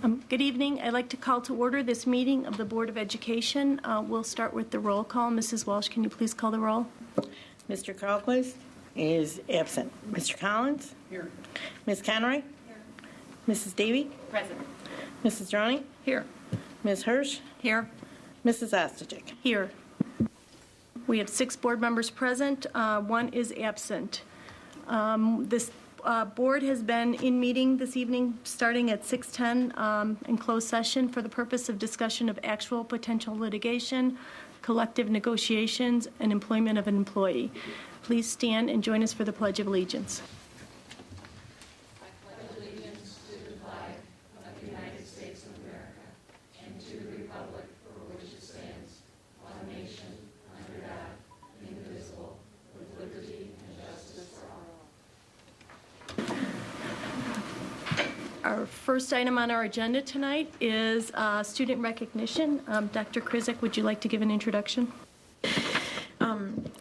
Good evening. I'd like to call to order this meeting of the Board of Education. We'll start with the roll call. Mrs. Walsh, can you please call the roll? Mr. Carlquist is absent. Mr. Collins? Here. Ms. Conroy? Here. Mrs. Davy? Present. Mrs. Droney? Here. Ms. Hirsch? Here. Mrs. Ostojic? Here. We have 6 board members present. 1 is absent. This board has been in meeting this evening starting at 6:10 in closed session for the purpose of discussion of actual potential litigation, collective negotiations, and employment of an employee. Please stand and join us for the Pledge of Allegiance. Our first item on our agenda tonight is student recognition. Dr. Krizik, would you like to give an introduction?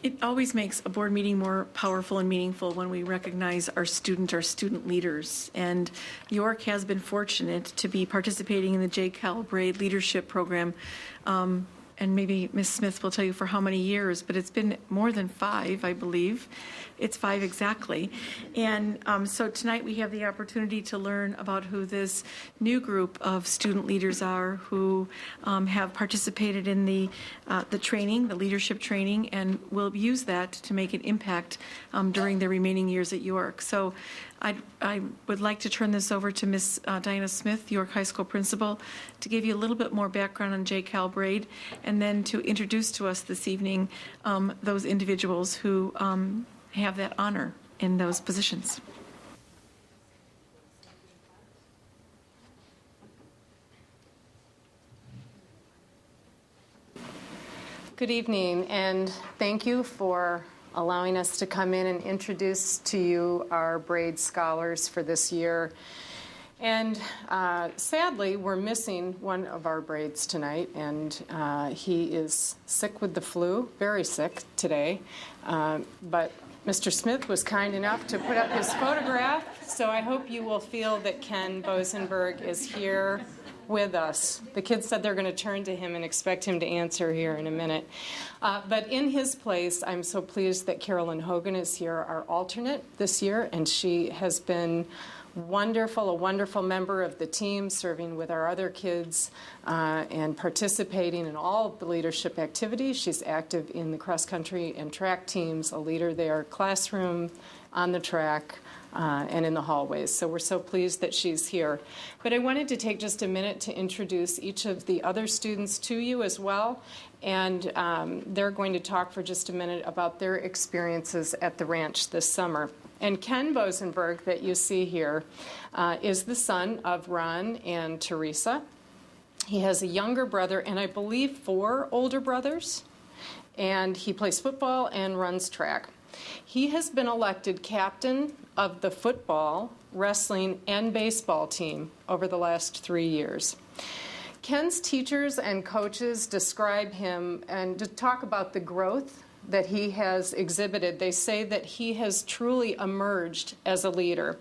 It always makes a board meeting more powerful and meaningful when we recognize our student leaders. And York has been fortunate to be participating in the J. Cal Braid Leadership Program. And maybe Ms. Smith will tell you for how many years, but it's been more than 5, I believe. It's 5 exactly. And so tonight we have the opportunity to learn about who this new group of student leaders are who have participated in the training, the leadership training, and will use that to make an impact during their remaining years at York. So I would like to turn this over to Ms. Diana Smith, York High School principal, to give you a little bit more background on J. Cal Braid, and then to introduce to us this evening those individuals who have that honor in those positions. Good evening, and thank you for allowing us to come in and introduce to you our Braid Scholars for this year. And sadly, we're missing one of our Braids tonight, and he is sick with the flu, very sick today. But Mr. Smith was kind enough to put up his photograph, so I hope you will feel that Ken Bosenberg is here with us. The kids said they're going to turn to him and expect him to answer here in a minute. But in his place, I'm so pleased that Carolyn Hogan is here, our alternate this year, and she has been wonderful, a wonderful member of the team, serving with our other kids and participating in all of the leadership activities. She's active in the cross-country and track teams, a leader there, classroom, on the track, and in the hallways. So we're so pleased that she's here. But I wanted to take just a minute to introduce each of the other students to you as well. And they're going to talk for just a minute about their experiences at the ranch this summer. And Ken Bosenberg, that you see here, is the son of Ron and Teresa. He has a younger brother and I believe 4 older brothers. And he plays football and runs track. He has been elected captain of the football, wrestling, and baseball team over the last 3 years. Ken's teachers and coaches describe him and to talk about the growth that he has exhibited. They say that he has truly emerged as a leader.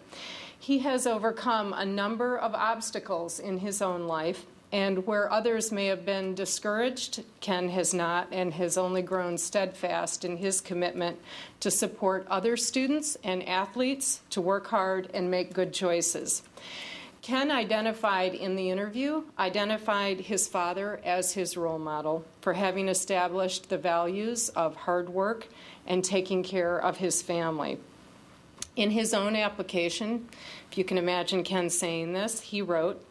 He has overcome a number of obstacles in his own life, and where others may have been discouraged, Ken has not, and has only grown steadfast in his commitment to support other students and athletes to work hard and make good choices. Ken identified his father as his role model for having established the values of hard work and taking care of his family. In his own application, if you can imagine Ken saying this, he wrote,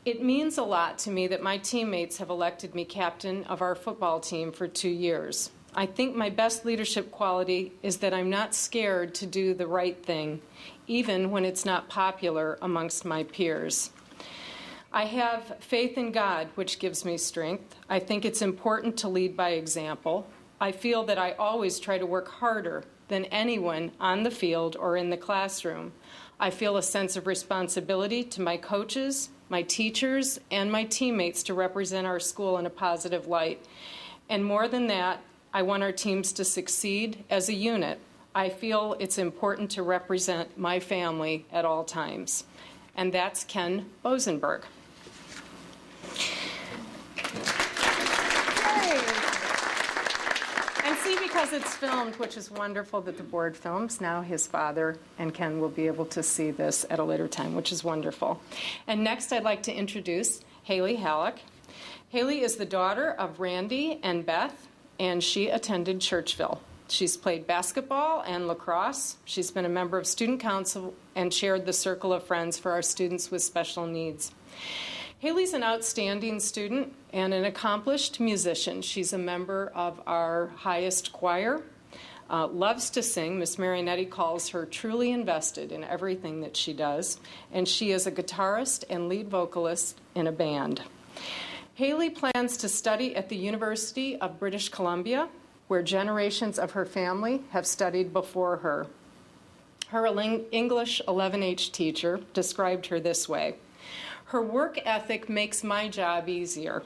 "It means a lot to me that my teammates have elected me captain of our football team for 2 years. I think my best leadership quality is that I'm not scared to do the right thing, even when it's not popular amongst my peers. I have faith in God, which gives me strength. I think it's important to lead by example. I feel that I always try to work harder than anyone on the field or in the classroom. I feel a sense of responsibility to my coaches, my teachers, and my teammates to represent our school in a positive light. And more than that, I want our teams to succeed as a unit. I feel it's important to represent my family at all times." And that's Ken Bosenberg. see, because it's filmed, which is wonderful that the board films. Now his father and Ken will be able to see this at a later time, which is wonderful. And next I'd like to introduce Haley Halleck. Haley is the daughter of Randy and Beth, and she attended Churchville. She's played basketball and lacrosse. She's been a member of student council and chaired the Circle of Friends for our students with special needs. Haley's an outstanding student and an accomplished musician. She's a member of our highest choir, loves to sing. Miss Marionetti calls her truly invested in everything that she does, and she is a guitarist and lead vocalist in a band. Haley plans to study at the University of British Columbia, where generations of her family have studied before her. Her English 11H teacher described her this way: "Her work ethic makes my job easier.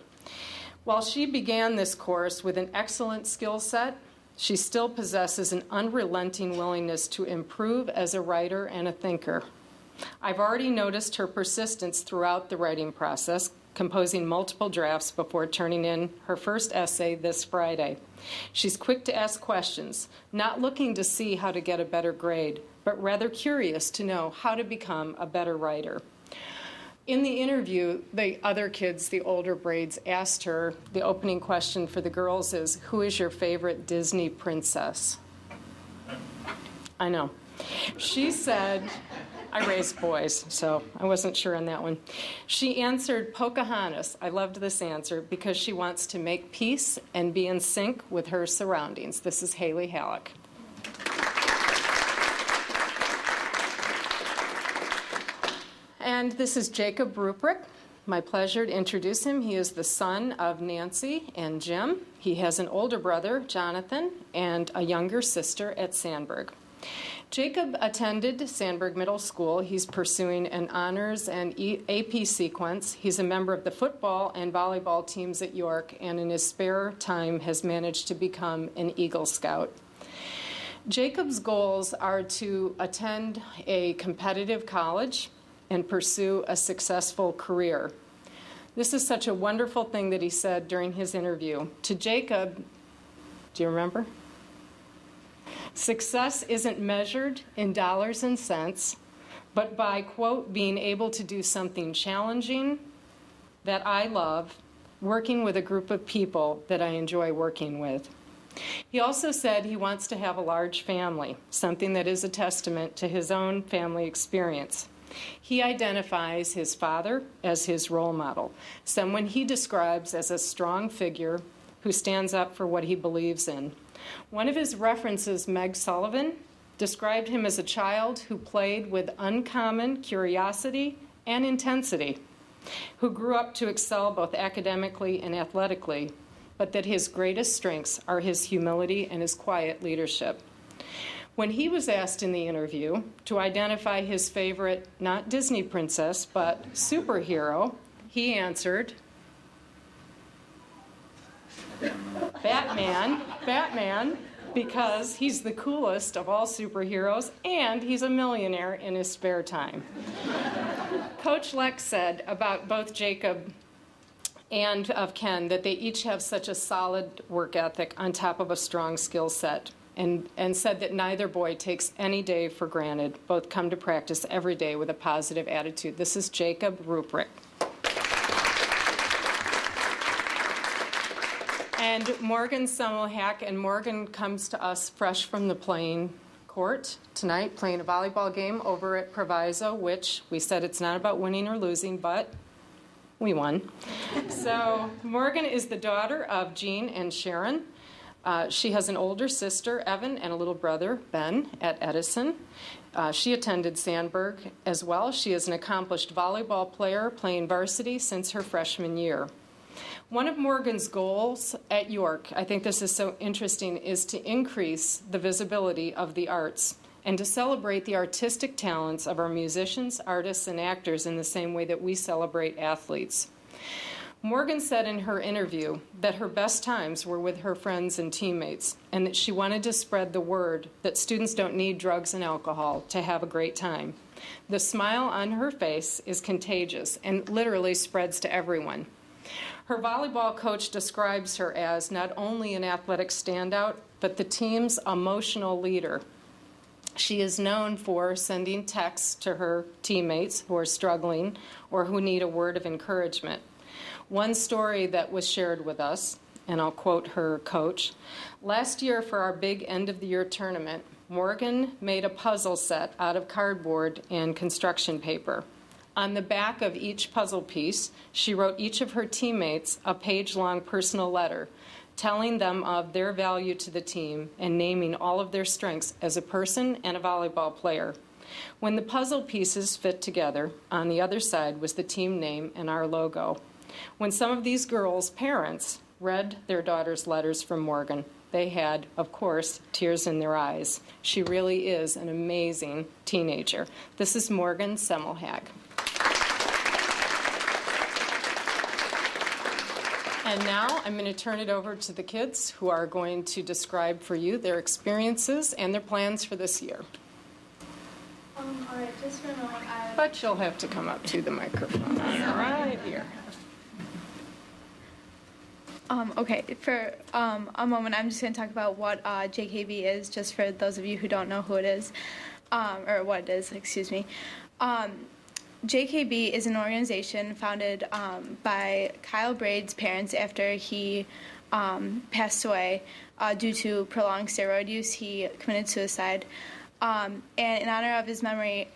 While she began this course with an excellent skill set, she still possesses an unrelenting willingness to improve as a writer and a thinker. I've already noticed her persistence throughout the writing process, composing multiple drafts before turning in her first essay this Friday. She's quick to ask questions, not looking to see how to get a better grade, but rather curious to know how to become a better writer." In the interview, the other kids, the older braids, asked her, the opening question for the girls is, "Who is your favorite Disney princess?" I know. She said, I raised boys, so I wasn't sure on that one. She answered Pocahontas. I loved this answer because she wants to make peace and be in sync with her surroundings. This is Haley Halleck. And this is Jacob Ruprecht. My pleasure to introduce him. He is the son of Nancy and Jim. He has an older brother, Jonathan, and a younger sister at Sandburg. Jacob attended Sandburg Middle School. He's pursuing an honors and AP sequence. He's a member of the football and volleyball teams at York, and in his spare time has managed to become an Eagle Scout. Jacob's goals are to attend a competitive college and pursue a successful career. This is such a wonderful thing that he said during his interview. To Jacob, do you remember? "Success isn't measured in dollars and cents, but by, quote, being able to do something challenging that I love, working with a group of people that I enjoy working with." He also said he wants to have a large family, something that is a testament to his own family experience. He identifies his father as his role model, someone he describes as a strong figure who stands up for what he believes in. One of his references, Meg Sullivan, described him as a child who played with uncommon curiosity and intensity, who grew up to excel both academically and athletically, but that his greatest strengths are his humility and his quiet leadership. When he was asked in the interview to identify his favorite, not Disney princess, but superhero, he answered, Batman, because he's the coolest of all superheroes and he's a millionaire in his spare time. Coach Leck said about both Jacob and of Ken that they each have such a solid work ethic on top of a strong skill set, and said that neither boy takes any day for granted. Both come to practice every day with a positive attitude. This is Jacob Ruprecht. And Morgan Semmelhack, and Morgan comes to us fresh from the playing court tonight, playing a volleyball game over at Proviso, which we said it's not about winning or losing, but we won. So Morgan is the daughter of Jean and Sharon. She has an older sister, Evan, and a little brother, Ben, at Edison. She attended Sandburg as well. She is an accomplished volleyball player, playing varsity since her freshman year. One of Morgan's goals at York, I think this is so interesting, is to increase the visibility of the arts and to celebrate the artistic talents of our musicians, artists, and actors in the same way that we celebrate athletes. Morgan said in her interview that her best times were with her friends and teammates, and that she wanted to spread the word that students don't need drugs and alcohol to have a great time. The smile on her face is contagious and literally spreads to everyone. Her volleyball coach describes her as not only an athletic standout, but the team's emotional leader. She is known for sending texts to her teammates who are struggling or who need a word of encouragement. One story that was shared with us, and I'll quote her coach, "Last year for our big end-of-the-year tournament, Morgan made a puzzle set out of cardboard and construction paper. On the back of each puzzle piece, she wrote each of her teammates a page-long personal letter, telling them of their value to the team and naming all of their strengths as a person and a volleyball player. When the puzzle pieces fit together, on the other side was the team name and our logo. When some of these girls' parents read their daughters' letters from Morgan, they had, of course, tears in their eyes. She really is an amazing teenager." This is Morgan Semmelhag. And now I'm going to turn it over to the kids who are going to describe for you their experiences and their plans for this year. All right, just for a moment, But you'll have to come up to the microphone right here. Okay, for a moment, I'm just going to talk about what JKB is, just for those of you who don't know who it is, or what it is, excuse me. JKB is an organization founded by Kyle Braid's parents after he passed away due to prolonged steroid use. He committed suicide. And in honor of his memory,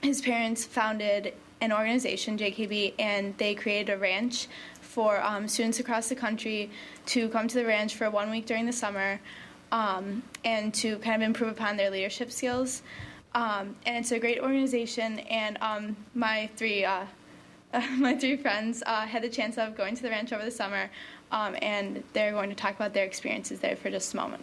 his parents founded an organization, JKB, and they created a ranch for students across the country to come to the ranch for 1 week during the summer and to kind of improve upon their leadership skills. And it's a great organization, and my three friends had the chance of going to the ranch over the summer, and they're going to talk about their experiences there for just a moment.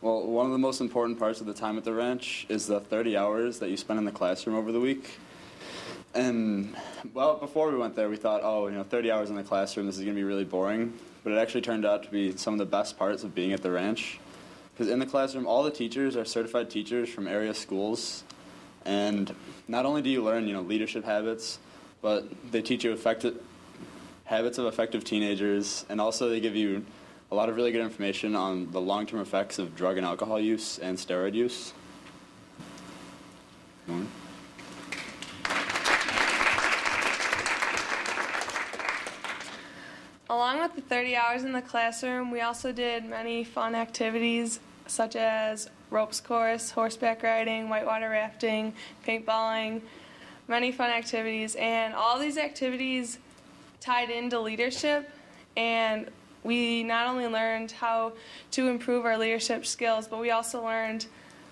Well, one of the most important parts of the time at the ranch is the 30 hours that you spend in the classroom over the week. And, well, before we went there, we thought, 30 hours in the classroom, this is going to be really boring. But it actually turned out to be some of the best parts of being at the ranch. Because in the classroom, all the teachers are certified teachers from area schools. And not only do you learn, leadership habits, but they teach you habits of effective teenagers. And also they give you a lot of really good information on the long-term effects of drug and alcohol use and steroid use. Along with the 30 hours in the classroom, we also did many fun activities such as ropes course, horseback riding, whitewater rafting, paintballing, many fun activities. And all these activities tied into leadership, and we not only learned how to improve our leadership skills, but we also learned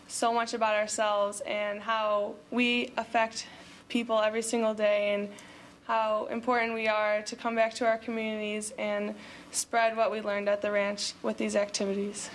so much about ourselves and how we affect people every single day and how important we are to come back to our communities and spread what we learned at the ranch with these activities.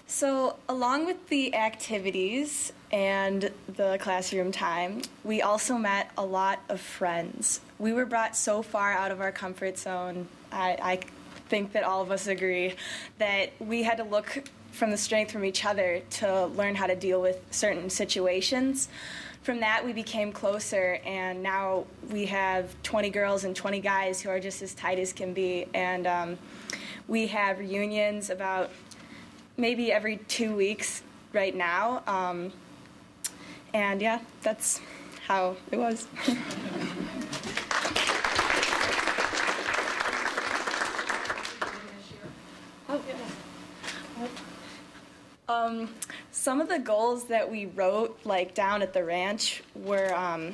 So, along with the activities and the classroom time, we also met a lot of friends. We were brought so far out of our comfort zone. I think that all of us agree that we had to look from the strength from each other to learn how to deal with certain situations. From that, we became closer, and now we have 20 girls and 20 guys who are just as tight as can be. And we have reunions about maybe every 2 weeks right now. And yeah, that's how it was. Some of the goals that we wrote, like down at the ranch, were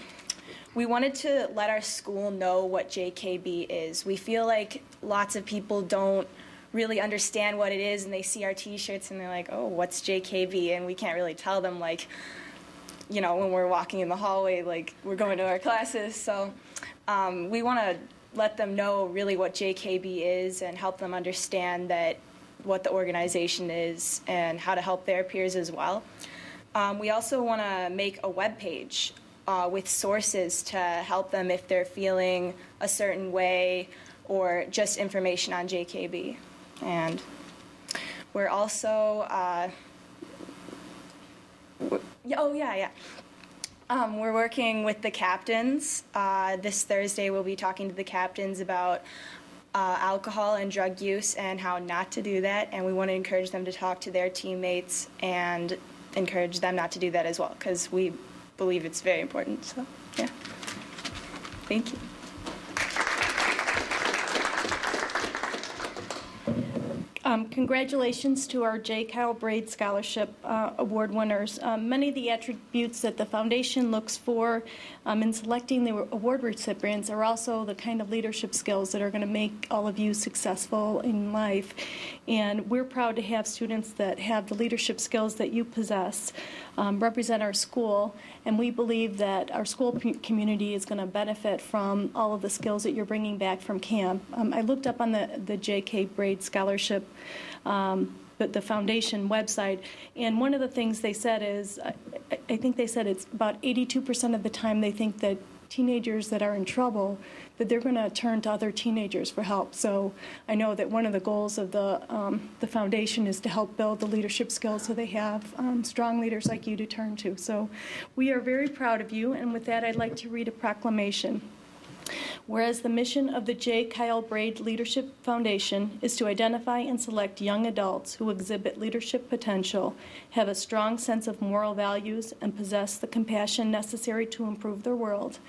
we wanted to let our school know what JKB is. We feel like lots of people don't really understand what it is, and they see our T-shirts and they're like, "Oh, what's JKB?" And we can't really tell them, like, when we're walking in the hallway, like we're going to our classes. So we want to let them know really what JKB is and help them understand that what the organization is and how to help their peers as well. We also want to make a webpage with sources to help them if they're feeling a certain way or just information on JKB. And we're also, we're working with the captains. This Thursday, we'll be talking to the captains about alcohol and drug use and how not to do that. And we want to encourage them to talk to their teammates and encourage them not to do that as well, because we believe it's very important. So, yeah. Thank you. Congratulations to our J. Kyle Braid Scholarship Award winners. Many of the attributes that the foundation looks for in selecting the award recipients are also the kind of leadership skills that are going to make all of you successful in life. And we're proud to have students that have the leadership skills that you possess, represent our school, and we believe that our school community is going to benefit from all of the skills that you're bringing back from camp. I looked up on the J.K. Braid Scholarship, the foundation website, and one of the things they said is, I think they said it's about 82% of the time they think that teenagers that are in trouble, that they're going to turn to other teenagers for help. So I know that one of the goals of the foundation is to help build the leadership skills so they have strong leaders like you to turn to. So we are very proud of you, and with that I'd like to read a proclamation. Whereas the mission of the J. Kyle Braid Leadership Foundation is to identify and select young adults who exhibit leadership potential, have a strong sense of moral values, and possess the compassion necessary to improve their world.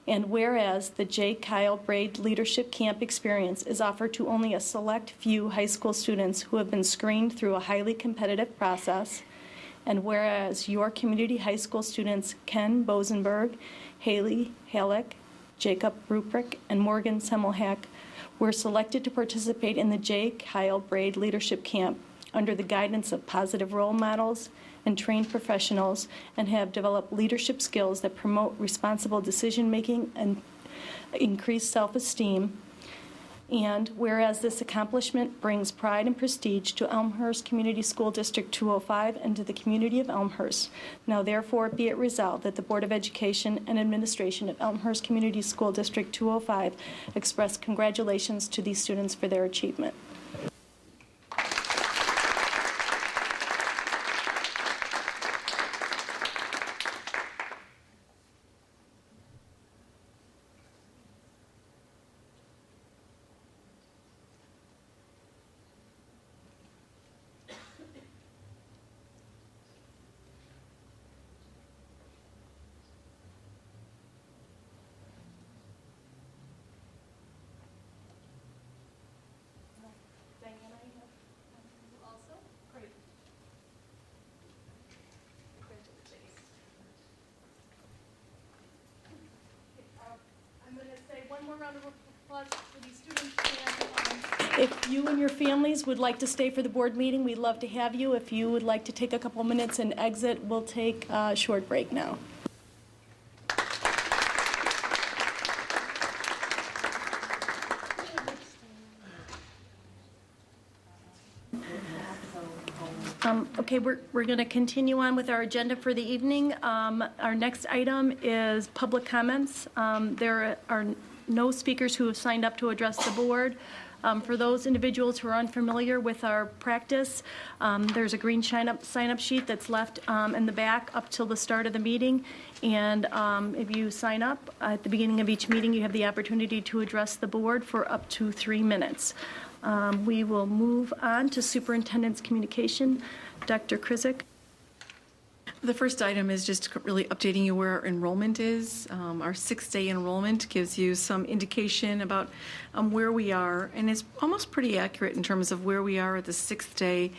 And whereas the J. Kyle Braid Leadership Camp experience is offered to only a select few high school students who have been screened through a highly competitive process, and whereas your community high school students Ken Bosenberg, Haley Halleck, Jacob Ruprecht, and Morgan Semmelhack were selected to participate in the J. Kyle Braid Leadership Camp under the guidance of positive role models and trained professionals, and have developed leadership skills that promote responsible decision-making and increase self-esteem. And whereas this accomplishment brings pride and prestige to Elmhurst Community School District 205 and to the community of Elmhurst, now therefore be it resolved that the Board of Education and Administration of Elmhurst Community School District 205 express congratulations to these students for their achievement. Round of applause for these students. And, if you and your families would like to stay for the board meeting, we'd love to have you. If you would like to take a couple minutes and exit, we'll take a short break now. Okay, we're going to continue on with our agenda for the evening. Our next item is public comments. There are no speakers who have signed up to address the board. For those individuals who are unfamiliar with our practice, there's a green sign-up sheet that's left in the back up till the start of the meeting. And if you sign up at the beginning of each meeting, you have the opportunity to address the board for up to 3 minutes. We will move on to Superintendent's communication. Dr. Krizik. The first item is just really updating you where our enrollment is. Our 6-day enrollment gives you some indication about where we are, and it's almost pretty accurate in terms of where we are at the 6th day.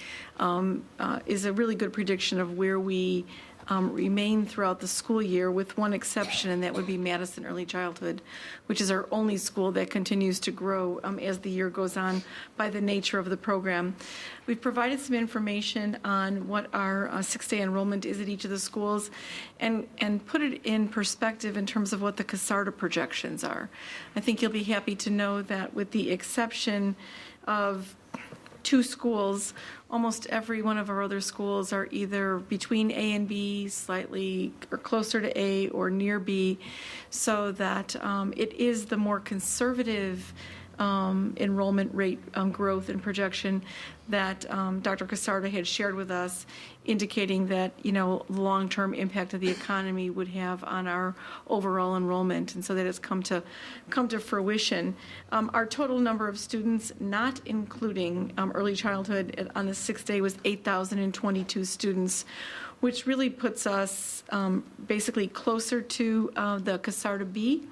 Is a really good prediction of where we remain throughout the school year, with one exception, and that would be Madison Early Childhood, which is our only school that continues to grow as the year goes on by the nature of the program. We've provided some information on what our 6-day enrollment is at each of the schools, and put it in perspective in terms of what the CASARTA projections are. I think you'll be happy to know that with the exception of 2 schools, almost every one of our other schools are either between A and B, slightly or closer to A or near B, so that it is the more conservative enrollment rate growth and projection that Dr. Casarda had shared with us, indicating that, the long-term impact of the economy would have on our overall enrollment, and so that has come to fruition. Our total number of students, not including early childhood, on the 6th day was 8,022 students, which really puts us basically closer to the Casarda B,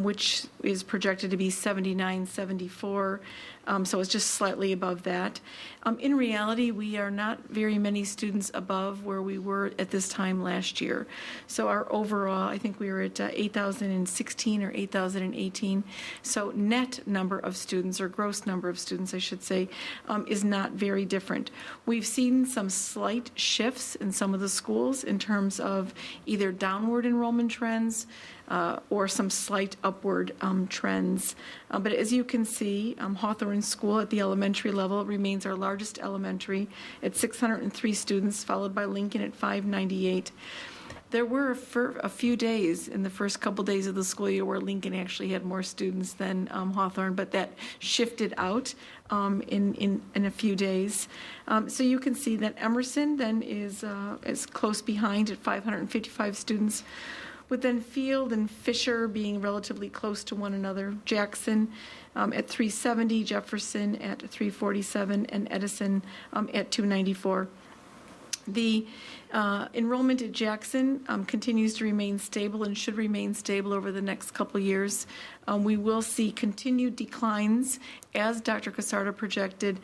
which is projected to be 7974. So it's just slightly above that. In reality, we are not very many students above where we were at this time last year. So our overall, I think we were at 8,016 or 8,018. So net number of students, or gross number of students, I should say, is not very different. We've seen some slight shifts in some of the schools in terms of either downward enrollment trends or some slight upward trends. But as you can see, Hawthorne School at the elementary level remains our largest elementary at 603 students, followed by Lincoln at 598. There were a few days in the first couple days of the school year where Lincoln actually had more students than Hawthorne, but that shifted out in a few days. So you can see that Emerson then is close behind at 555 students, with then Field and Fisher being relatively close to one another. Jackson at 370, Jefferson at 347, and Edison at 294. The enrollment at Jackson continues to remain stable and should remain stable over the next couple years. We will see continued declines, as Dr. Casarda projected,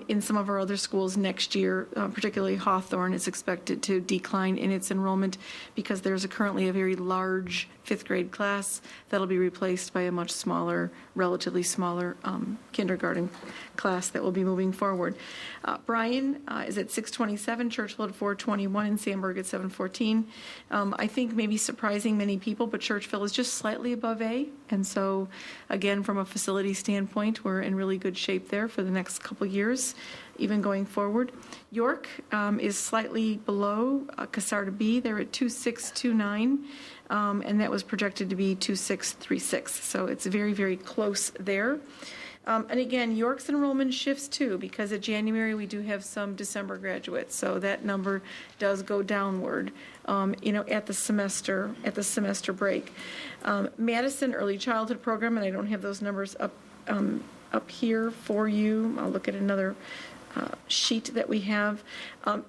in some of our other schools next year. Particularly Hawthorne is expected to decline in its enrollment because there's currently a very large 5th grade class that'll be replaced by a much smaller, relatively smaller kindergarten class that will be moving forward. Bryan is at 627, Churchville at 421, and Sandburg at 714. I think maybe surprising many people, but Churchville is just slightly above A, and so again, from a facility standpoint, we're in really good shape there for the next couple years, even going forward. York is slightly below Casarda B. They're at 2629, and that was projected to be 2636. So it's very, very close there. And again, York's enrollment shifts too, because in January we do have some December graduates, so that number does go downward, at the semester break. Madison Early Childhood Program, and I don't have those numbers up here for you. I'll look at another sheet that we have.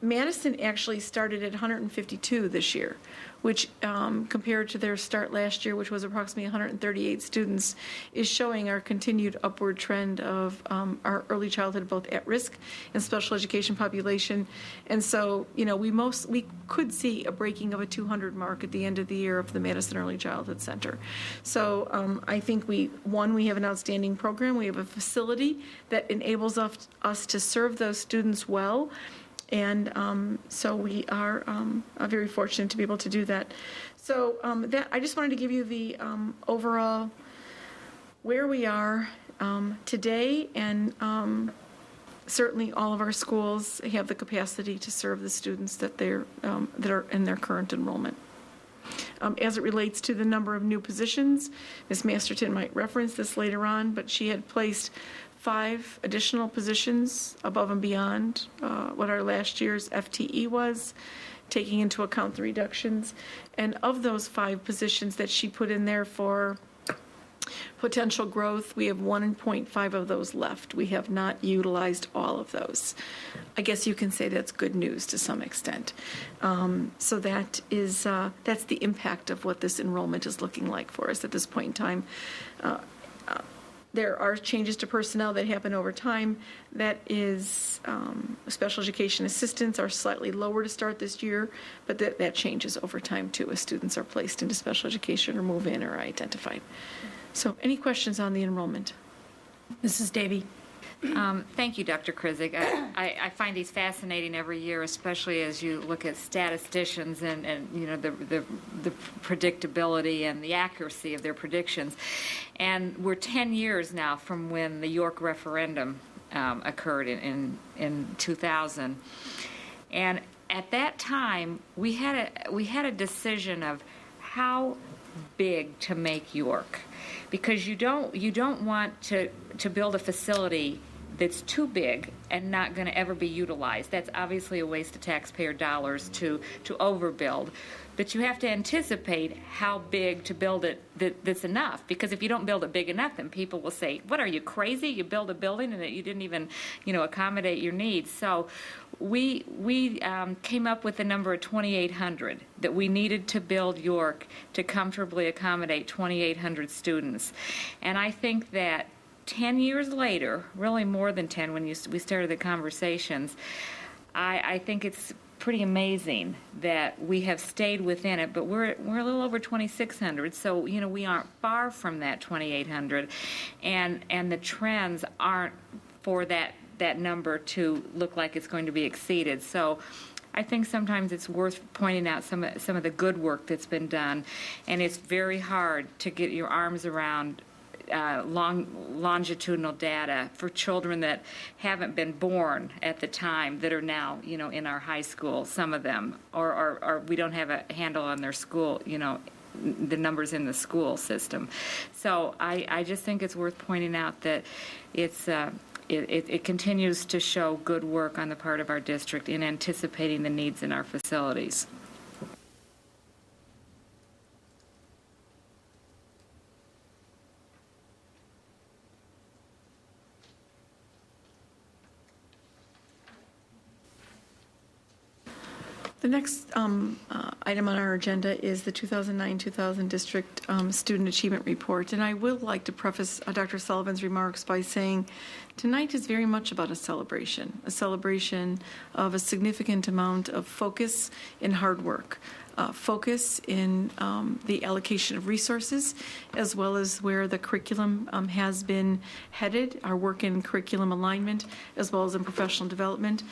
Madison actually started at 152 this year, which compared to their start last year, which was approximately 138 students, is showing our continued upward trend of our early childhood, both at-risk and special education population. And so, we could see a breaking of a 200 mark at the end of the year of the Madison Early Childhood Center. So I think we have an outstanding program. We have a facility that enables us to serve those students well. And so we are very fortunate to be able to do that. So I just wanted to give you the overall where we are today, and certainly all of our schools have the capacity to serve the students that are in their current enrollment. As it relates to the number of new positions, Ms. Masterton might reference this later on, but she had placed 5 additional positions above and beyond what our last year's FTE was, taking into account the reductions. And of those 5 positions that she put in there for potential growth, we have 1.5 of those left. We have not utilized all of those. I guess you can say that's good news to some extent. So that's the impact of what this enrollment is looking like for us at this point in time. There are changes to personnel that happen over time. That is, special education assistants are slightly lower to start this year, but that changes over time too as students are placed into special education or move in or are identified. So any questions on the enrollment? Mrs. Davy. Thank you, Dr. Krizik. I find these fascinating every year, especially as you look at statisticians and the predictability and the accuracy of their predictions. And we're 10 years now from when the York referendum occurred in 2000. And at that time, we had a decision of how big to make York, because you don't want to build a facility that's too big and not going to ever be utilized. That's obviously a waste of taxpayer dollars to overbuild. But you have to anticipate how big to build it that's enough. Because if you don't build it big enough, then people will say, "What, are you crazy? You build a building and you didn't even, accommodate your needs." So we came up with the number of 2,800 that we needed to build York to comfortably accommodate 2,800 students. And I think that 10 years later, really more than 10 when we started the conversations, I think it's pretty amazing that we have stayed within it, but we're a little over 2,600, so we aren't far from that 2,800, and the trends aren't for that number to look like it's going to be exceeded. So I think sometimes it's worth pointing out some of the good work that's been done, and it's very hard to get your arms around longitudinal data for children that haven't been born at the time that are now, in our high school, some of them, or we don't have a handle on their school, the numbers in the school system. So I just think it's worth pointing out that it continues to show good work on the part of our district in anticipating the needs in our facilities. The next item on our agenda is the 2009-2000 District Student Achievement Report. And I will like to preface Dr. Sullivan's remarks by saying tonight is very much about a celebration of a significant amount of focus and hard work. Focus in the allocation of resources, as well as where the curriculum has been headed, our work in curriculum alignment, as well as in professional development.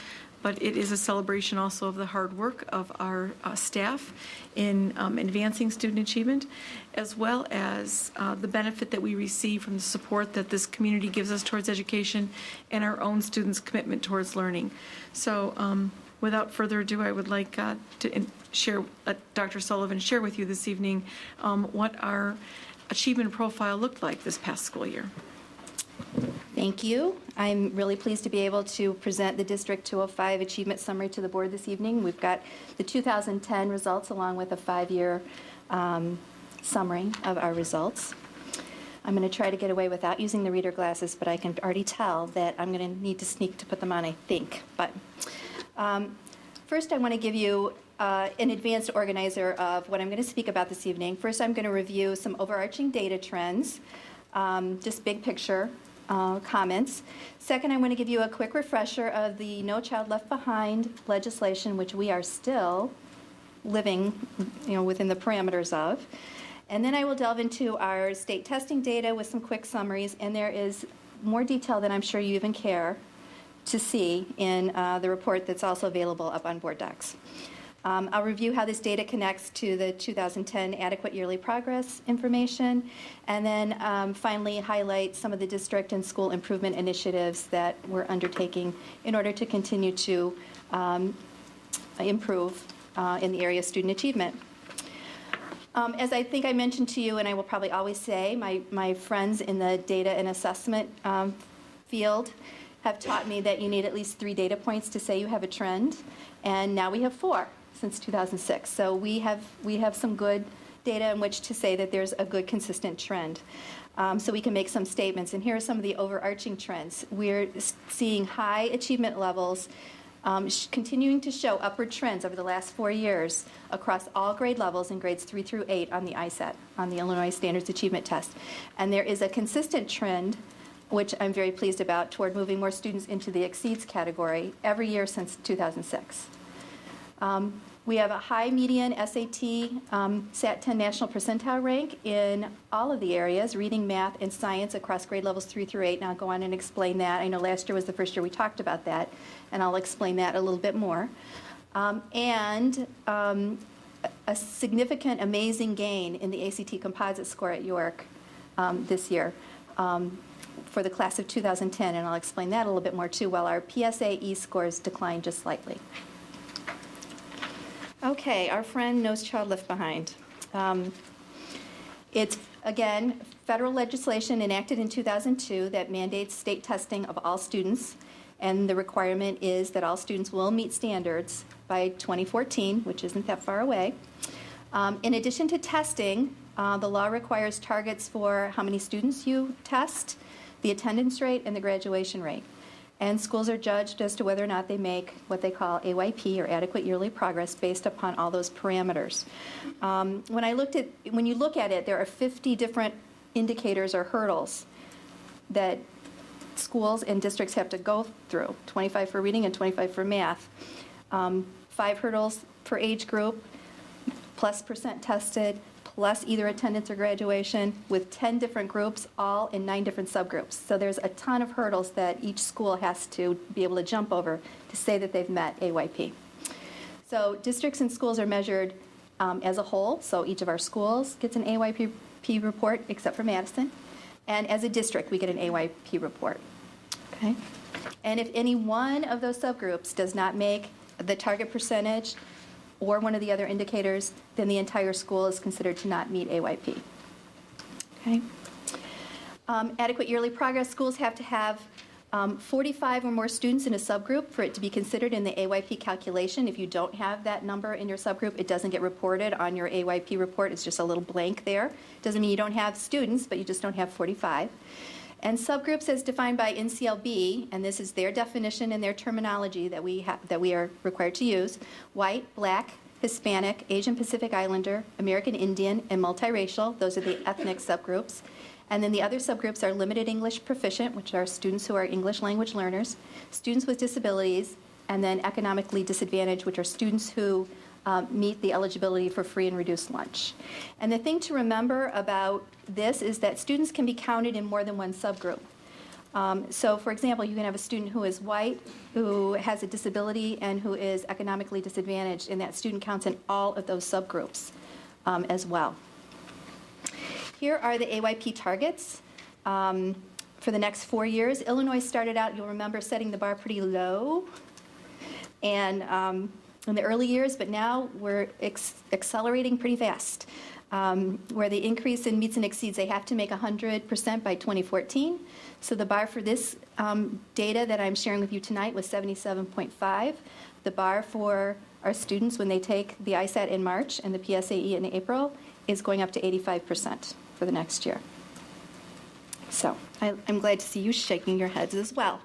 But it is a celebration also of the hard work of our staff in advancing student achievement, as well as the benefit that we receive from the support that this community gives us towards education and our own students' commitment towards learning. So without further ado, I would like to let Dr. Sullivan share with you this evening what our achievement profile looked like this past school year. Thank you. I'm really pleased to be able to present the District 205 Achievement Summary to the board this evening. We've got the 2010 results along with a 5-year summary of our results. I'm going to try to get away without using the reader glasses, but I can already tell that I'm going to need to sneak to put them on, I think. But first, I want to give you an advanced organizer of what I'm going to speak about this evening. First, I'm going to review some overarching data trends, just big picture comments. Second, I want to give you a quick refresher of the No Child Left Behind legislation, which we are still living, within the parameters of. And then I will delve into our state testing data with some quick summaries, and there is more detail than I'm sure you even care to see in the report that's also available up on board docs. I'll review how this data connects to the 2010 adequate yearly progress information, and then finally highlight some of the district and school improvement initiatives that we're undertaking in order to continue to improve in the area of student achievement. As I think I mentioned to you, and I will probably always say, my friends in the data and assessment field have taught me that you need at least 3 data points to say you have a trend, and now we have 4. Since 2006. So we have some good data in which to say that there's a good consistent trend. So we can make some statements. And here are some of the overarching trends. We're seeing high achievement levels continuing to show upward trends over the last 4 years across all grade levels in grades 3 through 8 on the ISAT, on the Illinois Standards Achievement Test. And there is a consistent trend, which I'm very pleased about, toward moving more students into the exceeds category every year since 2006. We have a high median SAT SAT 10 national percentile rank in all of the areas, reading, math, and science across grade levels 3 through 8. And I'll go on and explain that. I know last year was the first year we talked about that, and I'll explain that a little bit more. And a significant, amazing gain in the ACT composite score at York this year for the class of 2010, and I'll explain that a little bit more too, while our PSAE scores declined just slightly. Okay, our friend No Child Left Behind. It's, again, federal legislation enacted in 2002 that mandates state testing of all students, and the requirement is that all students will meet standards by 2014, which isn't that far away. In addition to testing, the law requires targets for how many students you test, the attendance rate, and the graduation rate. And schools are judged as to whether or not they make what they call AYP, or adequate yearly progress, based upon all those parameters. When you look at it, there are 50 different indicators or hurdles that schools and districts have to go through, 25 for reading and 25 for math. 5 hurdles per age group, plus percent tested, plus either attendance or graduation, with 10 different groups, all in 9 different subgroups. So there's a ton of hurdles that each school has to be able to jump over to say that they've met AYP. So districts and schools are measured as a whole. So each of our schools gets an AYP report, except for Madison. And as a district, we get an AYP report. Okay? And if any one of those subgroups does not make the target percentage or one of the other indicators, then the entire school is considered to not meet AYP. Okay? Adequate yearly progress, schools have to have 45 or more students in a subgroup for it to be considered in the AYP calculation. If you don't have that number in your subgroup, it doesn't get reported on your AYP report. It's just a little blank there. Doesn't mean you don't have students, but you just don't have 45. And subgroups as defined by NCLB, and this is their definition and their terminology that we are required to use: white, black, Hispanic, Asian Pacific Islander, American Indian, and multiracial. Those are the ethnic subgroups. And then the other subgroups are limited English proficient, which are students who are English language learners, students with disabilities, and then economically disadvantaged, which are students who meet the eligibility for free and reduced lunch. And the thing to remember about this is that students can be counted in more than one subgroup. So, for example, you can have a student who is white, who has a disability, and who is economically disadvantaged, and that student counts in all of those subgroups as well. Here are the AYP targets for the next 4 years. Illinois started out, you'll remember, setting the bar pretty low and in the early years, but now we're accelerating pretty fast. Where the increase in meets and exceeds, they have to make 100% by 2014. So the bar for this data that I'm sharing with you tonight was 77.5. The bar for our students when they take the ISAT in March and the PSAE in April is going up to 85% for the next year. So I'm glad to see you shaking your heads as well.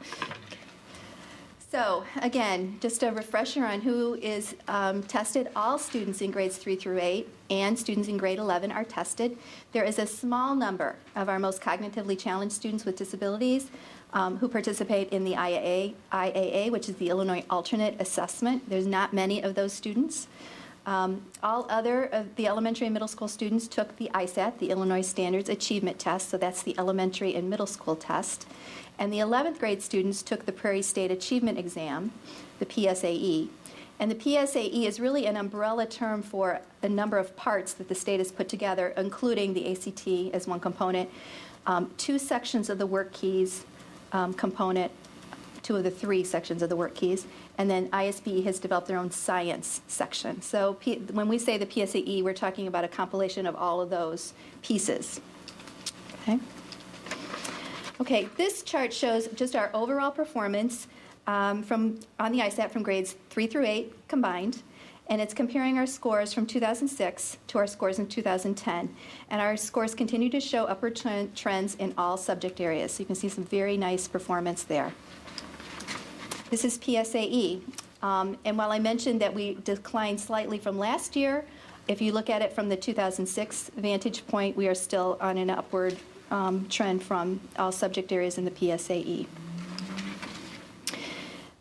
So again, just a refresher on who is tested. All students in grades 3 through 8 and students in grade 11 are tested. There is a small number of our most cognitively challenged students with disabilities who participate in the IAA, which is the Illinois Alternate Assessment. There's not many of those students. All other of the elementary and middle school students took the ISAT, the Illinois Standards Achievement Test, so that's the elementary and middle school test. And the 11th grade students took the Prairie State Achievement Exam, the PSAE. And the PSAE is really an umbrella term for a number of parts that the state has put together, including the ACT as one component, 2 sections of the work keys component, 2 of the 3 sections of the work keys, and then ISBE has developed their own science section. So when we say the PSAE, we're talking about a compilation of all of those pieces. Okay, this chart shows just our overall performance on the ISAT from grades 3 through 8 combined, and it's comparing our scores from 2006 to our scores in 2010. And our scores continue to show upward trends in all subject areas. So you can see some very nice performance there. This is PSAE. And while I mentioned that we declined slightly from last year, if you look at it from the 2006 vantage point, we are still on an upward trend from all subject areas in the PSAE.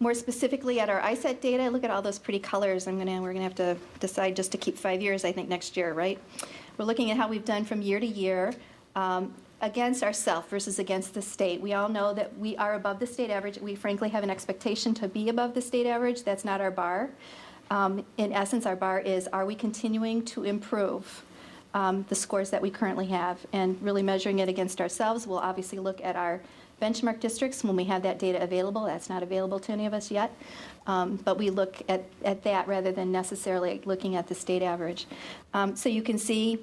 More specifically at our ISAT data, look at all those pretty colors. We're gonna have to decide just to keep 5 years, I think, next year, right? We're looking at how we've done from year to year against ourselves versus against the state. We all know that we are above the state average. We frankly have an expectation to be above the state average. That's not our bar. In essence, our bar is, are we continuing to improve the scores that we currently have? And really measuring it against ourselves, we'll obviously look at our benchmark districts when we have that data available. That's not available to any of us yet. But we look at that rather than necessarily looking at the state average. So you can see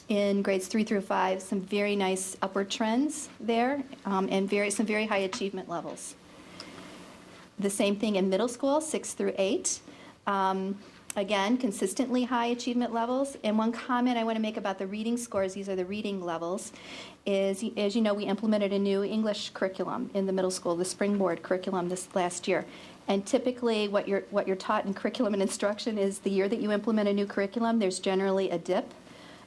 In grades 3 through 5, some very nice upward trends there, and some very high achievement levels. The same thing in middle school, 6 through 8. Again, consistently high achievement levels. And one comment I want to make about the reading scores, these are the reading levels, is, as you know, we implemented a new English curriculum in the middle school, the Springboard curriculum this last year. And typically what you're taught in curriculum and instruction is the year that you implement a new curriculum, there's generally a dip,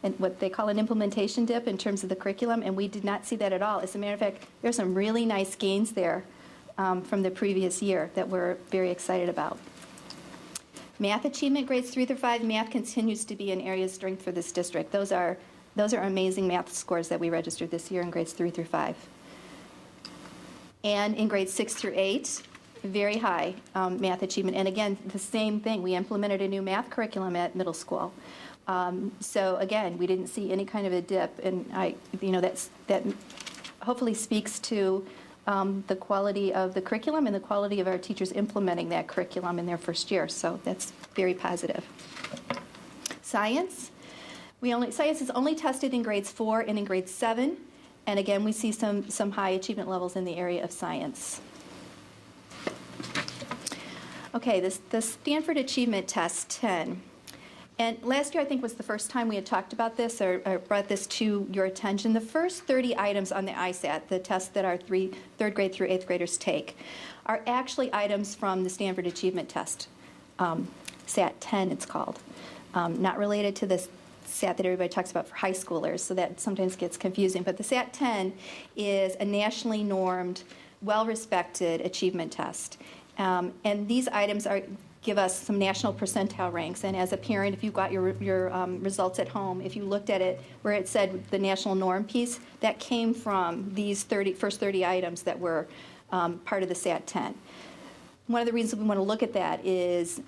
and what they call an implementation dip in terms of the curriculum, and we did not see that at all. As a matter of fact, there's some really nice gains there from the previous year that we're very excited about. Math achievement, grades 3 through 5, math continues to be an area of strength for this district. Those are amazing math scores that we registered this year in grades 3 through 5. And in grades 6 through 8, very high math achievement. And again, the same thing. We implemented a new math curriculum at middle school. So again, we didn't see any kind of a dip, and that hopefully speaks to the quality of the curriculum and the quality of our teachers implementing that curriculum in their first year. So that's very positive. Science. Science is only tested in grades 4 and in grade 7. And again, we see some high achievement levels in the area of science. Okay, the Stanford Achievement Test 10. And last year, I think, was the first time we had talked about this or brought this to your attention. The first 30 items on the ISAT, the test that our third grade through 8th graders take, are actually items from the Stanford Achievement Test, SAT 10 it's called, not related to the SAT that everybody talks about for high schoolers, so that sometimes gets confusing. But the SAT 10 is a nationally normed, well-respected achievement test. And these items give us some national percentile ranks. And as a parent, if you got your results at home, if you looked at it where it said the national norm piece, that came from these first 30 items that were part of the SAT 10. One of the reasons we want to look at that is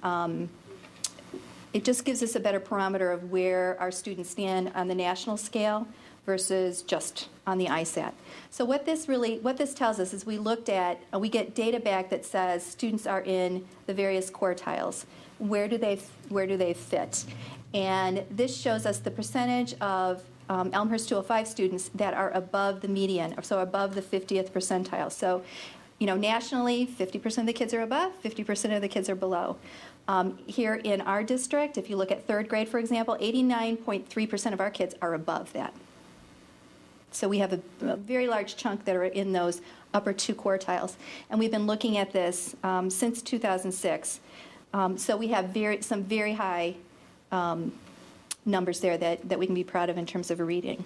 it just gives us a better parameter of where our students stand on the national scale versus just on the ISAT. So what this tells us is we get data back that says students are in the various quartiles. Where do they fit? And this shows us the percentage of Elmhurst 205 students that are above the median, so above the 50th percentile. So, nationally, 50% of the kids are above, 50% of the kids are below. Here in our district, if you look at third grade, for example, 89.3% of our kids are above that. So we have a very large chunk that are in those upper two quartiles. And we've been looking at this since 2006. So we have some very high numbers there that we can be proud of in terms of reading.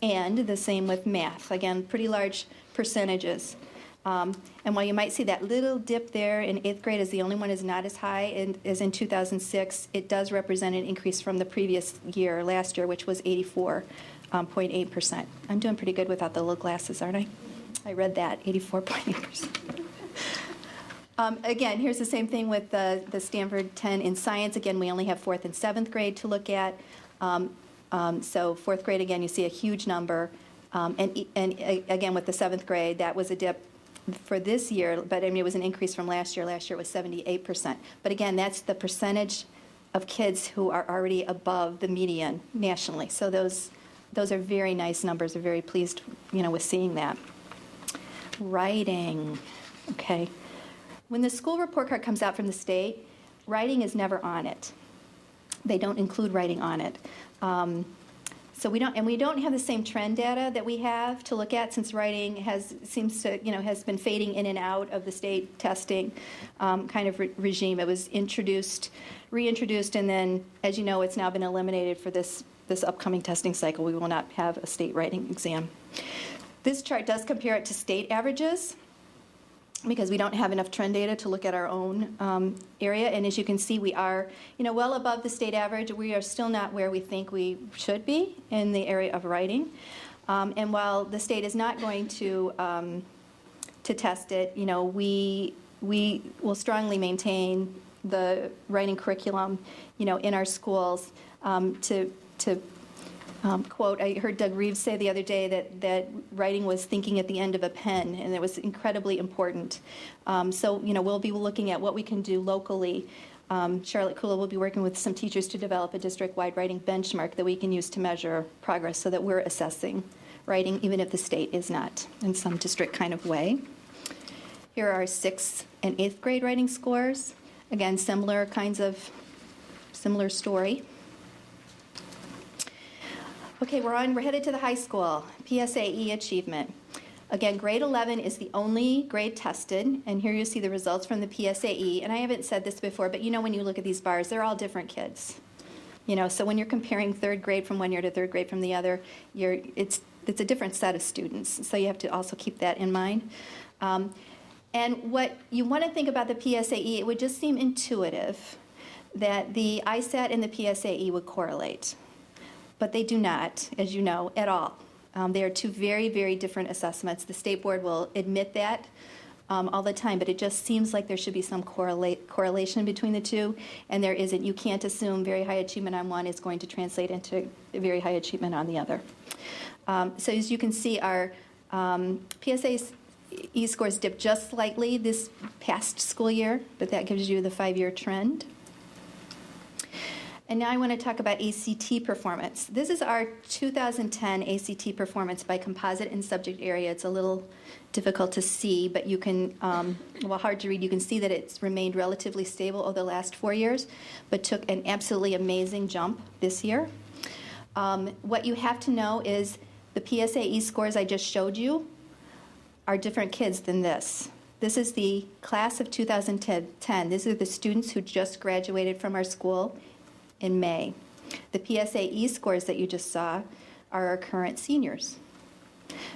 And the same with math. Again, pretty large percentages. And while you might see that little dip there in 8th grade as the only one is not as high as in 2006, it does represent an increase from the previous year, last year, which was 84.8%. I'm doing pretty good without the little glasses, aren't I? I read that, 84.8%. Again, here's the same thing with the Stanford 10 in science. Again, we only have 4th and 7th grade to look at. So 4th grade, again, you see a huge number. And again, with the 7th grade, that was a dip for this year, but it was an increase from last year. Last year was 78%. But again, that's the percentage of kids who are already above the median nationally. So those are very nice numbers. We're very pleased, with seeing that. Writing, okay. When the school report card comes out from the state, writing is never on it. They don't include writing on it. So we don't have the same trend data that we have to look at, since writing has been fading in and out of the state testing kind of regime. It was reintroduced, and then, as you know, it's now been eliminated for this upcoming testing cycle. We will not have a state writing exam. This chart does compare it to state averages, because we don't have enough trend data to look at our own area. And as you can see, we are, well above the state average. We are still not where we think we should be in the area of writing. And while the state is not going to test it, we will strongly maintain the writing curriculum, in our schools to quote, I heard Doug Reeves say the other day that writing was thinking at the end of a pen, and it was incredibly important. So, we'll be looking at what we can do locally Charlotte Kula will be working with some teachers to develop a district-wide writing benchmark that we can use to measure progress so that we're assessing writing, even if the state is not in some district kind of way. Here are 6th and 8th grade writing scores. Again, similar story. Okay, we're headed to the high school. PSAE achievement. Again, grade 11 is the only grade tested, and here you see the results from the PSAE. And I haven't said this before, but when you look at these bars, they're all different kids. So when you're comparing 3rd grade from one year to 3rd grade from the other, it's a different set of students. So you have to also keep that in mind. And what you want to think about the PSAE, it would just seem intuitive that the ISAT and the PSAE would correlate. But they do not, as you know, at all. They are 2 very, very different assessments. The state board will admit that all the time, but it just seems like there should be some correlation between the 2, and there isn't. You can't assume very high achievement on one is going to translate into very high achievement on the other. So as you can see, our PSAE scores dipped just slightly this past school year, but that gives you the 5-year trend. And now I want to talk about ACT performance. This is our 2010 ACT performance by composite and subject area. It's a little difficult to see, but you can, hard to read. You can see that it's remained relatively stable over the last 4 years, but took an absolutely amazing jump this year. What you have to know is the PSAE scores I just showed you are different kids than this. This is the class of 2010. These are the students who just graduated from our school in May. The PSAE scores that you just saw are our current seniors.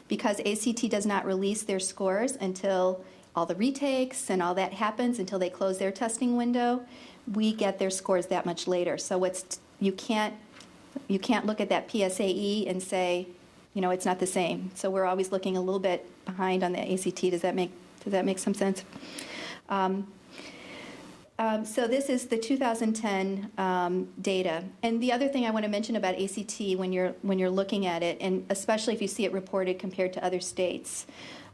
Because ACT does not release their scores until all the retakes and all that happens, until they close their testing window, we get their scores that much later. So you can't look at that PSAE and say, it's not the same. So we're always looking a little bit behind on the ACT. Does that make some sense? So this is the 2010 data. And the other thing I want to mention about ACT when you're looking at it, and especially if you see it reported compared to other states,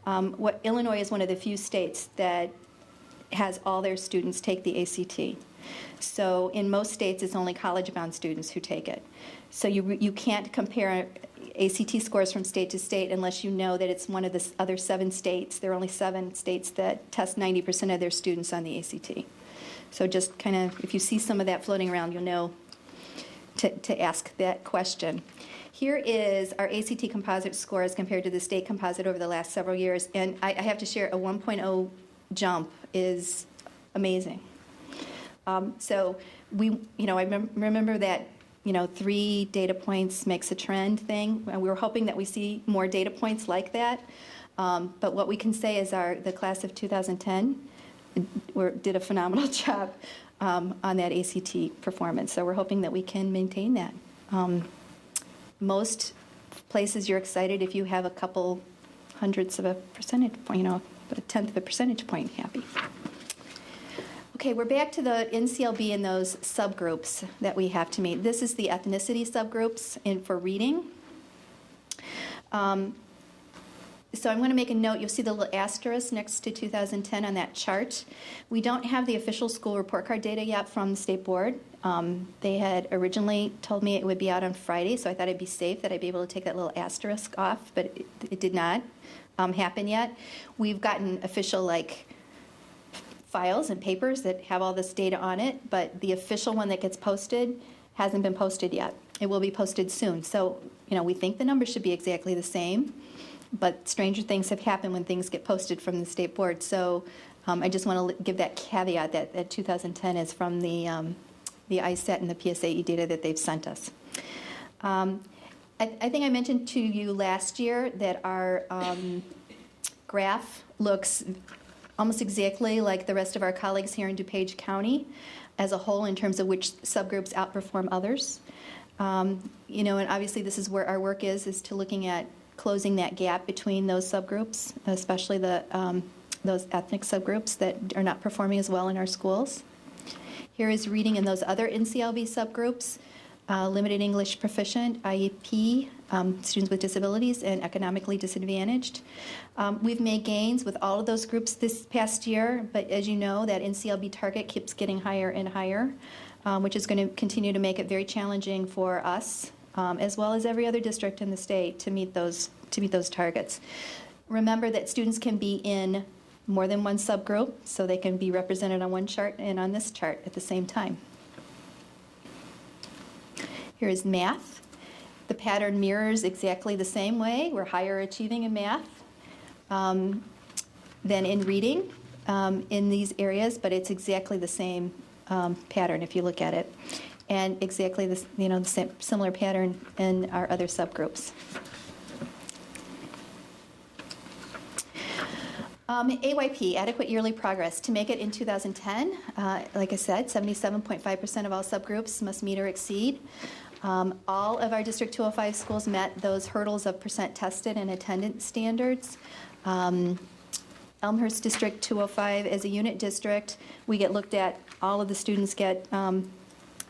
Illinois is one of the few states that has all their students take the ACT. So in most states, it's only college-bound students who take it. So you can't compare ACT scores from state to state unless you know that it's one of the other 7 states. There are only 7 states that test 90% of their students on the ACT. So just kind of, if you see some of that floating around, you'll know to ask that question. Here is our ACT composite scores compared to the state composite over the last several years. And I have to share, a 1.0 jump is amazing. So I remember that 3 data points makes a trend thing. We were hoping that we see more data points like that. But what we can say is the class of 2010 did a phenomenal job on that ACT performance. So we're hoping that we can maintain that. Most places you're excited if you have a couple hundredths of a percentage point, but a tenth of a percentage point happy. Okay, we're back to the NCLB and those subgroups that we have to meet. This is the ethnicity subgroups for reading. So I'm going to make a note. You'll see the little asterisk next to 2010 on that chart. We don't have the official school report card data yet from the state board. They had originally told me it would be out on Friday, so I thought it'd be safe that I'd be able to take that little asterisk off, but it did not happen yet. We've gotten official files and papers that have all this data on it, but the official one that gets posted hasn't been posted yet. It will be posted soon. So, we think the numbers should be exactly the same, but stranger things have happened when things get posted from the state board. So I just want to give that caveat that 2010 is from the ISET and the PSAE data that they've sent us. I think I mentioned to you last year that our graph looks almost exactly like the rest of our colleagues here in DuPage County as a whole in terms of which subgroups outperform others. And obviously this is where our work is to looking at closing that gap between those subgroups, especially those ethnic subgroups that are not performing as well in our schools. Here is reading in those other NCLB subgroups. limited English proficient, IEP, students with disabilities, and economically disadvantaged. We've made gains with all of those groups this past year, but as you know, that NCLB target keeps getting higher and higher, which is going to continue to make it very challenging for us, as well as every other district in the state, to meet those targets. Remember that students can be in more than one subgroup, so they can be represented on one chart and on this chart at the same time. Here is math. The pattern mirrors exactly the same way. We're higher achieving in math than in reading in these areas, but it's exactly the same pattern if you look at it, and exactly the same, similar pattern in our other subgroups. AYP, adequate yearly progress. To make it in 2010, like I said, 77.5% of all subgroups must meet or exceed. All of our District 205 schools met those hurdles of percent tested and attendance standards. Elmhurst District 205 as a unit district, we get looked at, all of the students get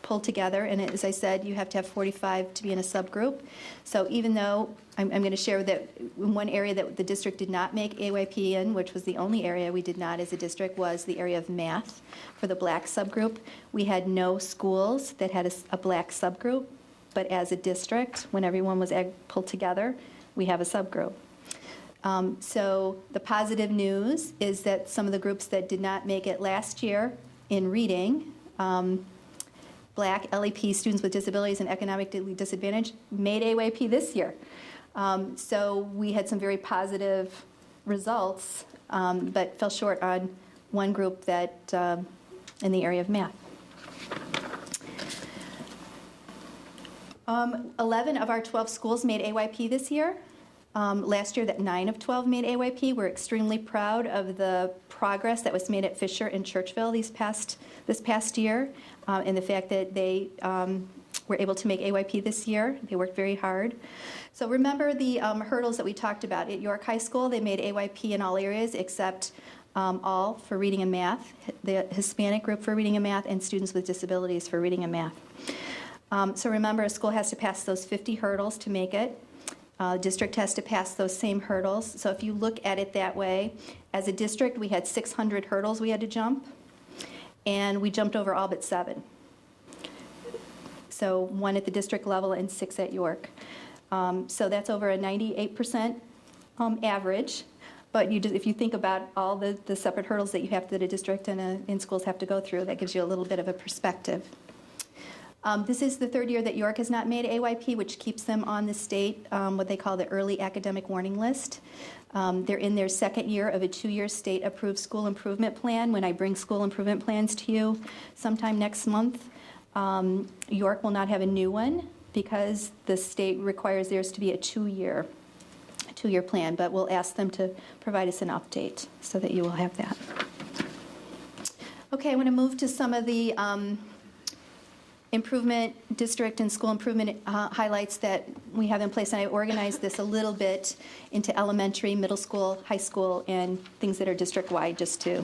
pulled together, and as I said, you have to have 45 to be in a subgroup. So even though I'm going to share that one area that the district did not make AYP in, which was the only area we did not as a district, was the area of math for the black subgroup. We had no schools that had a black subgroup, but as a district, when everyone was pulled together, we have a subgroup. So the positive news is that some of the groups that did not make it last year in reading, Black, LEP, students with disabilities, and economically disadvantaged, made AYP this year. So we had some very positive results, but fell short on one group that in the area of math. 11 of our 12 schools made AYP this year. Last year, that 9 of 12 made AYP. We're extremely proud of the progress that was made at Fisher and Churchville this past year, and the fact that they were able to make AYP this year. They worked very hard. So remember the hurdles that we talked about. At York High School, they made AYP in all areas except all for reading and math, the Hispanic group for reading and math, and students with disabilities for reading and math. So remember, a school has to pass those 50 hurdles to make it. District has to pass those same hurdles. So if you look at it that way, as a district, we had 600 hurdles we had to jump, and we jumped over all but 7. So 1 at the district level and 6 at York. So that's over a 98% average. But if you think about all the separate hurdles that you have that a district and in schools have to go through, that gives you a little bit of a perspective. This is the third year that York has not made AYP, which keeps them on the state, what they call the early academic warning list. They're in their second year of a 2-year state-approved school improvement plan. When I bring school improvement plans to you sometime next month, York will not have a new one because the state requires theirs to be a 2-year plan, but we'll ask them to provide us an update so that you will have that. Okay, I want to move to some of the improvement district and school improvement highlights that we have in place, and I organized this a little bit into elementary, middle school, high school, and things that are district-wide just to,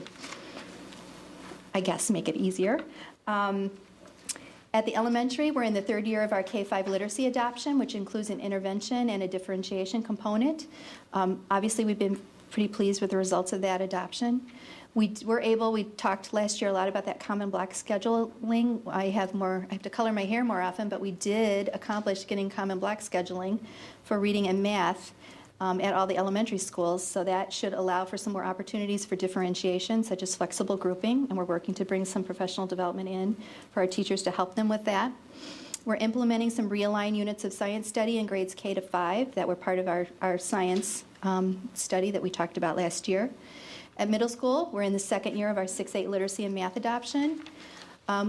I guess, make it easier. At the elementary, we're in the third year of our K-5 literacy adoption, which includes an intervention and a differentiation component. Obviously, we've been pretty pleased with the results of that adoption. We talked last year a lot about that common block scheduling. I have to color my hair more often, but we did accomplish getting common block scheduling for reading and math at all the elementary schools, so that should allow for some more opportunities for differentiation, such as flexible grouping, and we're working to bring some professional development in for our teachers to help them with that. We're implementing some realigned units of science study in grades K to 5 that were part of our science study that we talked about last year. At middle school, we're in the second year of our 6-8 literacy and math adoption.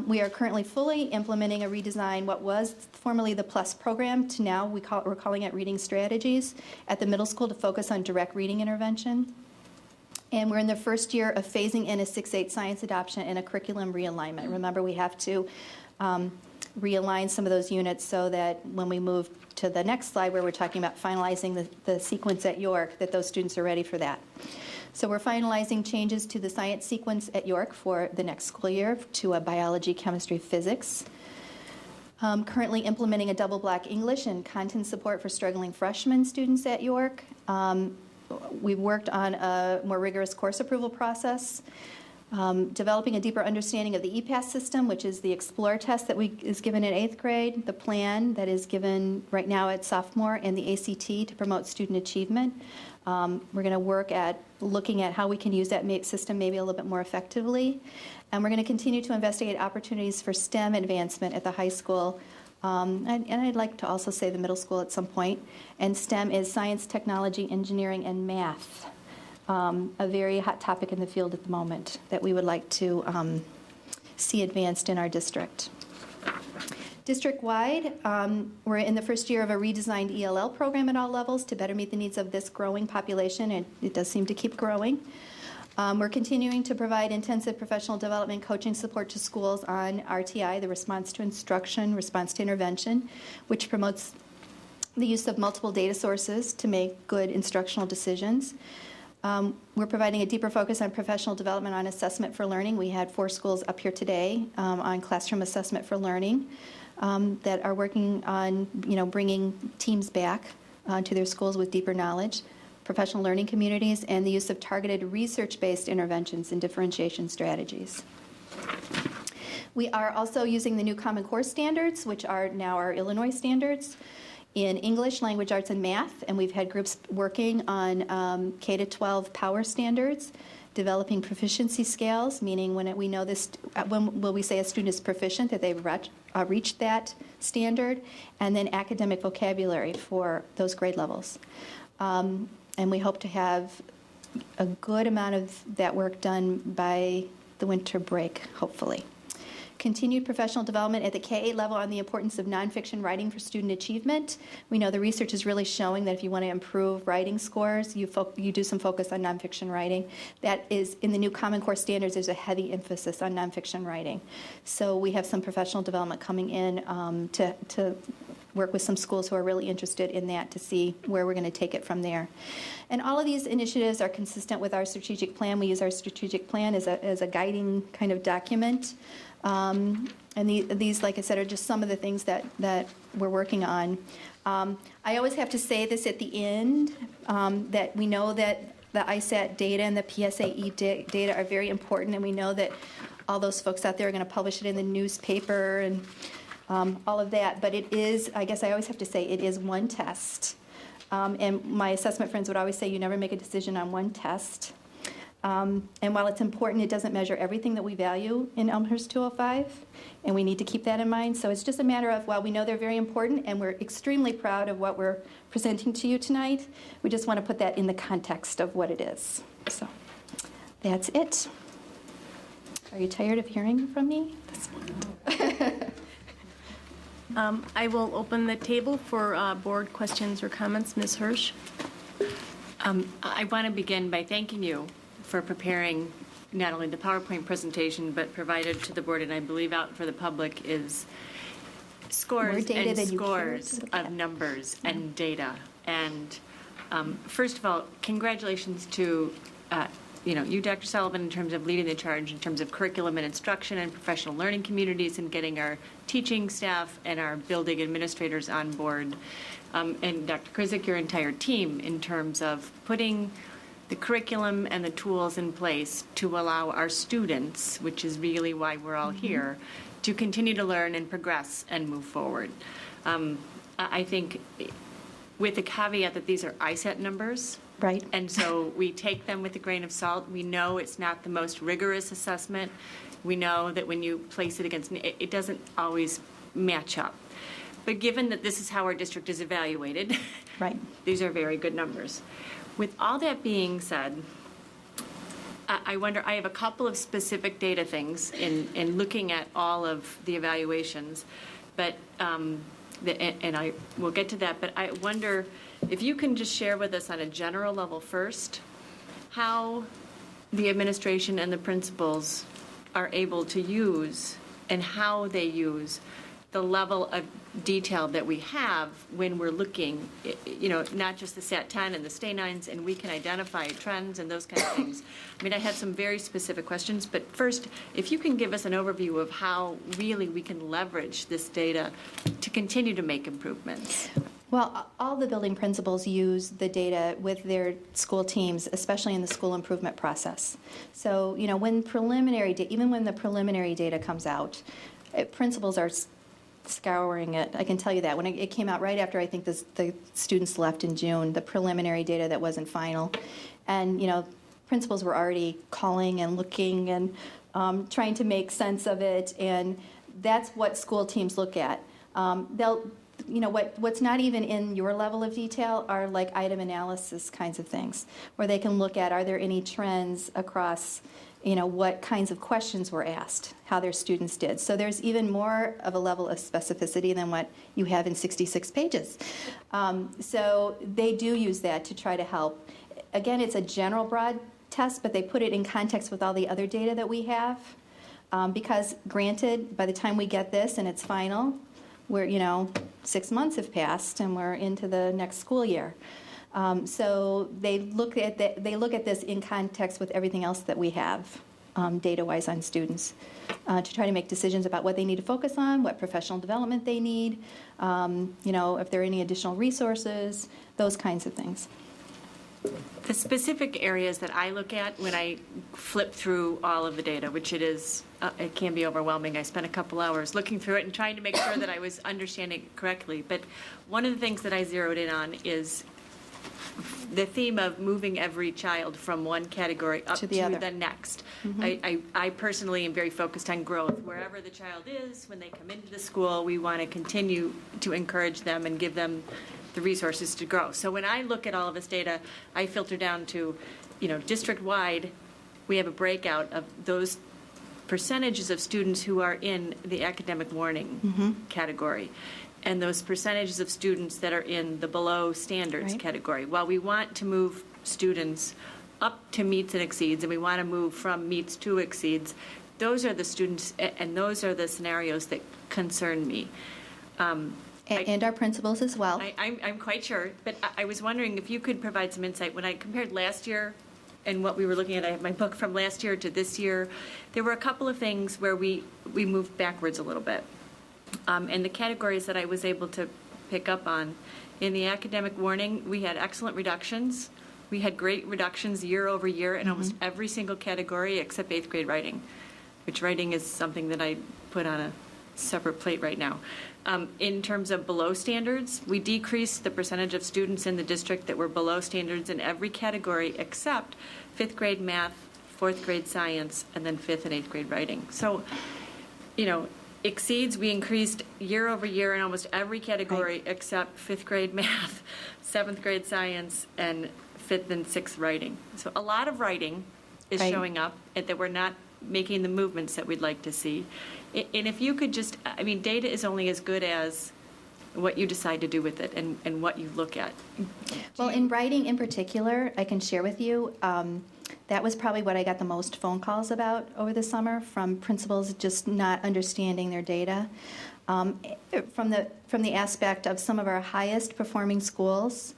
We are currently fully implementing a redesign, what was formerly the PLUS program, to now we're calling it reading strategies at the middle school to focus on direct reading intervention. And we're in the first year of phasing in a 6-8 science adoption and a curriculum realignment. Remember, we have to realign some of those units so that when we move to the next slide where we're talking about finalizing the sequence at York, that those students are ready for that. So we're finalizing changes to the science sequence at York for the next school year to a biology, chemistry, physics. Currently implementing a double block English and content support for struggling freshman students at York. We've worked on a more rigorous course approval process, developing a deeper understanding of the EPAS system, which is the Explore test that is given in 8th grade, the plan that is given right now at sophomore, and the ACT to promote student achievement. We're going to work at looking at how we can use that system maybe a little bit more effectively. And we're going to continue to investigate opportunities for STEM advancement at the high school. And I'd like to also say the middle school at some point. And STEM is science, technology, engineering, and math. A very hot topic in the field at the moment that we would like to see advanced in our district. District-wide, we're in the first year of a redesigned ELL program at all levels to better meet the needs of this growing population, and it does seem to keep growing. We're continuing to provide intensive professional development coaching support to schools on RTI, the response to instruction, response to intervention, which promotes the use of multiple data sources to make good instructional decisions. We're providing a deeper focus on professional development on assessment for learning. We had 4 schools up here today on classroom assessment for learning that are working on, bringing teams back to their schools with deeper knowledge, professional learning communities, and the use of targeted research-based interventions and differentiation strategies. We are also using the new Common Core standards, which are now our Illinois standards, in English, language arts, and math, and we've had groups working on K-12 power standards, developing proficiency scales, meaning when we know this, when will we say a student is proficient, that they've reached that standard, and then academic vocabulary for those grade levels. And we hope to have a good amount of that work done by the winter break, hopefully. Continued professional development at the K-8 level on the importance of nonfiction writing for student achievement. We know the research is really showing that if you want to improve writing scores, you do some focus on nonfiction writing. That is, in the new Common Core standards, there's a heavy emphasis on nonfiction writing. So we have some professional development coming in to work with some schools who are really interested in that to see where we're going to take it from there. And all of these initiatives are consistent with our strategic plan. We use our strategic plan as a guiding kind of document. And these, like I said, are just some of the things that we're working on. I always have to say this at the end, that we know that the ISAT data and the PSAE data are very important, and we know that all those folks out there are going to publish it in the newspaper and all of that. But it is, I guess I always have to say, it is one test. And my assessment friends would always say you never make a decision on one test. And while it's important, it doesn't measure everything that we value in Elmhurst 205, and we need to keep that in mind. So it's just a matter of, while we know they're very important and we're extremely proud of what we're presenting to you tonight, we just want to put that in the context of what it is. So that's it. Are you tired of hearing from me? I will open the table for board questions or comments. Ms. Hirsch? I want to begin by thanking you for preparing not only the PowerPoint presentation, but provided to the board, and I believe out for the public, is scores and scores of numbers and data. And first of all, congratulations to you, Dr. Sullivan, in terms of leading the charge in terms of curriculum and instruction and professional learning communities, and getting our teaching staff and our building administrators on board. And Dr. Krizik, your entire team, in terms of putting the curriculum and the tools in place to allow our students, which is really why we're all here, to continue to learn and progress and move forward. I think with the caveat that these are ISAT numbers. Right. And so we take them with a grain of salt. We know it's not the most rigorous assessment. We know that when you place it against, it doesn't always match up. But given that this is how our district is evaluated, right, these are very good numbers. With all that being said, I wonder, I have a couple of specific data things in looking at all of the evaluations, but and I will get to that, but I wonder if you can just share with us on a general level first how the administration and the principals are able to use and how they use the level of detail that we have when we're looking, not just the Sat 10 and the Stay 9s, and we can identify trends and those kind of things. I mean, I had some very specific questions, but first, if you can give us an overview of how really we can leverage this data to continue to make improvements. Well, all the building principals use the data with their school teams, especially in the school improvement process. So, when even when the preliminary data comes out, principals are scouring it. I can tell you that. When it came out right after, I think, the students left in June, the preliminary data that wasn't final. And, principals were already calling and looking and trying to make sense of it. And that's what school teams look at. What's not even in your level of detail are like item analysis kinds of things, where they can look at, are there any trends across, what kinds of questions were asked, how their students did. So there's even more of a level of specificity than what you have in 66 pages. So they do use that to try to help. Again, it's a general broad test, but they put it in context with all the other data that we have. Because granted, by the time we get this and it's final, we're, 6 months have passed and we're into the next school year. So they look at this in context with everything else that we have, data-wise on students, to try to make decisions about what they need to focus on, what professional development they need, if there are any additional resources, those kinds of things. The specific areas that I look at when I flip through all of the data, which it can be overwhelming. I spent a couple hours looking through it and trying to make sure that I was understanding it correctly. But one of the things that I zeroed in on is the theme of moving every child from one category up to the next. Mm-hmm. I personally am very focused on growth. Wherever the child is, when they come into the school, we want to continue to encourage them and give them the resources to grow. So when I look at all of this data, I filter down to, district-wide, we have a breakout of those percentages of students who are in the academic warning category, and those percentages of students that are in the below standards category. While we want to move students up to meets and exceeds, and we want to move from meets to exceeds, those are the students, and those are the scenarios that concern me. And our principals as well. I'm quite sure, but I was wondering if you could provide some insight. When I compared last year and what we were looking at, I have my book from last year to this year, there were a couple of things where we moved backwards a little bit. And the categories that I was able to pick up on, in the academic warning, we had excellent reductions. We had great reductions year over year in almost every single category except 8th grade writing, which writing is something that I put on a separate plate right now. In terms of below standards, we decreased the percentage of students in the district that were below standards in every category except 5th grade math, 4th grade science, and then 5th and 8th grade writing. So, exceeds, we increased year over year in almost every category except 5th grade math, 7th grade science, and 5th and 6th writing. So a lot of writing is showing up, and that we're not making the movements that we'd like to see. And if you could just, data is only as good as what you decide to do with it and what you look at. Well, in writing in particular, I can share with you, that was probably what I got the most phone calls about over the summer from principals just not understanding their data. From the aspect of some of our highest performing schools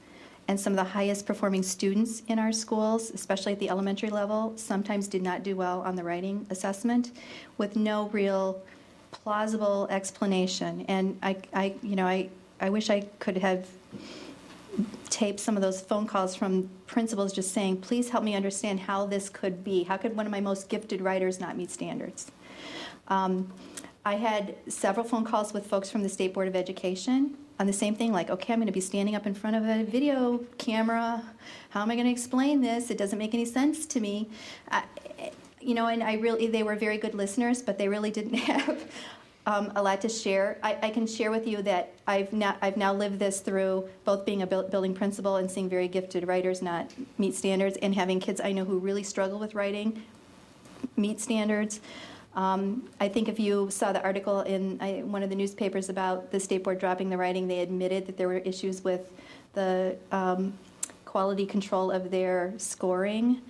and some of the highest performing students in our schools, especially at the elementary level, sometimes did not do well on the writing assessment with no real plausible explanation. And I wish I could have taped some of those phone calls from principals just saying, please help me understand how this could be. How could one of my most gifted writers not meet standards? I had several phone calls with folks from the State Board of Education on the same thing, like, okay, I'm going to be standing up in front of a video camera. How am I going to explain this? It doesn't make any sense to me. And they were very good listeners, but they really didn't have a lot to share. I can share with you that I've now lived this through both being a building principal and seeing very gifted writers not meet standards, and having kids I know who really struggle with writing meet standards. I think if you saw the article in one of the newspapers about the State Board dropping the writing, they admitted that there were issues with the quality control of their scoring.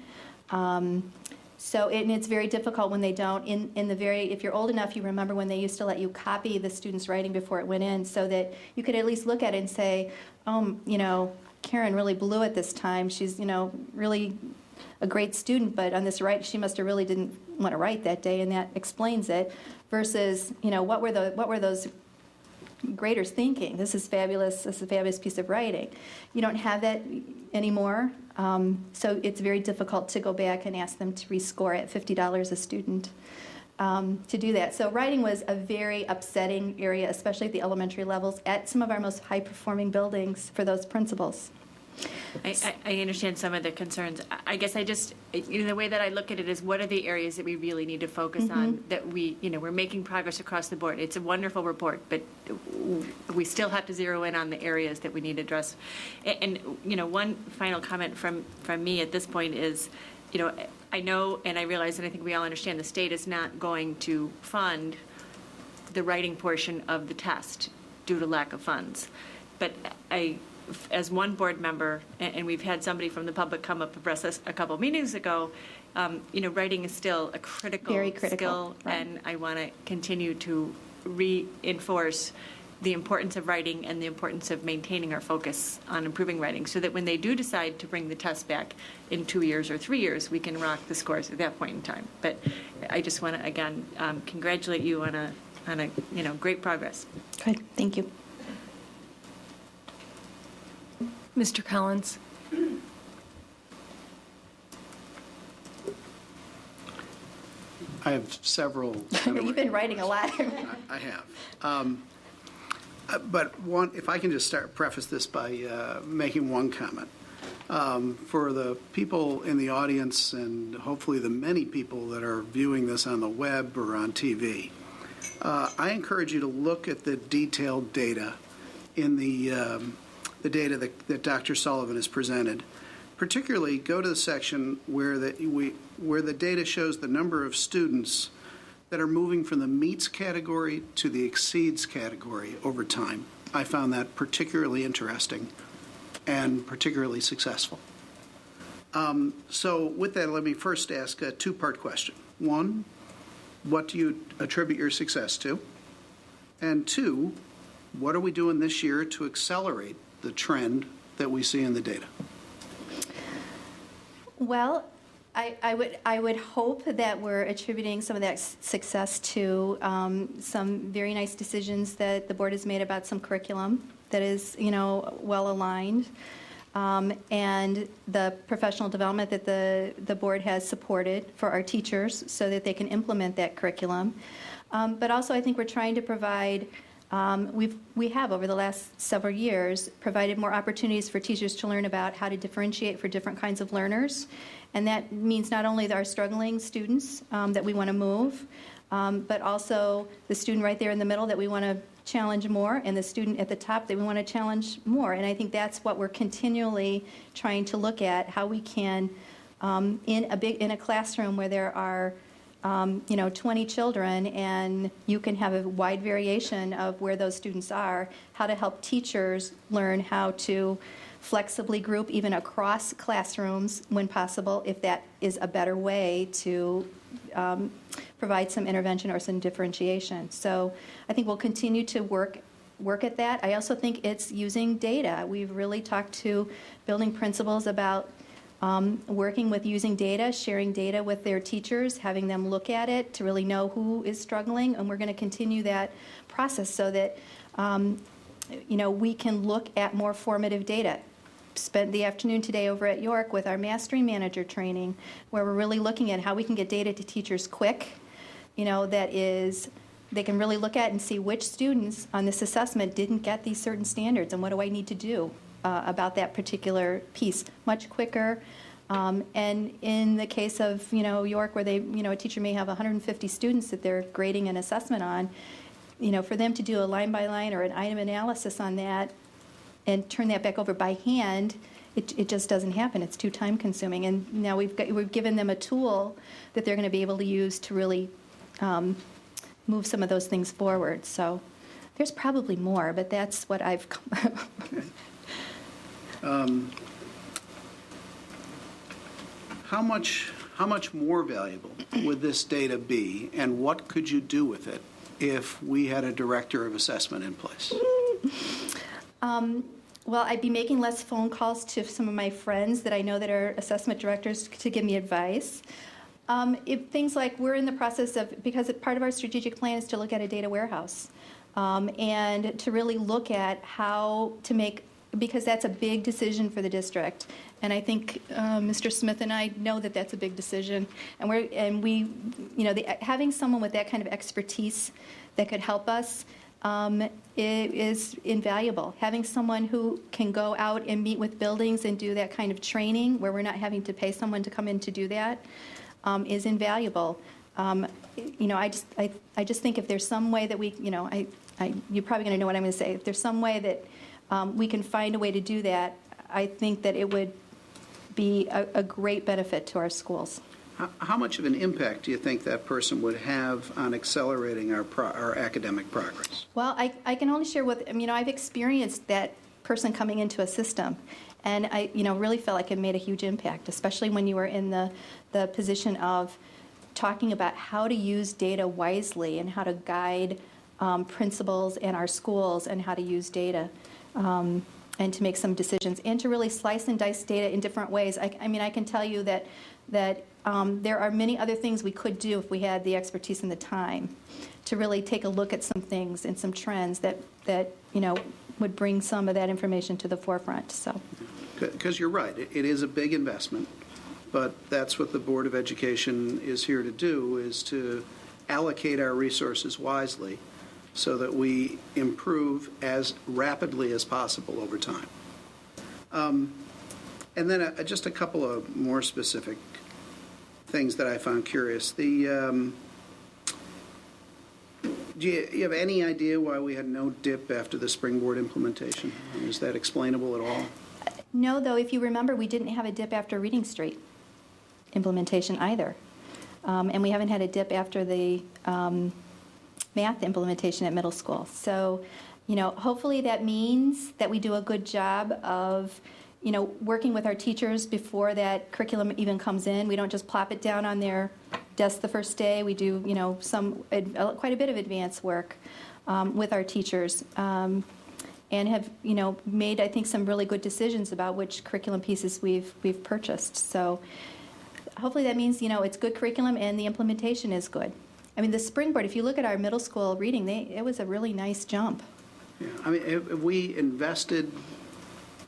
So, and it's very difficult when they don't. If you're old enough, you remember when they used to let you copy the student's writing before it went in, so that you could at least look at it and say, Karen really blew it this time. She's, really a great student, but on this she must have really didn't want to write that day, and that explains it. Versus, what were those graders thinking? This is fabulous. This is a fabulous piece of writing. You don't have that anymore, so it's very difficult to go back and ask them to rescore at $50 a student to do that. So writing was a very upsetting area, especially at the elementary levels, at some of our most high-performing buildings for those principals. I understand some of the concerns. I guess the way that I look at it is, what are the areas that we really need to focus on, that we're making progress across the board. It's a wonderful report, but we still have to zero in on the areas that we need to address. And one final comment from me at this point is, I know and I realize, and I think we all understand, the state is not going to fund the writing portion of the test due to lack of funds. But as one board member, and we've had somebody from the public come up address us a couple meetings ago, writing is still a Very critical skill, right. and I want to continue to reinforce the importance of writing and the importance of maintaining our focus on improving writing, so that when they do decide to bring the test back in 2 years or 3 years, we can rock the scores at that point in time. But I just want to, again, congratulate you on a great progress. Good, thank you. Mr. Collins? I have several. You've been writing a lot. I have. But if I can just preface this by making one comment. For the people in the audience, and hopefully the many people that are viewing this on the web or on TV, I encourage you to look at the detailed data in the data that Dr. Sullivan has presented. Particularly, go to the section where the data shows the number of students that are moving from the meets category to the exceeds category over time. I found that particularly interesting and particularly successful. So with that, let me first ask a two-part question. One, what do you attribute your success to? And two, what are we doing this year to accelerate the trend that we see in the data? Well, I would hope that we're attributing some of that success to some very nice decisions that the board has made about some curriculum that is, well aligned, and the professional development that the board has supported for our teachers so that they can implement that curriculum. But also, I think we're trying to provide. We have, over the last several years, provided more opportunities for teachers to learn about how to differentiate for different kinds of learners. And that means not only our struggling students that we want to move, but also the student right there in the middle that we want to challenge more, and the student at the top that we want to challenge more. And I think that's what we're continually trying to look at, how we can, in a classroom where there are 20 children, and you can have a wide variation of where those students are, how to help teachers learn how to flexibly group even across classrooms when possible, if that is a better way to provide some intervention or some differentiation. So I think we'll continue to work at that. I also think it's using data. We've really talked to building principals about working with using data, sharing data with their teachers, having them look at it to really know who is struggling, and we're going to continue that process so that we can look at more formative data. Spent the afternoon today over at York with our Mastering Manager training, where we're really looking at how we can get data to teachers quick, that is, they can really look at and see which students on this assessment didn't get these certain standards, and what do I need to do about that particular piece much quicker. And in the case of York, where they a teacher may have 150 students that they're grading an assessment on, for them to do a line by line or an item analysis on that and turn that back over by hand, it just doesn't happen. It's too time consuming. And now we've given them a tool that they're going to be able to use to really move some of those things forward. So there's probably more, but that's what I've Okay. How how much more valuable would this data be, and what could you do with it if we had a director of assessment in place? Well, I'd be making less phone calls to some of my friends that I know that are assessment directors to give me advice. If things like we're in the process of, because part of our strategic plan is to look at a data warehouse and to really look at how to make, because that's a big decision for the district. And I think Mr. Smith and I know that that's a big decision. And we, you know, having someone with that kind of expertise that could help us is invaluable. Having someone who can go out and meet with buildings and do that kind of training where we're not having to pay someone to come in to do that is invaluable. You know, I just think if there's some way that we, you know, you're probably going to know what I'm going to say. If there's some way that we can find a way to do that, I think that it would be a great benefit to our schools. How much of an impact do you think that person would have on accelerating our academic progress? Well, I can only share with, you know, I've experienced that person coming into a system, and I, you know, really felt like it made a huge impact, especially when you were in the position of talking about how to use data wisely and how to guide principals in our schools and how to use data and to make some decisions and to really slice and dice data in different ways. I mean, I can tell you that there are many other things we could do if we had the expertise and the time to really take a look at some things and some trends that you know, would bring some of that information to the forefront. So, because you're right, it is a big investment, but that's what the Board of Education is here to do, is to allocate our resources wisely so that we improve as rapidly as possible over time. And then just a couple of more specific things that I found curious. Do you have any idea why we had no dip after the Springboard implementation? Is that explainable at all? No, though, if you remember, we didn't have a dip after Reading Street implementation either. And we haven't had a dip after the math implementation at middle school. So, you know, hopefully that means that we do a good job of, you know, working with our teachers before that curriculum even comes in. We don't just plop it down on their desk the first day. We do, you know, quite a bit of advanced work with our teachers and have, you know, made, I think, some really good decisions about which curriculum pieces we've purchased. So hopefully that means, you know, it's good curriculum and the implementation is good. I mean, the Springboard, if you look at our middle school reading, it was a really nice jump. Yeah, I mean, have we invested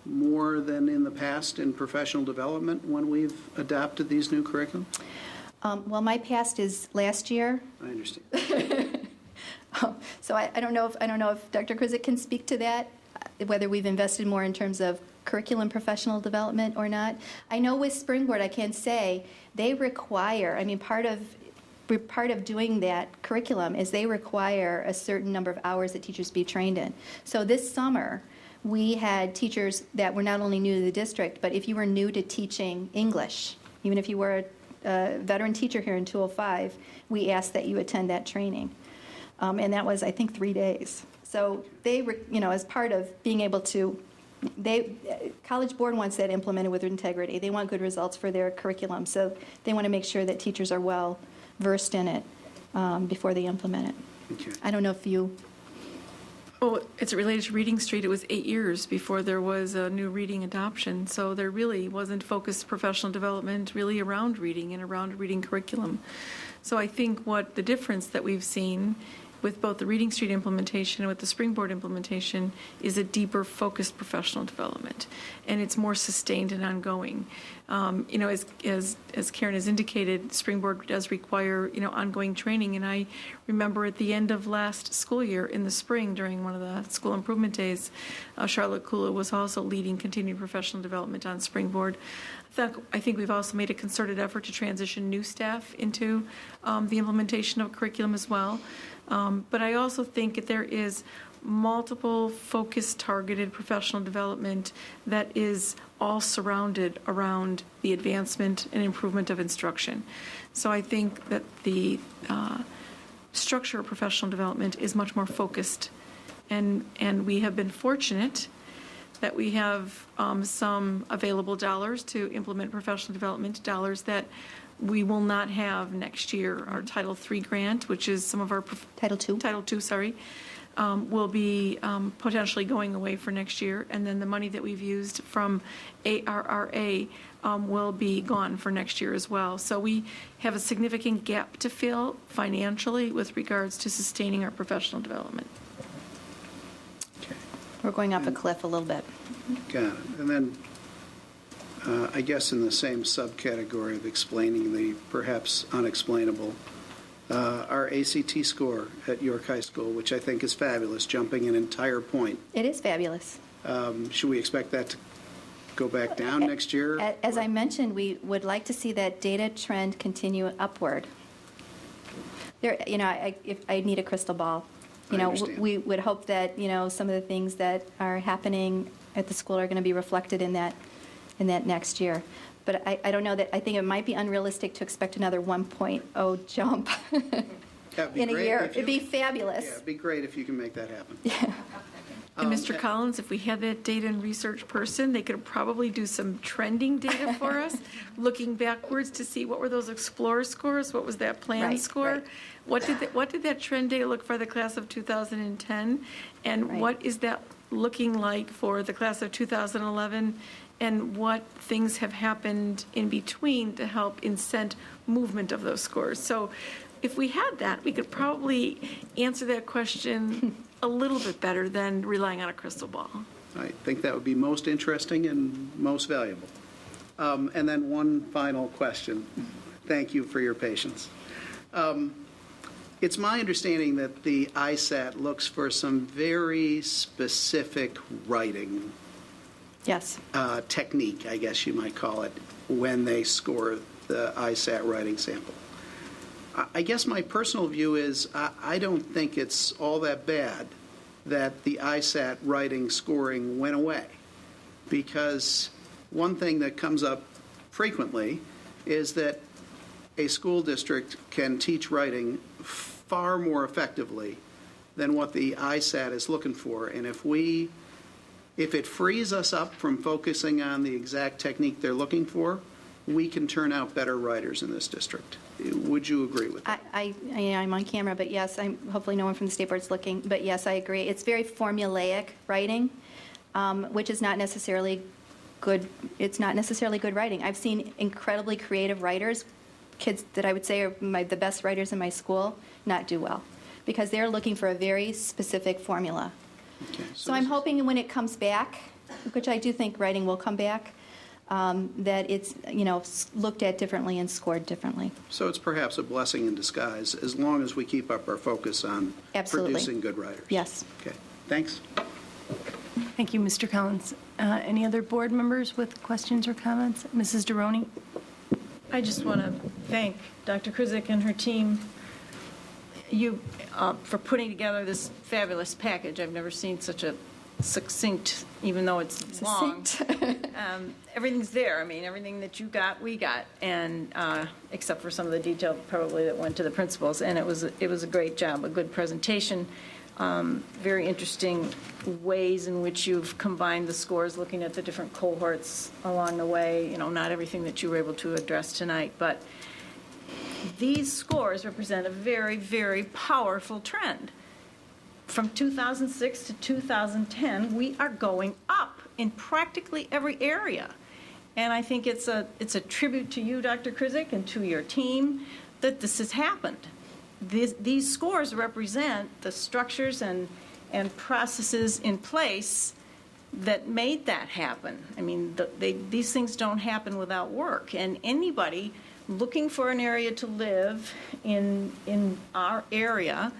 more than in the past in professional development when we've adopted these new curriculum? Well, my past is last year. I understand. So I don't know if Dr. Krizik can speak to that, whether we've invested more in terms of curriculum professional development or not. I know with Springboard, I can say they require, I mean, part of doing that curriculum is they require a certain number of hours that teachers be trained in. So this summer, we had teachers that were not only new to the district, but if you were new to teaching English, even if you were a veteran teacher here in 205, we asked that you attend that training. And that was, I think, 3 days. So they, you know, as part of being able to, College Board wants that implemented with integrity. They want good results for their curriculum. So they want to make sure that teachers are well versed in it before they implement it. Okay. I don't know if you... Well, it's related to Reading Street. It was 8 years before there was a new reading adoption, so there really wasn't focused professional development really around reading and around reading curriculum. So I think what the difference that we've seen with both the Reading Street implementation and with the Springboard implementation is a deeper focused professional development, and it's more sustained and ongoing. You know, as Karen has indicated, Springboard does require, you know, ongoing training, and I remember at the end of last school year in the spring during one of the school improvement days, Charlotte Kula was also leading continued professional development on Springboard. I think we've also made a concerted effort to transition new staff into the implementation of curriculum as well. But I also think that there is multiple focused, targeted professional development that is all surrounded around the advancement and improvement of instruction. So I think that the structure of professional development is much more focused, and we have been fortunate that we have some available dollars to implement professional development, dollars that We will not have next year our Title III grant, which is some of our. Title II. Title II, sorry, will be potentially going away for next year. And then the money that we've used from ARRA will be gone for next year as well. So we have a significant gap to fill financially with regards to sustaining our professional development. We're going off a cliff a little bit. Got it. And then, I guess in the same subcategory of explaining the perhaps unexplainable, our ACT score at York High School, which I think is fabulous, jumping an entire point. It is fabulous. Should we expect that to go back down next year? As I mentioned, we would like to see that data trend continue upward. There, I need a crystal ball. I understand. We would hope that, some of the things that are happening at the school are going to be reflected in that next year. But I don't know that, I think it might be unrealistic to expect another 1.0 jump in a year. It'd be fabulous. Yeah, it'd be great if you can make that happen. And Mr. Collins, if we had that data and research person, they could probably do some trending data for us, looking backwards to see what were those Explorer scores, what was that plan Right, score, right. what did that trend data look for the class of 2010, and Right. what is that looking like for the class of 2011, and what things have happened in between to help incent movement of those scores. So if we had that, we could probably answer that question a little bit better than relying on a crystal ball. I think that would be most interesting and most valuable. And then one final question. Thank you for your patience. It's my understanding that the ISAT looks for some very specific writing Yes. technique, I guess you might call it, when they score the ISAT writing sample. I guess my personal view is I don't think it's all that bad that the ISAT writing scoring went away, because one thing that comes up frequently is that a school district can teach writing far more effectively than what the ISAT is looking for. And if it frees us up from focusing on the exact technique they're looking for, we can turn out better writers in this district. Would you agree with that? I'm on camera, but yes, hopefully no one from the State Board's looking, but yes, I agree. It's very formulaic writing, which is not necessarily good. It's not necessarily good writing. I've seen incredibly creative writers, kids that I would say are the best writers in my school, not do well, because they're looking for a very specific formula. Okay, So I'm hoping when it comes back, which I do think writing will come back, that it's, looked at differently and scored differently. So it's perhaps a blessing in disguise, as long as we keep up our focus on Absolutely. producing good writers. Yes. Okay, thanks. Thank you, Mr. Collins. Any other board members with questions or comments? Mrs. Deroni? I just want to thank Dr. Krizik and her team for putting together this fabulous package. I've never seen such a succinct, even though it's long. Everything's there. I mean, everything that you got, we got, and except for some of the detail probably that went to the principals. And it was a great job, a good presentation. Very interesting ways in which you've combined the scores, looking at the different cohorts along the way. Not everything that you were able to address tonight, but these scores represent a very, very powerful trend. From 2006 to 2010, we are going up in practically every area. And I think it's a tribute to you, Dr. Krizik, and to your team that this has happened. These scores represent the structures and processes in place that made that happen. I mean, these things don't happen without work. And anybody looking for an area to live in our area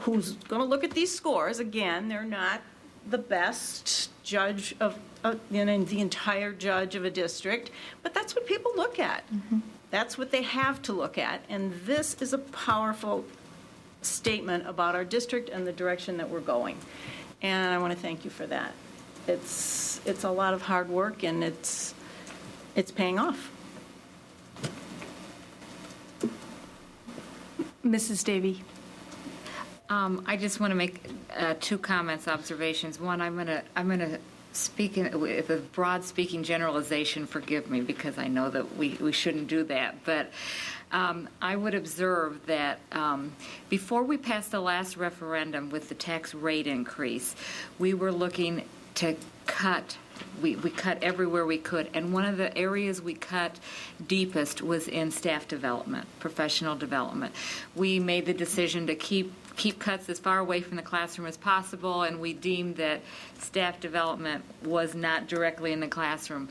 who's going to look at these scores, again, they're not the best judge of the entire judge of a district, but that's what people look at. Mm-hmm. That's what they have to look at. And this is a powerful statement about our district and the direction that we're going. And I want to thank you for that. It's a lot of hard work, and it's paying off. Mrs. Davy? I just want to make two comments, observations. One, I'm gonna speaking, with a broad speaking generalization, forgive me, because I know that we shouldn't do that, but I would observe that before we passed the last referendum with the tax rate increase, we were looking to cut. We cut everywhere we could, and one of the areas we cut deepest was in staff development, professional development. We made the decision to keep cuts as far away from the classroom as possible, and we deemed that staff development was not directly in the classroom.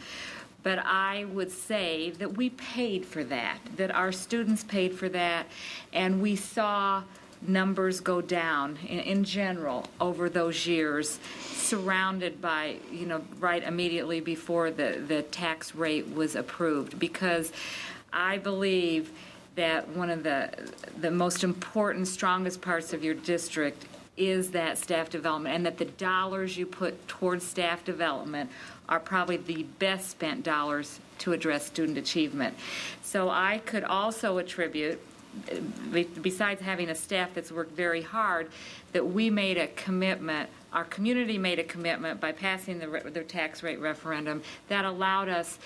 But I would say that we paid for that our students paid for that, and we saw numbers go down in general over those years, surrounded by, right immediately before the tax rate was approved, because I believe that one of the most important, strongest parts of your district is that staff development, and that the dollars you put towards staff development are probably the best spent dollars to address student achievement. So I could also attribute, besides having a staff that's worked very hard, that we made a commitment, our community made a commitment by passing the tax rate referendum that allowed us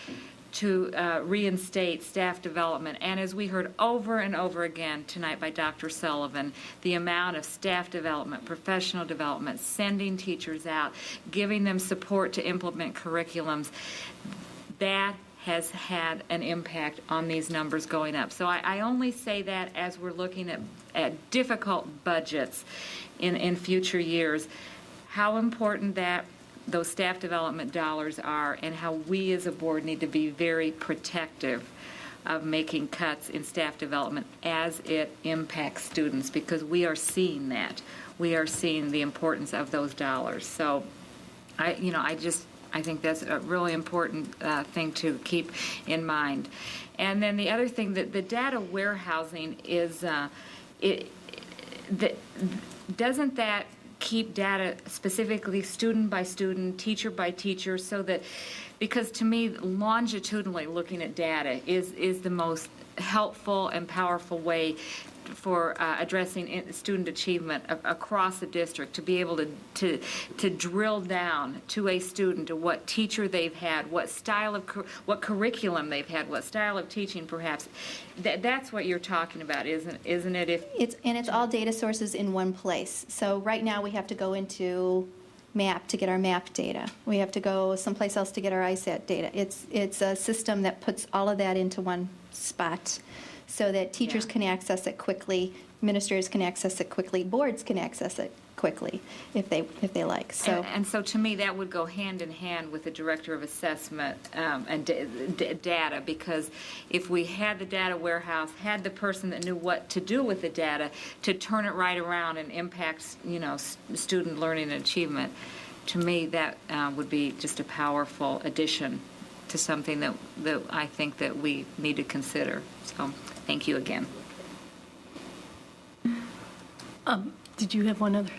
to reinstate staff development. And as we heard over and over again tonight by Dr. Sullivan, the amount of staff development, professional development, sending teachers out, giving them support to implement curriculums, that has had an impact on these numbers going up. So I only say that as we're looking at difficult budgets in future years, how important that those staff development dollars are, and how we as a board need to be very protective of making cuts in staff development as it impacts students, because we are seeing that. We are seeing the importance of those dollars. So I think that's a really important thing to keep in mind. And then the other thing, that the data warehousing is, doesn't that keep data specifically student by student, teacher by teacher, so that, because to me, longitudinally looking at data is the most helpful and powerful way for addressing student achievement across the district, to be able to drill down to a student, to what teacher they've had, what style of what curriculum they've had, what style of teaching perhaps. That's what you're talking about, isn't it? It's all data sources in one place. So right now we have to go into MAP to get our MAP data. We have to go someplace else to get our ISAT data. It's a system that puts all of that into one spot, so that teachers can access it quickly, administrators can access it quickly, boards can access it quickly if they like. So and so to me, that would go hand in hand with the director of assessment and data, because if we had the data warehouse, had the person that knew what to do with the data to turn it right around and impact student learning and achievement, to me that would be just a powerful addition to something that I think that we need to consider. So thank you again. Did you have one other?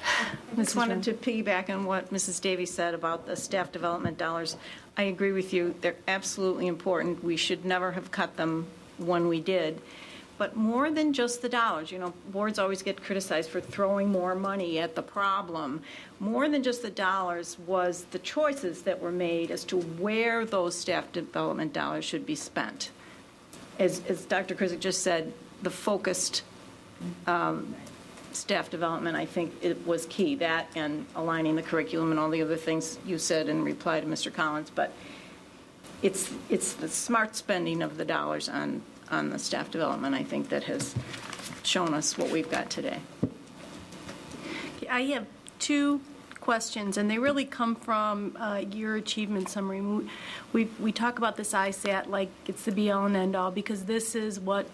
I just wanted to piggyback on what Mrs. Davies said about the staff development dollars. I agree with you. They're absolutely important. We should never have cut them when we did. But more than just the dollars, boards always get criticized for throwing more money at the problem. More than just the dollars was the choices that were made as to where those staff development dollars should be spent. As Dr. Krizik just said, the focused staff development, I think it was key, that and aligning the curriculum and all the other things you said in reply to Mr. Collins. But it's the smart spending of the dollars on the staff development, I think, that has shown us what we've got today. I have two questions, and they really come from your achievement summary. We talk about this ISAT like it's the be-all and end-all, because this is what,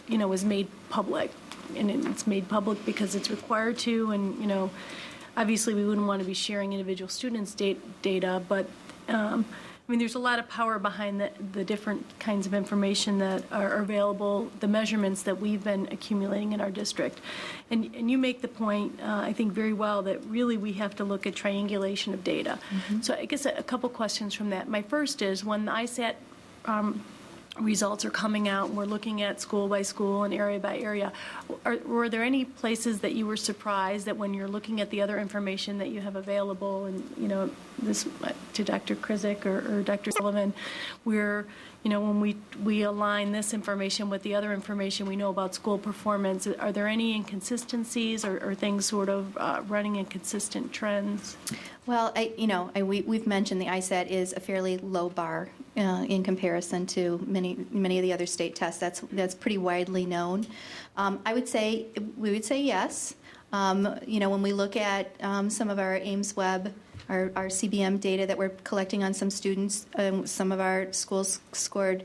is made public. And it's made public because it's required to, and, obviously we wouldn't want to be sharing individual students' data, but there's a lot of power behind the different kinds of information that are available, the measurements that we've been accumulating in our district. And you make the point, I think very well, that really we have to look at triangulation of data. Mm-hmm. So I guess a couple questions from that. My first is, when the ISAT results are coming out, and we're looking at school by school and area by area, were there any places that you were surprised that when you're looking at the other information that you have available, and, you know, this to Dr. Krizik or Dr. Sullivan, where, you know, when we align this information with the other information we know about school performance, are there any inconsistencies or things sort of running in consistent trends? Well, we've mentioned the ISAT is a fairly low bar in comparison to many of the other state tests. That's pretty widely known. We would say yes. When we look at some of our Ames Web, our CBM data that we're collecting on some students, some of our schools scored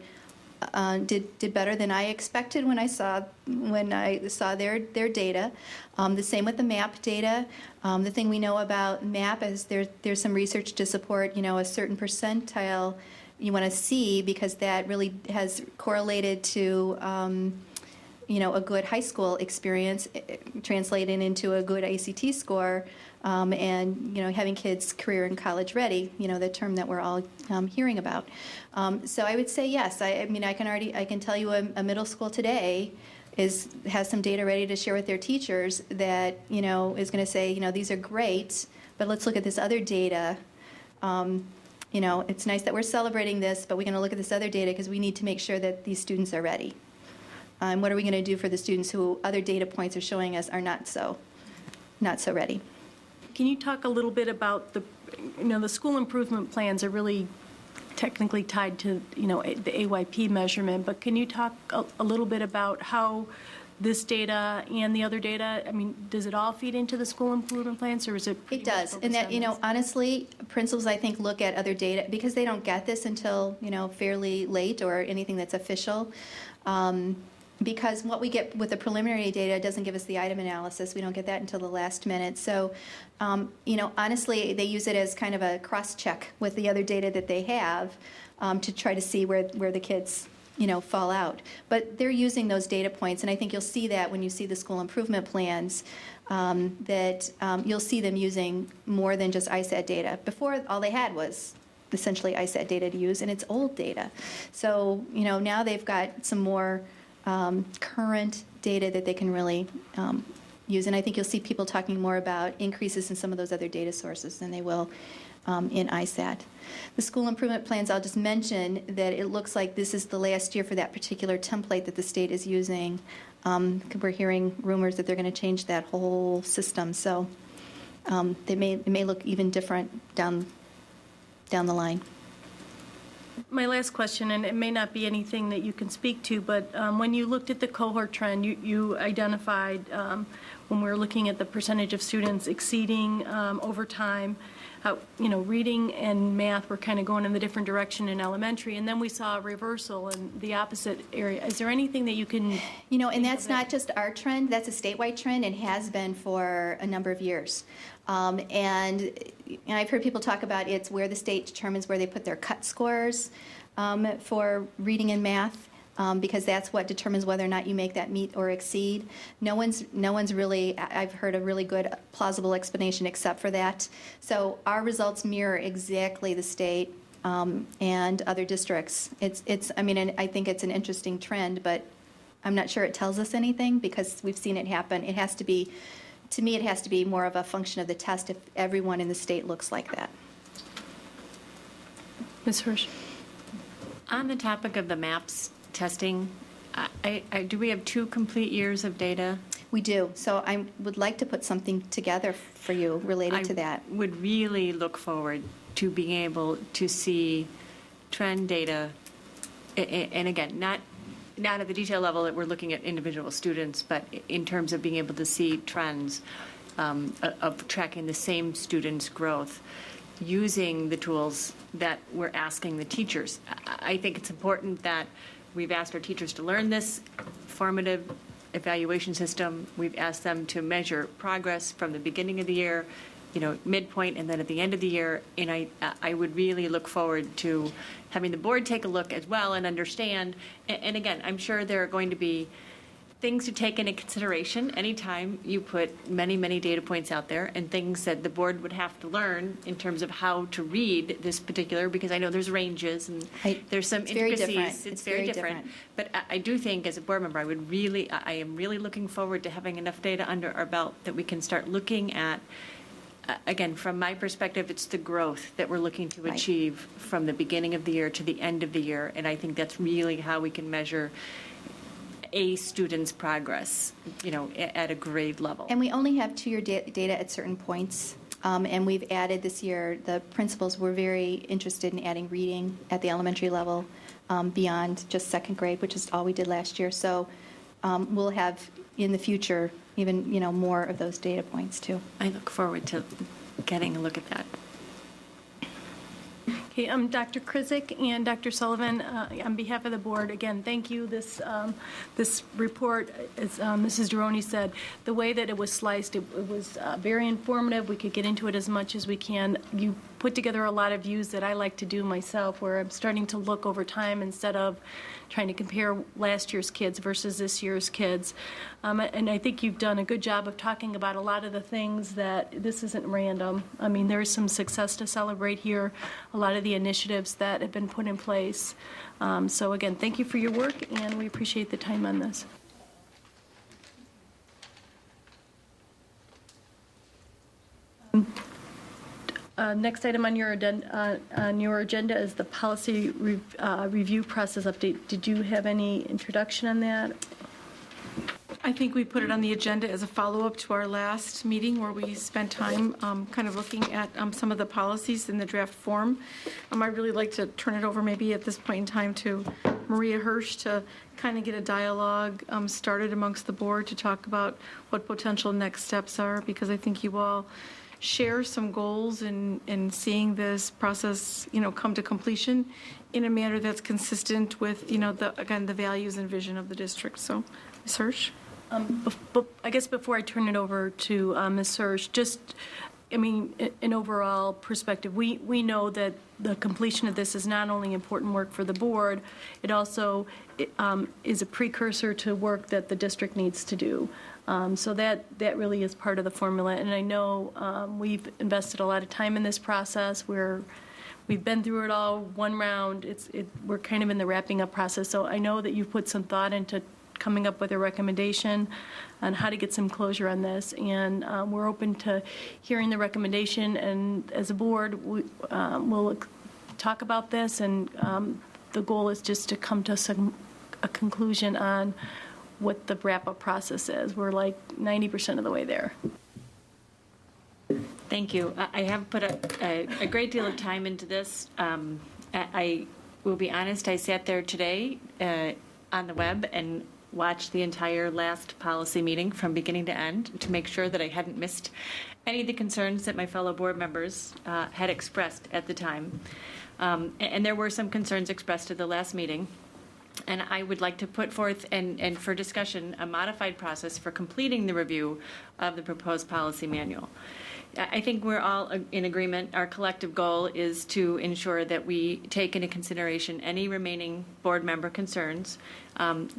did better than I expected when I saw their data. The same with the MAP data. The thing we know about MAP is there's some research to support, a certain percentile you want to see, because that really has correlated to a good high school experience translating into a good ACT score, and having kids career and college ready, the term that we're all hearing about. So I would say yes. I can tell you a middle school today has some data ready to share with their teachers that is going to say, these are great, but let's look at this other data. It's nice that we're celebrating this, but we're going to look at this other data because we need to make sure that these students are ready. And what are we going to do for the students who other data points are showing us are not so ready? Can you talk a little bit about the school improvement plans are really technically tied to, the AYP measurement, but can you talk a little bit about how this data and the other data, does it all feed into the school improvement plans, or is it? It does, and that, honestly, principals, I think, look at other data because they don't get this until, fairly late or anything that's official. Because what we get with the preliminary data doesn't give us the item analysis. We don't get that until the last minute. So, honestly, they use it as kind of a cross-check with the other data that they have to try to see where the kids, fall out. But they're using those data points, and I think you'll see that when you see the school improvement plans, that you'll see them using more than just ISAT data. Before, all they had was essentially ISAT data to use, and it's old data. So, now they've got some more current data that they can really use. And I think you'll see people talking more about increases in some of those other data sources than they will in ISAT. The school improvement plans, I'll just mention that it looks like this is the last year for that particular template that the state is using. We're hearing rumors that they're going to change that whole system. So it may look even different down the line. My last question, and it may not be anything that you can speak to, but when you looked at the cohort trend, you identified when we were looking at the percentage of students exceeding over time, how, reading and math were kind of going in the different direction in elementary, and then we saw a reversal in the opposite area. Is there anything that you can... and that's not just our trend, that's a statewide trend and has been for a number of years. And I've heard people talk about it's where the state determines where they put their cut scores for reading and math, because that's what determines whether or not you make that meet or exceed. No one's really, I've heard a really good plausible explanation except for that. So our results mirror exactly the state and other districts. And I think it's an interesting trend, but I'm not sure it tells us anything because we've seen it happen. It has to be, to me, it has to be more of a function of the test if everyone in the state looks like that. Ms. Hirsch. On the topic of the MAPS testing, do we have 2 complete years of data? We do. So I would like to put something together for you related to that. I would really look forward to being able to see trend data, and again, not at the detail level that we're looking at individual students, but in terms of being able to see trends of tracking the same students' growth using the tools that we're asking the teachers. I think it's important that we've asked our teachers to learn this formative evaluation system. We've asked them to measure progress from the beginning of the year, midpoint, and then at the end of the year. And I would really look forward to having the board take a look as well and understand. And again, I'm sure there are going to be things to take into consideration anytime you put many, many data points out there, and things that the board would have to learn in terms of how to read this particular, because I know there's ranges and there's some It's very intricacies. different. It's very different. But I do think as a board member, I am really looking forward to having enough data under our belt that we can start looking at, again, from my perspective, it's the growth that we're looking to Right. achieve from the beginning of the year to the end of the year. And I think that's really how we can measure a student's progress, at a grade level. And we only have two-year data at certain points. And we've added this year, the principals were very interested in adding reading at the elementary level beyond just second grade, which is all we did last year. So we'll have in the future even, more of those data points too. I look forward to getting a look at that. Okay, Dr. Krizik and Dr. Sullivan, on behalf of the board, again, thank you. This report, as Mrs. Duroni said, the way that it was sliced, it was very informative. We could get into it as much as we can. You put together a lot of views that I like to do myself, where I'm starting to look over time instead of trying to compare last year's kids versus this year's kids. And I think you've done a good job of talking about a lot of the things that this isn't random. I mean, there is some success to celebrate here, a lot of the initiatives that have been put in place. So again, thank you for your work, and we appreciate the time on this. Next item on your agenda is the policy review process update. Did you have any introduction on that? I think we put it on the agenda as a follow-up to our last meeting where we spent time kind of looking at some of the policies in the draft form. I'd really like to turn it over maybe at this point in time to Maria Hirsch to kind of get a dialogue started amongst the board to talk about what potential next steps are, because I think you all share some goals in seeing this process, come to completion in a manner that's consistent with, the values and vision of the district. So, Ms. Hirsch? I guess before I turn it over to Ms. Hirsch, an overall perspective, we know that the completion of this is not only important work for the board, it also is a precursor to work that the district needs to do. So that really is part of the formula. And I know we've invested a lot of time in this process. We've been through it all one round. We're kind of in the wrapping up process. So I know that you've put some thought into coming up with a recommendation on how to get some closure on this. And we're open to hearing the recommendation. And as a board, we'll talk about this. And the goal is just to come to a conclusion on what the wrap-up process is. We're like 90% of the way there. Thank you. I have put a great deal of time into this. I will be honest, I sat there today on the web and watched the entire last policy meeting from beginning to end to make sure that I hadn't missed any of the concerns that my fellow board members had expressed at the time. And there were some concerns expressed at the last meeting. And I would like to put forth and for discussion a modified process for completing the review of the proposed policy manual. I think we're all in agreement. Our collective goal is to ensure that we take into consideration any remaining board member concerns,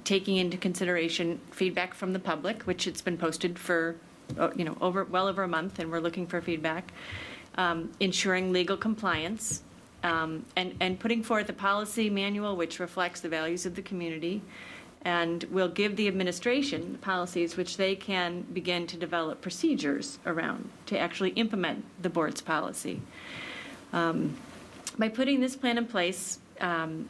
taking into consideration feedback from the public, which it's been posted for well over a month, and we're looking for feedback, ensuring legal compliance, and putting forth a policy manual which reflects the values of the community, and will give the administration policies which they can begin to develop procedures around to actually implement the board's policy. By putting this plan in place, I'm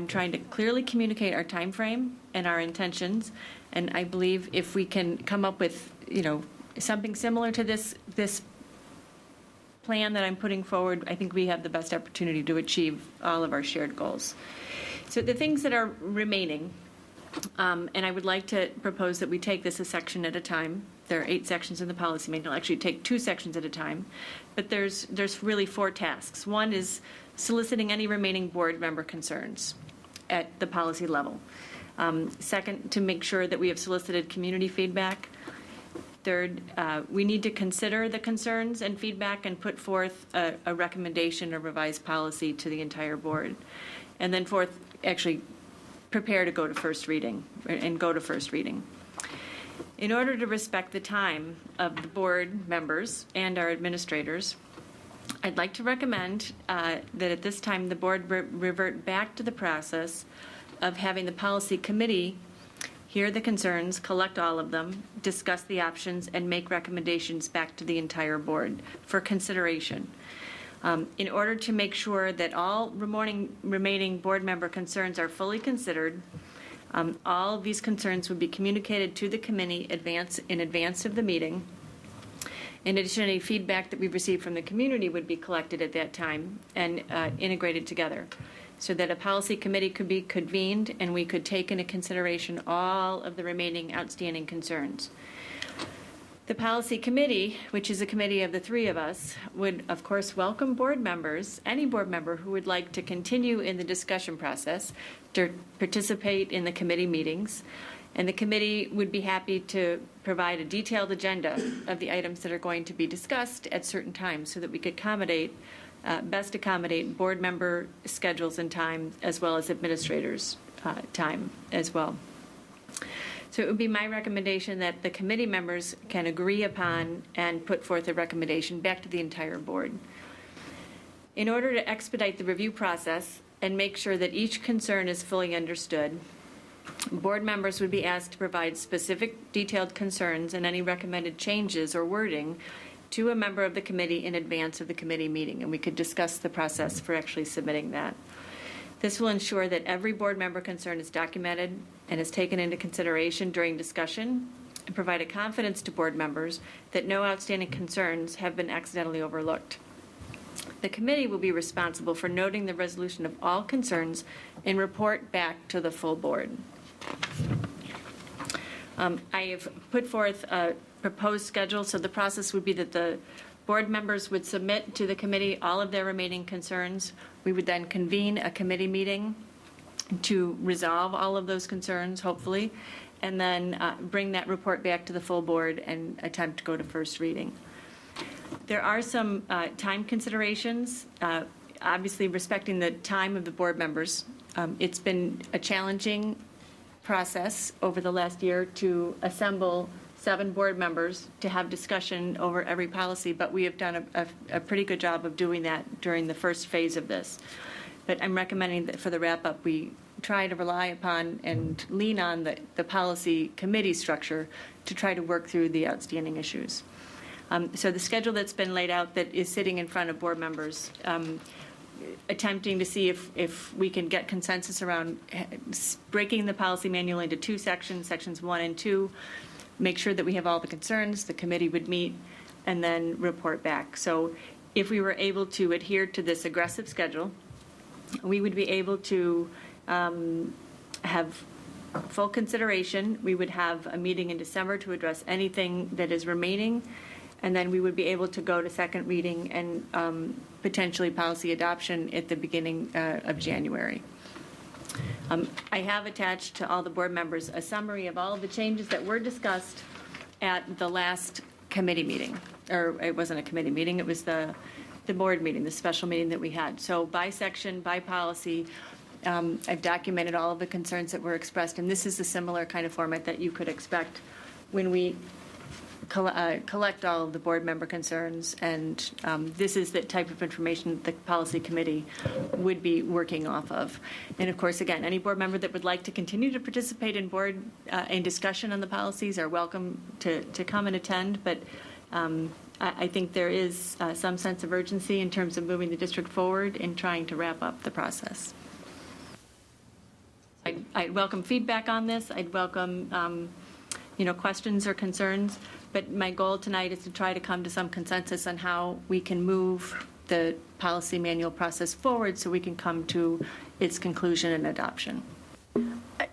trying to clearly communicate our time frame and our intentions, and I believe if we can come up with something similar to this plan that I'm putting forward, I think we have the best opportunity to achieve all of our shared goals. So the things that are remaining, and I would like to propose that we take this a section at a time. There are 8 sections in the policy manual. Actually, take 2 sections at a time. But there's really 4 tasks. One is soliciting any remaining board member concerns at the policy level. Second, to make sure that we have solicited community feedback. Third, we need to consider the concerns and feedback and put forth a recommendation or revised policy to the entire board. And then fourth, actually prepare to go to first reading and go to first reading. In order to respect the time of the board members and our administrators, I'd like to recommend that at this time the board revert back to the process of having the policy committee hear the concerns, collect all of them, discuss the options, and make recommendations back to the entire board for consideration. In order to make sure that all remaining board member concerns are fully considered, all of these concerns would be communicated to the committee in advance of the meeting. In addition, any feedback that we've received from the community would be collected at that time and integrated together so that a policy committee could be convened and we could take into consideration all of the remaining outstanding concerns. The policy committee, which is a committee of the three of us, would of course welcome board members, any board member who would like to continue in the discussion process, to participate in the committee meetings. And the committee would be happy to provide a detailed agenda of the items that are going to be discussed at certain times so that we could best accommodate board member schedules and time as well as administrators' time as well. So it would be my recommendation that the committee members can agree upon and put forth a recommendation back to the entire board. In order to expedite the review process and make sure that each concern is fully understood, board members would be asked to provide specific detailed concerns and any recommended changes or wording to a member of the committee in advance of the committee meeting, and we could discuss the process for actually submitting that. This will ensure that every board member concern is documented and is taken into consideration during discussion and provide a confidence to board members that no outstanding concerns have been accidentally overlooked. The committee will be responsible for noting the resolution of all concerns and report back to the full board. I have put forth a proposed schedule, so the process would be that the board members would submit to the committee all of their remaining concerns. We would then convene a committee meeting to resolve all of those concerns, hopefully, and then bring that report back to the full board and attempt to go to first reading. There are some time considerations, obviously respecting the time of the board members. It's been a challenging process over the last year to assemble 7 board members to have discussion over every policy, but we have done a pretty good job of doing that during the first phase of this. But I'm recommending that for the wrap-up, we try to rely upon and lean on the policy committee structure to try to work through the outstanding issues. So the schedule that's been laid out that is sitting in front of board members, attempting to see if we can get consensus around breaking the policy manual into 2 sections, sections 1 and 2, make sure that we have all the concerns, the committee would meet, and then report back. So if we were able to adhere to this aggressive schedule, we would be able to have full consideration. We would have a meeting in December to address anything that is remaining, and then we would be able to go to second reading and potentially policy adoption at the beginning of January. I have attached to all the board members a summary of all of the changes that were discussed at the last committee meeting. Or it wasn't a committee meeting, it was the board meeting, the special meeting that we had. So by section, by policy, I've documented all of the concerns that were expressed, and this is a similar kind of format that you could expect when we collect all of the board member concerns, and this is the type of information the policy committee would be working off of. And of course, again, any board member that would like to continue to participate in board in discussion on the policies are welcome to come and attend, but I think there is some sense of urgency in terms of moving the district forward in trying to wrap up the process. I'd welcome feedback on this. I'd welcome questions or concerns. But my goal tonight is to try to come to some consensus on how we can move the policy manual process forward so we can come to its conclusion and adoption.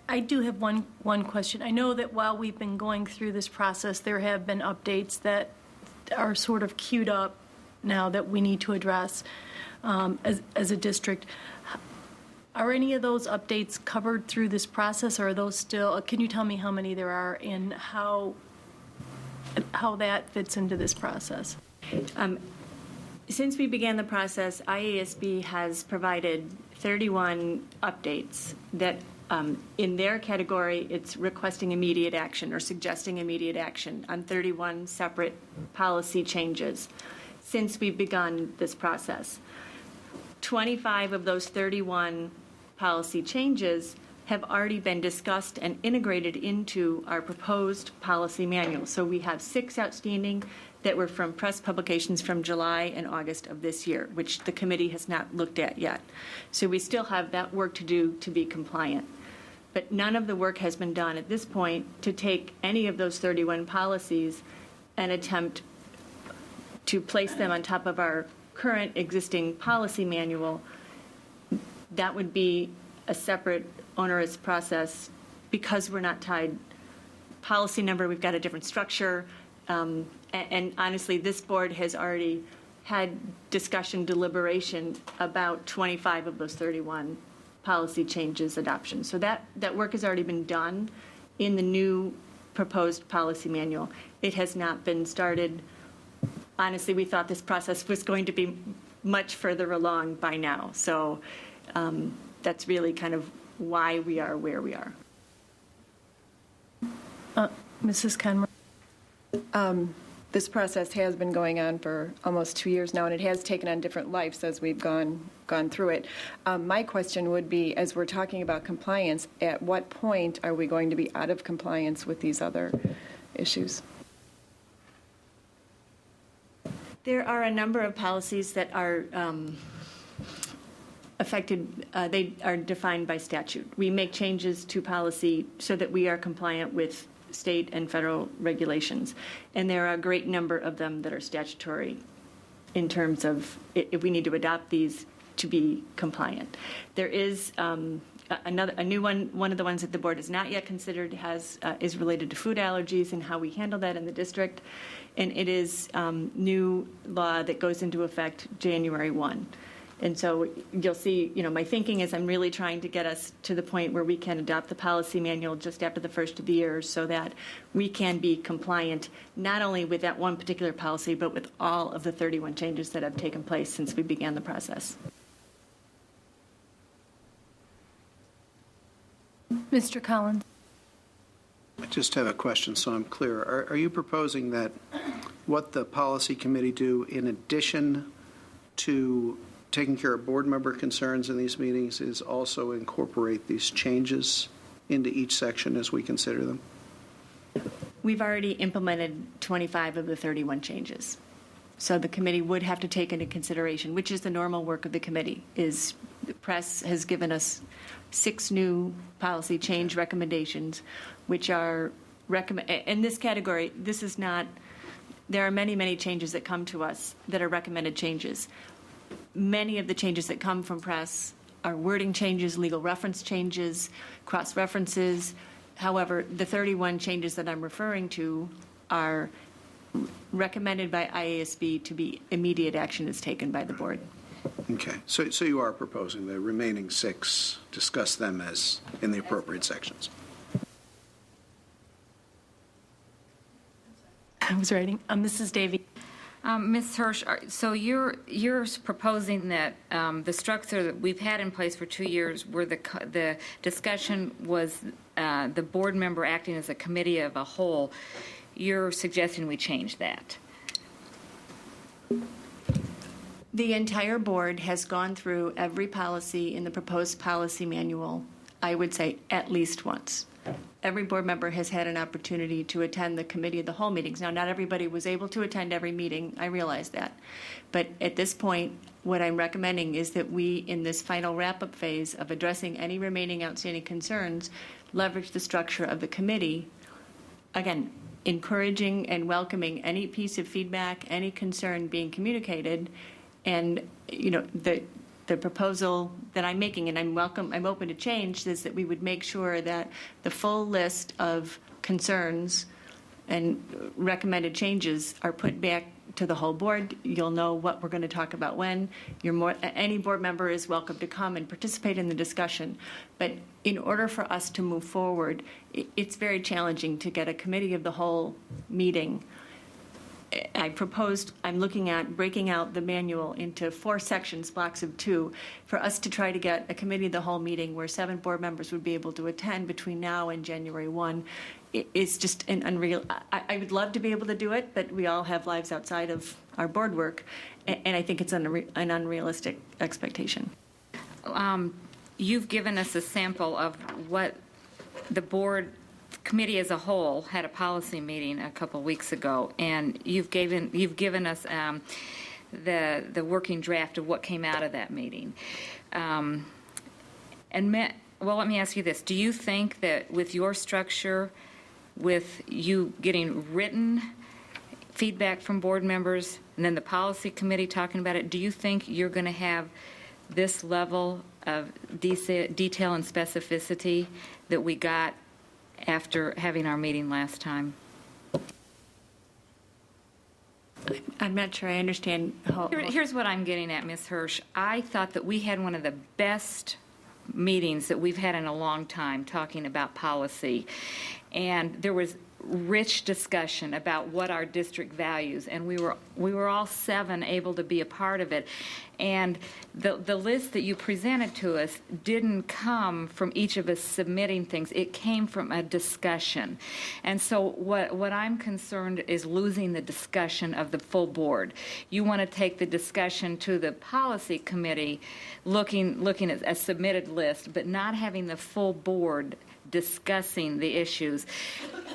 I do have one question. I know that while we've been going through this process, there have been updates that are sort of queued up now that we need to address as a district. Are any of those updates covered through this process, or are those still, can you tell me how many there are and how that fits into this process? Since we began the process, IASB has provided 31 updates that In their category, it's requesting immediate action or suggesting immediate action on 31 separate policy changes since we've begun this process. 25 of those 31 policy changes have already been discussed and integrated into our proposed policy manual. So we have 6 outstanding that were from press publications from July and August of this year, which the committee has not looked at yet. So we still have that work to do to be compliant. But none of the work has been done at this point to take any of those 31 policies and attempt to place them on top of our current existing policy manual. That would be a separate onerous process because we're not tied policy number. We've got a different structure. And honestly, this board has already had discussion, deliberation about 25 of those 31 policy changes adoption. So that work has already been done in the new proposed policy manual. It has not been started. Honestly, we thought this process was going to be much further along by now. So that's really kind of why we are where we are. Mrs. Conroy? This process has been going on for almost 2 years now, and it has taken on different lives as we've gone through it. My question would be, as we're talking about compliance, at what point are we going to be out of compliance with these other issues? There are a number of policies that are affected, they are defined by statute. We make changes to policy so that we are compliant with state and federal regulations. And there are a great number of them that are statutory in terms of if we need to adopt these to be compliant. There is a new one of the ones that the board has not yet considered is related to food allergies and how we handle that in the district. And it is new law that goes into effect January 1. And so you'll see, my thinking is I'm really trying to get us to the point where we can adopt the policy manual just after the first of the year so that we can be compliant not only with that one particular policy, but with all of the 31 changes that have taken place since we began the process. Mr. Collins? I just have a question so I'm clear. Are you proposing that what the policy committee do in addition to taking care of board member concerns in these meetings is also incorporate these changes into each section as we consider them? We've already implemented 25 of the 31 changes. So the committee would have to take into consideration, which is the normal work of the committee, is the press has given us 6 new policy change recommendations, which are in this category, this is not, there are many, many changes that come to us that are recommended changes. Many of the changes that come from press are wording changes, legal reference changes, cross-references. However, the 31 changes that I'm referring to are recommended by IASB to be immediate action is taken by the board. Okay. So you are proposing the remaining 6, discuss them as in the appropriate sections? I was writing. Mrs. Davy? Ms. Hirsch, so you're proposing that the structure that we've had in place for 2 years, where the discussion was the board member acting as a committee of a whole, you're suggesting we change that? The entire board has gone through every policy in the proposed policy manual, I would say, at least once. Every board member has had an opportunity to attend the committee of the whole meetings. Now, not everybody was able to attend every meeting. I realize that. But at this point, what I'm recommending is that we, in this final wrap-up phase of addressing any remaining outstanding concerns, leverage the structure of the committee, again, encouraging and welcoming any piece of feedback, any concern being communicated, and, the proposal that I'm making, and I'm open to change, is that we would make sure that the full list of concerns and recommended changes are put back to the whole board. You'll know what we're going to talk about when. Any board member is welcome to come and participate in the discussion. But in order for us to move forward, it's very challenging to get a committee of the whole meeting I'm looking at breaking out the manual into 4 sections, blocks of 2, for us to try to get a committee of the whole meeting where 7 board members would be able to attend between now and January 1. It's just an unreal. I would love to be able to do it, but we all have lives outside of our board work, and I think it's an unrealistic expectation. You've given us a sample of what the board committee as a whole had a policy meeting a couple weeks ago, and you've given us the working draft of what came out of that meeting. Well, let me ask you this: do you think that with your structure, with you getting written feedback from board members and then the policy committee talking about it, do you think you're going to have this level of detail and specificity that we got after having our meeting last time? I'm not sure I understand how. Here's what I'm getting at, Ms. Hirsch. I thought that we had one of the best meetings that we've had in a long time talking about policy. And there was rich discussion about what our district values, and we were all 7 able to be a part of it. And the list that you presented to us didn't come from each of us submitting things. It came from a discussion. And so what I'm concerned is losing the discussion of the full board. You want to take the discussion to the policy committee looking at a submitted list, but not having the full board discussing the issues.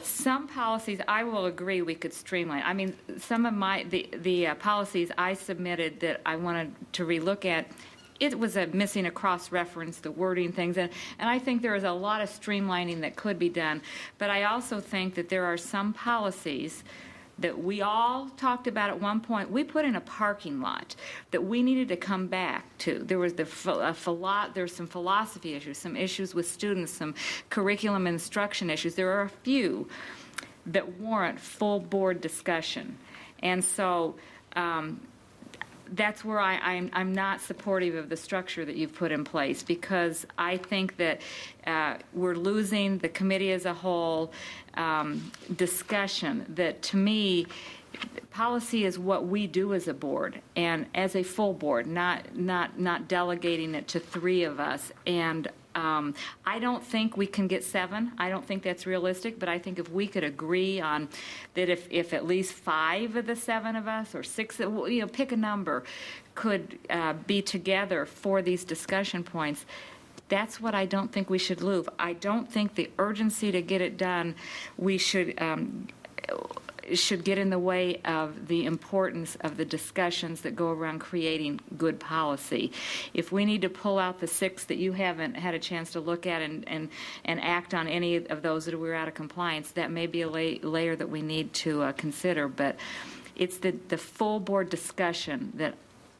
Some policies, I will agree, we could streamline. I mean, some of the policies I submitted that I wanted to relook at, it was missing a cross-reference, the wording things, and I think there is a lot of streamlining that could be done. But I also think that there are some policies that we all talked about at one point. We put in a parking lot that we needed to come back to. There was there's some philosophy issues, some issues with students, some curriculum instruction issues. There are a few that warrant full board discussion. And so that's where I'm not supportive of the structure that you've put in place, because I think that we're losing the committee as a whole discussion. That, to me, policy is what we do as a board and as a full board, not delegating it to 3 of us. And I don't think we can get 7. I don't think that's realistic, but I think if we could agree on that, if at least 5 of the 7 of us, or 6, pick a number, could be together for these discussion points, that's what I don't think we should lose. I don't think the urgency to get it done, we should get in the way of the importance of the discussions that go around creating good policy. If we need to pull out the 6 that you haven't had a chance to look at and act on any of those that we're out of compliance, that may be a layer that we need to consider. But it's the full board discussion that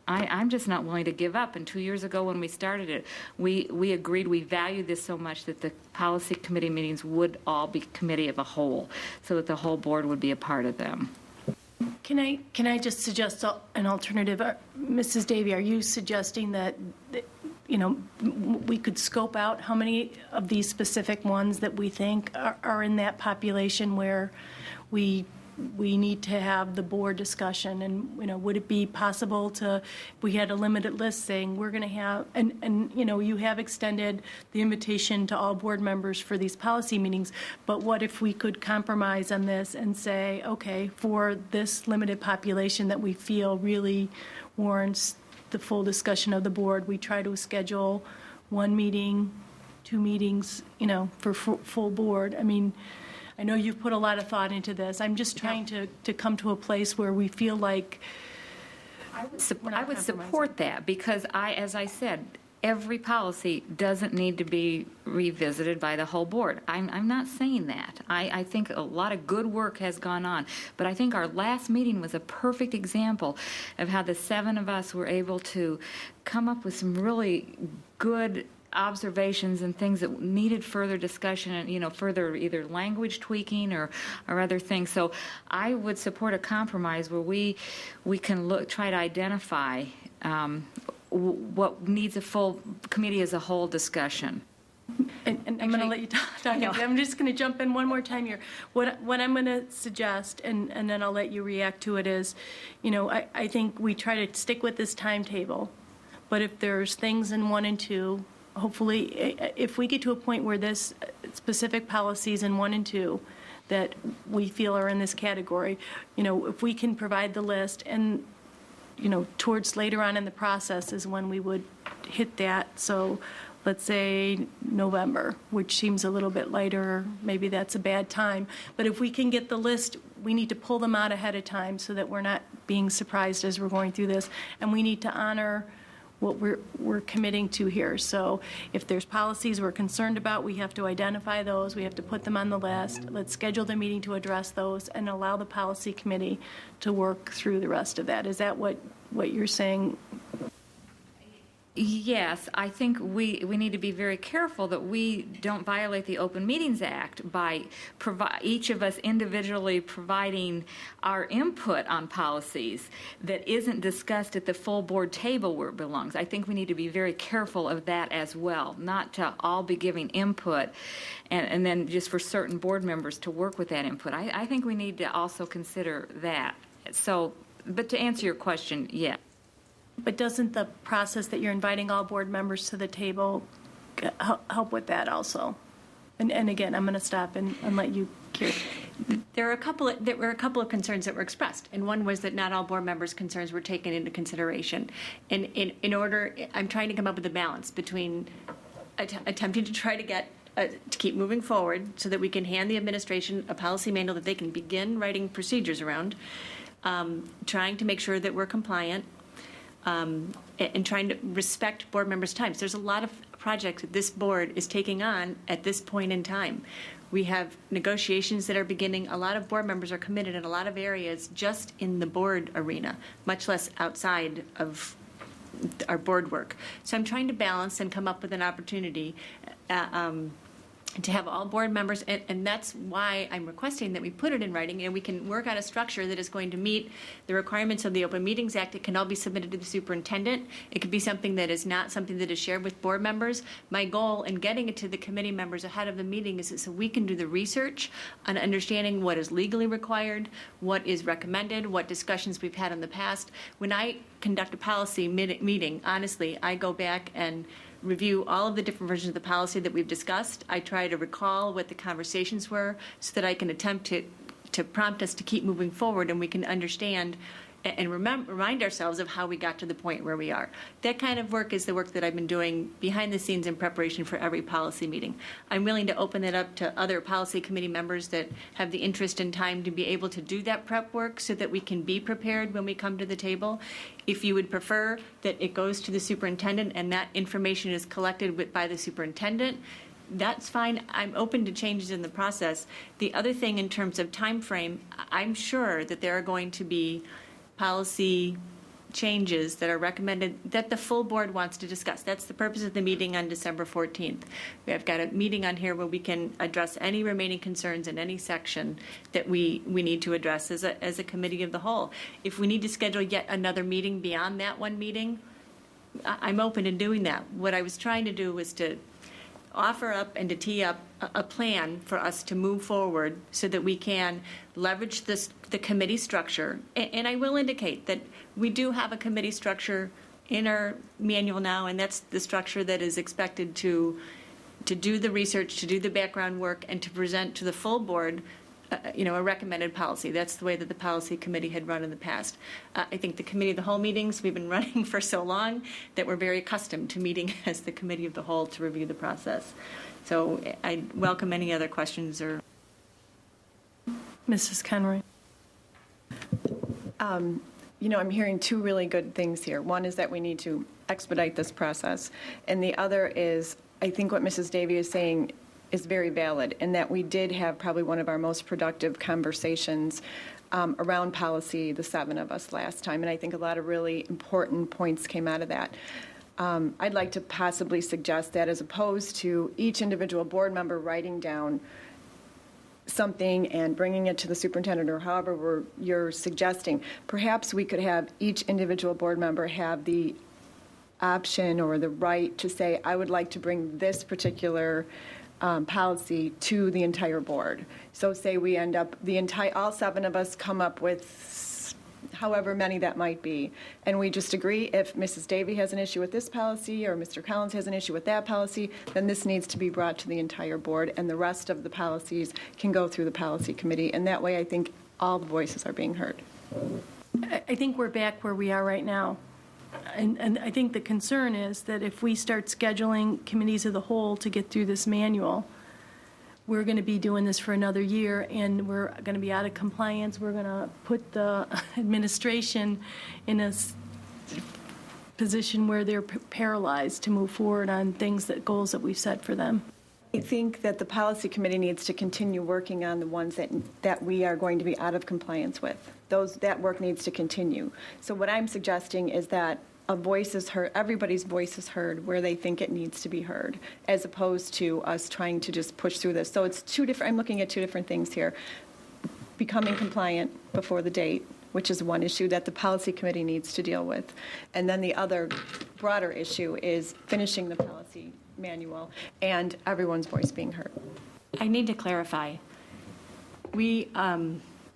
I'm just not willing to give up. And 2 years ago when we started it, we agreed we valued this so much that the policy committee meetings would all be committee of a whole, so that the whole board would be a part of them. Can I just suggest an alternative? Mrs. Davy, are you suggesting that we could scope out how many of these specific ones that we think are in that population where we need to have the board discussion? And would it be possible to, if we had a limited list saying we're going to have, and you have extended the invitation to all board members for these policy meetings, but what if we could compromise on this and say, okay, for this limited population that we feel really warrants the full discussion of the board, we try to schedule 1 meeting, 2 meetings, for full board? I mean, I know you've put a lot of thought into this. I'm just trying to come to a place where we feel like I would support that, because as I said, every policy doesn't need to be revisited by the whole board. I'm not saying that. I think a lot of good work has gone on, but I think our last meeting was a perfect example of how the 7 of us were able to come up with some really good observations and things that needed further discussion and further either language tweaking or other things. So I would support a compromise where we can try to identify what needs a full committee as a whole discussion. And I'm going to let you talk. I'm just going to jump in one more time here. What I'm going to suggest, and then I'll let you react to it, is, I think we try to stick with this timetable. But if there's things in 1 and 2, hopefully, if we get to a point where this specific policies in 1 and 2 that we feel are in this category, if we can provide the list, and, towards later on in the process is when we would hit that. So let's say November, which seems a little bit later, maybe that's a bad time. But if we can get the list, we need to pull them out ahead of time so that we're not being surprised as we're going through this. And we need to honor what we're committing to here. So if there's policies we're concerned about, we have to identify those, we have to put them on the list. Let's schedule the meeting to address those and allow the policy committee to work through the rest of that. Is that what you're saying? Yes, I think we need to be very careful that we don't violate the Open Meetings Act by each of us individually providing our input on policies that isn't discussed at the full board table where it belongs. I think we need to be very careful of that as well, not to all be giving input and then just for certain board members to work with that input. I think we need to also consider that. So, but to answer your question, yeah. But doesn't the process that you're inviting all board members to the table help with that also? And again, I'm going to stop and let you hear. There were a couple of concerns that were expressed, and one was that not all board members' concerns were taken into consideration. And in order, I'm trying to come up with a balance between attempting to try to get to keep moving forward so that we can hand the administration a policy manual that they can begin writing procedures around, trying to make sure that we're compliant, and trying to respect board members' time. So there's a lot of projects that this board is taking on at this point in time. We have negotiations that are beginning. A lot of board members are committed in a lot of areas just in the board arena, much less outside of our board work. So I'm trying to balance and come up with an opportunity to have all board members, and that's why I'm requesting that we put it in writing and we can work out a structure that is going to meet the requirements of the Open Meetings Act. It can all be submitted to the superintendent. It could be something that is not something that is shared with board members. My goal in getting it to the committee members ahead of the meeting is so we can do the research on understanding what is legally required, what is recommended, what discussions we've had in the past. When I conduct a policy meeting, honestly, I go back and review all of the different versions of the policy that we've discussed. I try to recall what the conversations were so that I can attempt to prompt us to keep moving forward and we can understand and remind ourselves of how we got to the point where we are. That kind of work is the work that I've been doing behind the scenes in preparation for every policy meeting. I'm willing to open it up to other policy committee members that have the interest and time to be able to do that prep work so that we can be prepared when we come to the table. If you would prefer that it goes to the superintendent and that information is collected by the superintendent, that's fine. I'm open to changes in the process. The other thing in terms of time frame, I'm sure that there are going to be policy changes that are recommended that the full board wants to discuss. That's the purpose of the meeting on December 14th. We have got a meeting on here where we can address any remaining concerns in any section that we need to address as a committee of the whole. If we need to schedule yet another meeting beyond that one meeting, I'm open to doing that. What I was trying to do was to offer up and to tee up a plan for us to move forward so that we can leverage the committee structure. And I will indicate that we do have a committee structure in our manual now, and that's the structure that is expected to do the research, to do the background work, and to present to the full board a recommended policy. That's the way that the policy committee had run in the past. I think the committee of the whole meetings, we've been running for so long that we're very accustomed to meeting as the committee of the whole to review the process. So I welcome any other questions or. Mrs. Conroy. I'm hearing two really good things here. One is that we need to expedite this process, and the other is, I think what Mrs. Davy is saying is very valid, in that we did have probably one of our most productive conversations around policy, the seven of us last time, and I think a lot of really important points came out of that. I'd like to possibly suggest that as opposed to each individual board member writing down something and bringing it to the superintendent or however you're suggesting, perhaps we could have each individual board member have the option or the right to say, I would like to bring this particular policy to the entire board. So say we end up, all 7 of us come up with however many that might be, and we just agree if Mrs. Davy has an issue with this policy or Mr. Collins has an issue with that policy, then this needs to be brought to the entire board, and the rest of the policies can go through the policy committee. And that way, I think all the voices are being heard. I think we're back where we are right now. And I think the concern is that if we start scheduling committees of the whole to get through this manual, we're going to be doing this for another year, and we're going to be out of compliance. We're going to put the administration in a position where they're paralyzed to move forward on goals that we've set for them. I think that the policy committee needs to continue working on the ones that we are going to be out of compliance with. That work needs to continue. So what I'm suggesting is that a voice is heard, everybody's voice is heard where they think it needs to be heard, as opposed to us trying to just push through this. So it's I'm looking at 2 different things here. Becoming compliant before the date, which is one issue that the policy committee needs to deal with. And then the other broader issue is finishing the policy manual and everyone's voice being heard. I need to clarify. We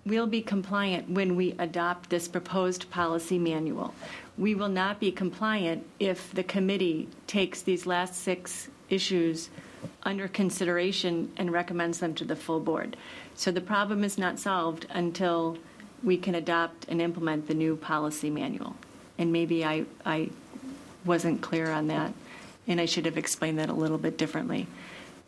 will be compliant when we adopt this proposed policy manual. We will not be compliant if the committee takes these last 6 issues under consideration and recommends them to the full board. So the problem is not solved until we can adopt and implement the new policy manual. And maybe I wasn't clear on that, and I should have explained that a little bit differently.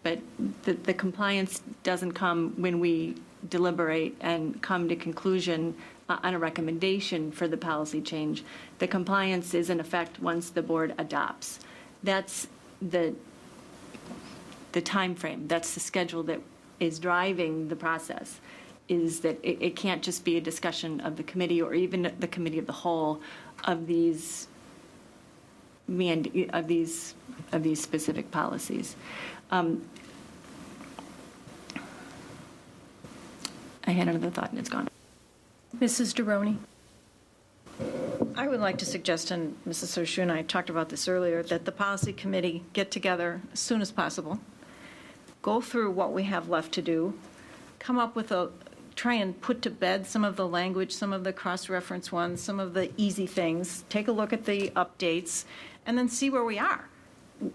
But the compliance doesn't come when we deliberate and come to conclusion on a recommendation for the policy change. The compliance is in effect once the board adopts. That's the time frame. That's the schedule that is driving the process, is that it can't just be a discussion of the committee or even the committee of the whole of these specific policies. I had another thought and it's gone. Mrs. Deroni. I would like to suggest, and Mrs. Sershu and I talked about this earlier, that the policy committee get together as soon as possible, go through what we have left to do, come up with try and put to bed some of the language, some of the cross-reference ones, some of the easy things, take a look at the updates, and then see where we are.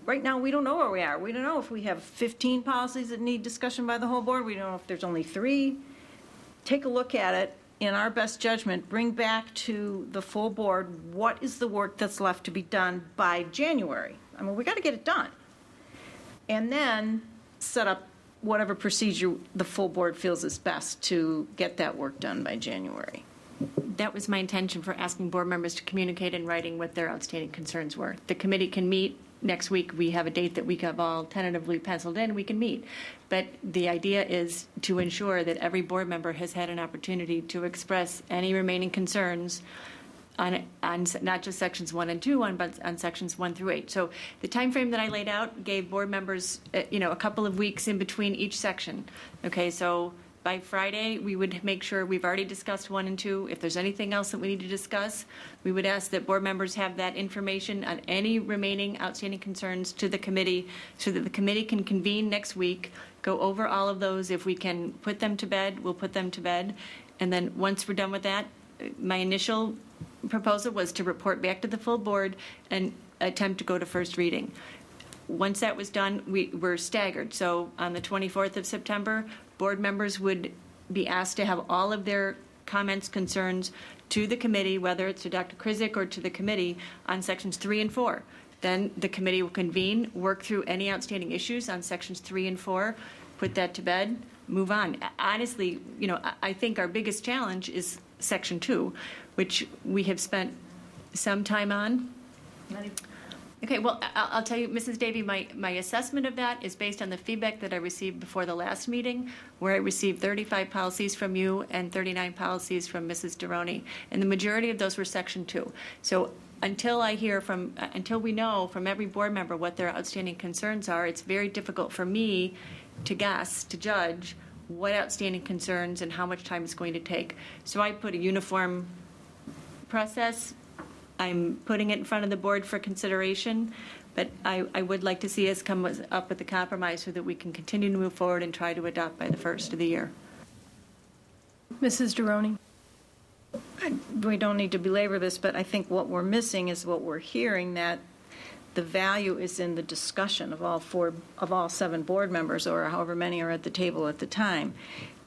Right now, we don't know where we are. We don't know if we have 15 policies that need discussion by the whole board. We don't know if there's only 3. Take a look at it. In our best judgment, bring back to the full board what is the work that's left to be done by January. I mean, we got to get it done. And then set up whatever procedure the full board feels is best to get that work done by January. That was my intention for asking board members to communicate in writing what their outstanding concerns were. The committee can meet next week. We have a date that we have all tentatively penciled in. We can meet. But the idea is to ensure that every board member has had an opportunity to express any remaining concerns on not just sections 1 and 2, but on sections 1 through 8. So the time frame that I laid out gave board members, a couple of weeks in between each section. Okay, so by Friday, we would make sure we've already discussed 1 and 2. If there's anything else that we need to discuss, we would ask that board members have that information on any remaining outstanding concerns to the committee so that the committee can convene next week, go over all of those. If we can put them to bed, we'll put them to bed. And then once we're done with that, my initial proposal was to report back to the full board and attempt to go to first reading. Once that was done, we were staggered. So on the 24th of September, board members would be asked to have all of their comments, concerns to the committee, whether it's to Dr. Krizik or to the committee, on sections 3 and 4. Then the committee will convene, work through any outstanding issues on sections 3 and 4, put that to bed, move on. Honestly, I think our biggest challenge is section 2, which we have spent some time on. Okay, well, I'll tell you, Mrs. Davy, my assessment of that is based on the feedback that I received before the last meeting, where I received 35 policies from you and 39 policies from Mrs. Deroni, and the majority of those were Section 2. So until we know from every board member what their outstanding concerns are, it's very difficult for me to judge what outstanding concerns and how much time it's going to take. So I put a uniform process I'm putting it in front of the board for consideration, but I would like to see us come up with a compromise so that we can continue to move forward and try to adopt by the first of the year. Mrs. Deroney? We don't need to belabor this, but I think what we're missing is what we're hearing, that the value is in the discussion of all 7 board members, or however many are at the table at the time.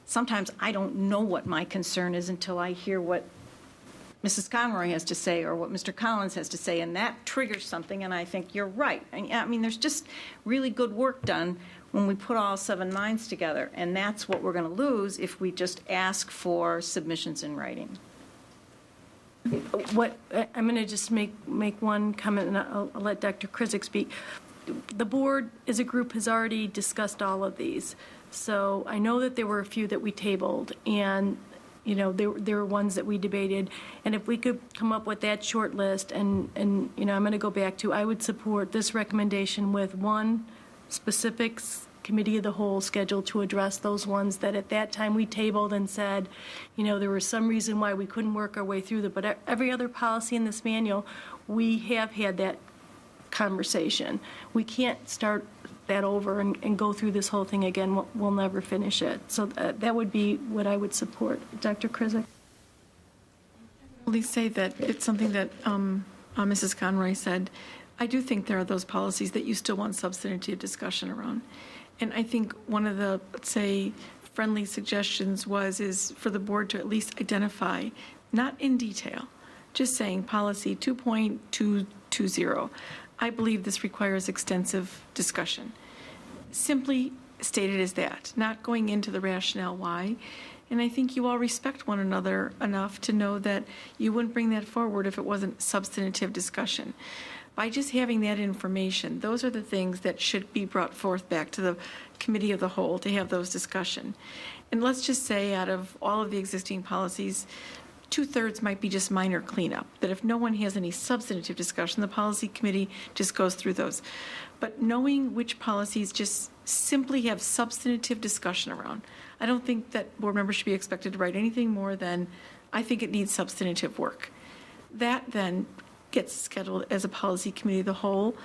Sometimes I don't know what my concern is until I hear what Mrs. Conroy has to say or what Mr. Collins has to say, and that triggers something, and I think you're right. I mean, there's just really good work done when we put all 7 minds together, and that's what we're going to lose if we just ask for submissions in writing. I'm going to just make one comment, and I'll let Dr. Krizik speak. The board, as a group, has already discussed all of these. So I know that there were a few that we tabled, and, you know, there were ones that we debated. And if we could come up with that short list, and you know, I'm going to go back to, I would support this recommendation with one specific committee of the whole scheduled to address those ones that at that time we tabled and said, you know, there was some reason why we couldn't work our way through that. But every other policy in this manual, we have had that conversation. We can't start that over and go through this whole thing again. We'll never finish it. So that would be what I would support. Dr. Krizik? Please say that it's something that Mrs. Conroy said. I do think there are those policies that you still want substantive discussion around. And I think one of the, let's say, friendly suggestions is for the board to at least identify, not in detail, just saying policy 2.220. I believe this requires extensive discussion. Simply stated as that, not going into the rationale why. And I think you all respect one another enough to know that you wouldn't bring that forward if it wasn't substantive discussion. By just having that information, those are the things that should be brought forth back to the committee of the whole to have those discussion. And let's just say out of all of the existing policies, 2/3 might be just minor cleanup, that if no one has any substantive discussion, the policy committee just goes through those. But knowing which policies just simply have substantive discussion around, I don't think that board members should be expected to write anything more than, I think it needs substantive work. That then gets scheduled as a policy committee of the whole.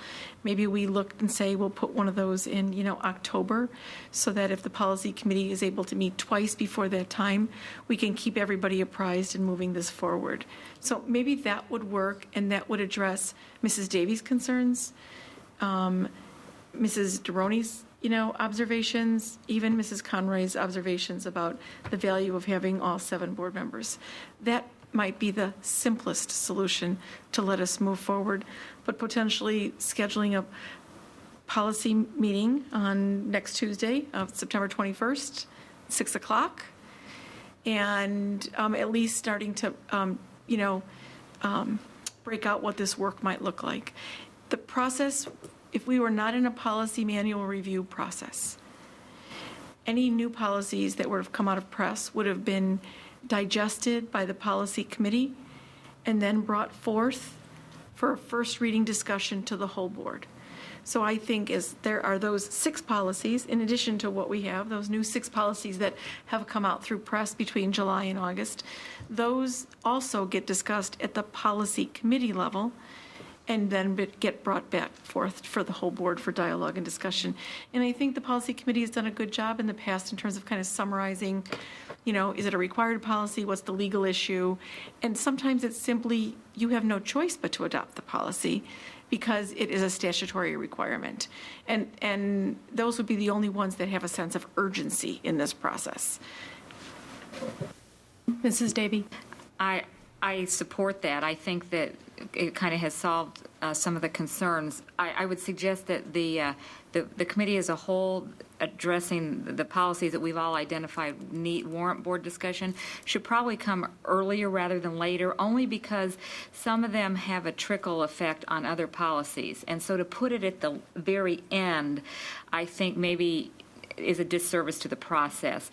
Maybe we look and say we'll put one of those in, you know, October, so that if the policy committee is able to meet twice before that time, we can keep everybody apprised and moving this forward. So maybe that would work, and that would address Mrs. Davies' concerns, Mrs. Deroney's, you know, observations, even Mrs. Conroy's observations about the value of having all 7 board members. That might be the simplest solution to let us move forward, but potentially scheduling a policy meeting on next Tuesday, September 21st, 6 o'clock, and at least starting to, break out what this work might look like. The process, if we were not in a policy manual review process, any new policies that would have come out of press would have been digested by the policy committee and then brought forth for a first reading discussion to the whole board. So I think as there are those 6 policies, in addition to what we have, those new 6 policies that have come out through press between July and August, those also get discussed at the policy committee level and then get brought back forth for the whole board for dialogue and discussion. And I think the policy committee has done a good job in the past in terms of kind of summarizing, you know, is it a required policy? What's the legal issue? And sometimes it's simply, you have no choice but to adopt the policy because it is a statutory requirement. And those would be the only ones that have a sense of urgency in this process. Mrs. Davy? I support that. I think that it kind of has solved some of the concerns. I would suggest that the committee as a whole, addressing the policies that we've all identified warrant board discussion, should probably come earlier rather than later, only because some of them have a trickle effect on other policies. And so to put it at the very end, I think maybe is a disservice to the process.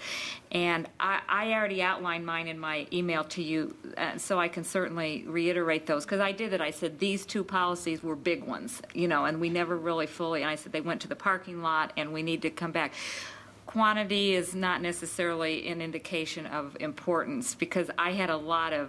And I already outlined mine in my email to you, so I can certainly reiterate those, because I did it. I said these 2 policies were big ones, you know, and we never really fully, and I said they went to the parking lot and we need to come back. quantity is not necessarily an indication of importance, because I had a lot of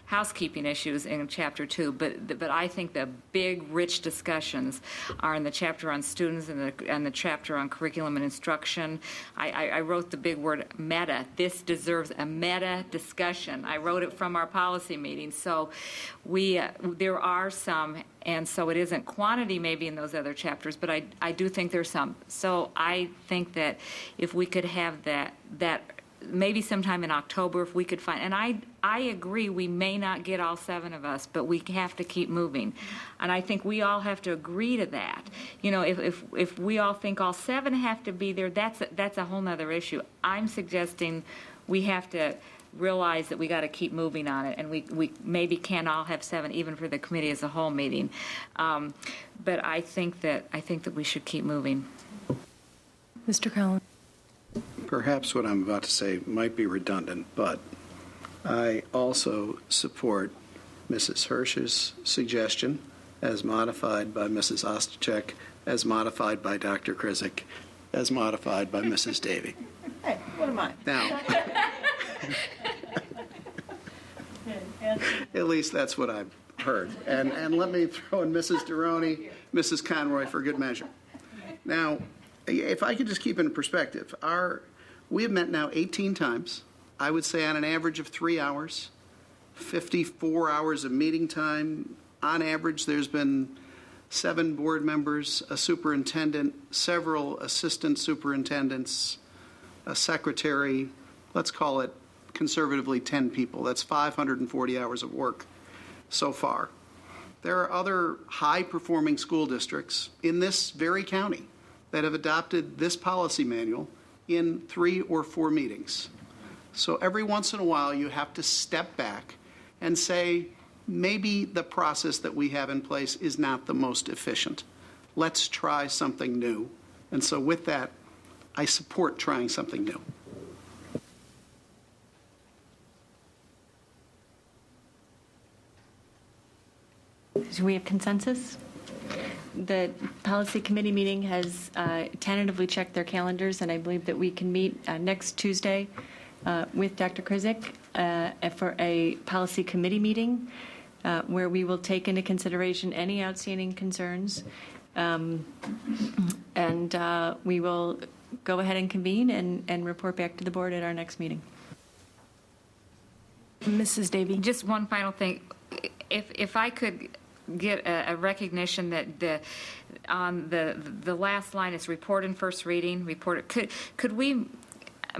housekeeping issues in Chapter 2, but I think the big, rich discussions are in the chapter on students and the chapter on curriculum and instruction. I wrote the big word meta. This deserves a meta discussion. I wrote it from our policy meeting. So there are some, and so it isn't quantity maybe in those other chapters, but I do think there's some. So I think that if we could have that maybe sometime in October, if we could find, and I agree, we may not get all 7 of us, but we have to keep moving. And I think we all have to agree to that. You know, if we all think all 7 have to be there, that's a whole nother issue. I'm suggesting we have to realize that we got to keep moving on it, and we maybe can't all have 7, even for the committee as a whole meeting. But I think that we should keep moving. Mr. Collins. Perhaps what I'm about to say might be redundant, but I also support Mrs. Hirsch's suggestion as modified by Mrs. Ostachek, as modified by Dr. Krizik, as modified by Mrs. Davy. Hey, what am I? Now, at least that's what I've heard. And let me throw in Mrs. Deroni, Mrs. Conroy for good measure. Now, if I could just keep it in perspective, we have met now 18 times. I would say on an average of 3 hours, 54 hours of meeting time. On average, there's been 7 board members, a superintendent, several assistant superintendents, a secretary, let's call it conservatively 10 people. That's 540 hours of work so far. There are other high-performing school districts in this very county that have adopted this policy manual in 3 or 4 meetings. So every once in a while, you have to step back and say, maybe the process that we have in place is not the most efficient. Let's try something new. And so with that, I support trying something new. Do we have consensus? The policy committee meeting has tentatively checked their calendars, and I believe that we can meet next Tuesday with Dr. Krizik for a policy committee meeting where we will take into consideration any outstanding concerns, and we will go ahead and convene and report back to the board at our next meeting. Mrs. Davy. Just one final thing. If I could get a recognition that on the last line is report and first reading, could we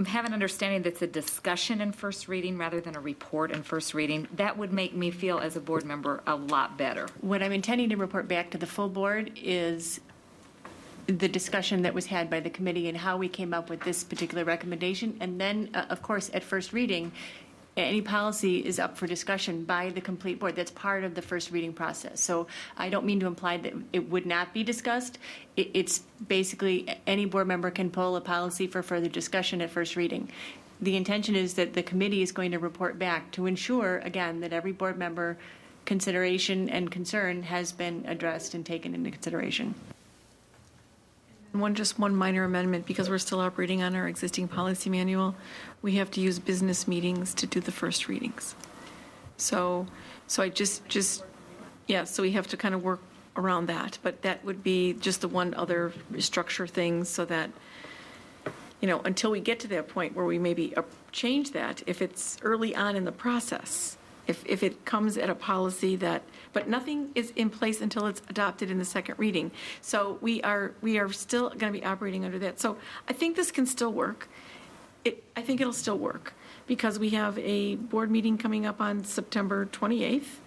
have an understanding that's a discussion in first reading rather than a report in first reading? That would make me feel as a board member a lot better. What I'm intending to report back to the full board is the discussion that was had by the committee and how we came up with this particular recommendation. And then, of course, at first reading, any policy is up for discussion by the complete board. That's part of the first reading process. So I don't mean to imply that it would not be discussed. It's basically any board member can pull a policy for further discussion at first reading. The intention is that the committee is going to report back to ensure, again, that every board member consideration and concern has been addressed and taken into consideration. Just one minor amendment, because we're still operating on our existing policy manual, we have to use business meetings to do the first readings. So I so we have to kind of work around that, but that would be just the one other structure thing, so that, until we get to that point where we maybe change that, if it's early on in the process, if it comes at a policy but nothing is in place until it's adopted in the second reading. So we are still going to be operating under that. So I think this can still work. I think it'll still work because we have a board meeting coming up on September 28th.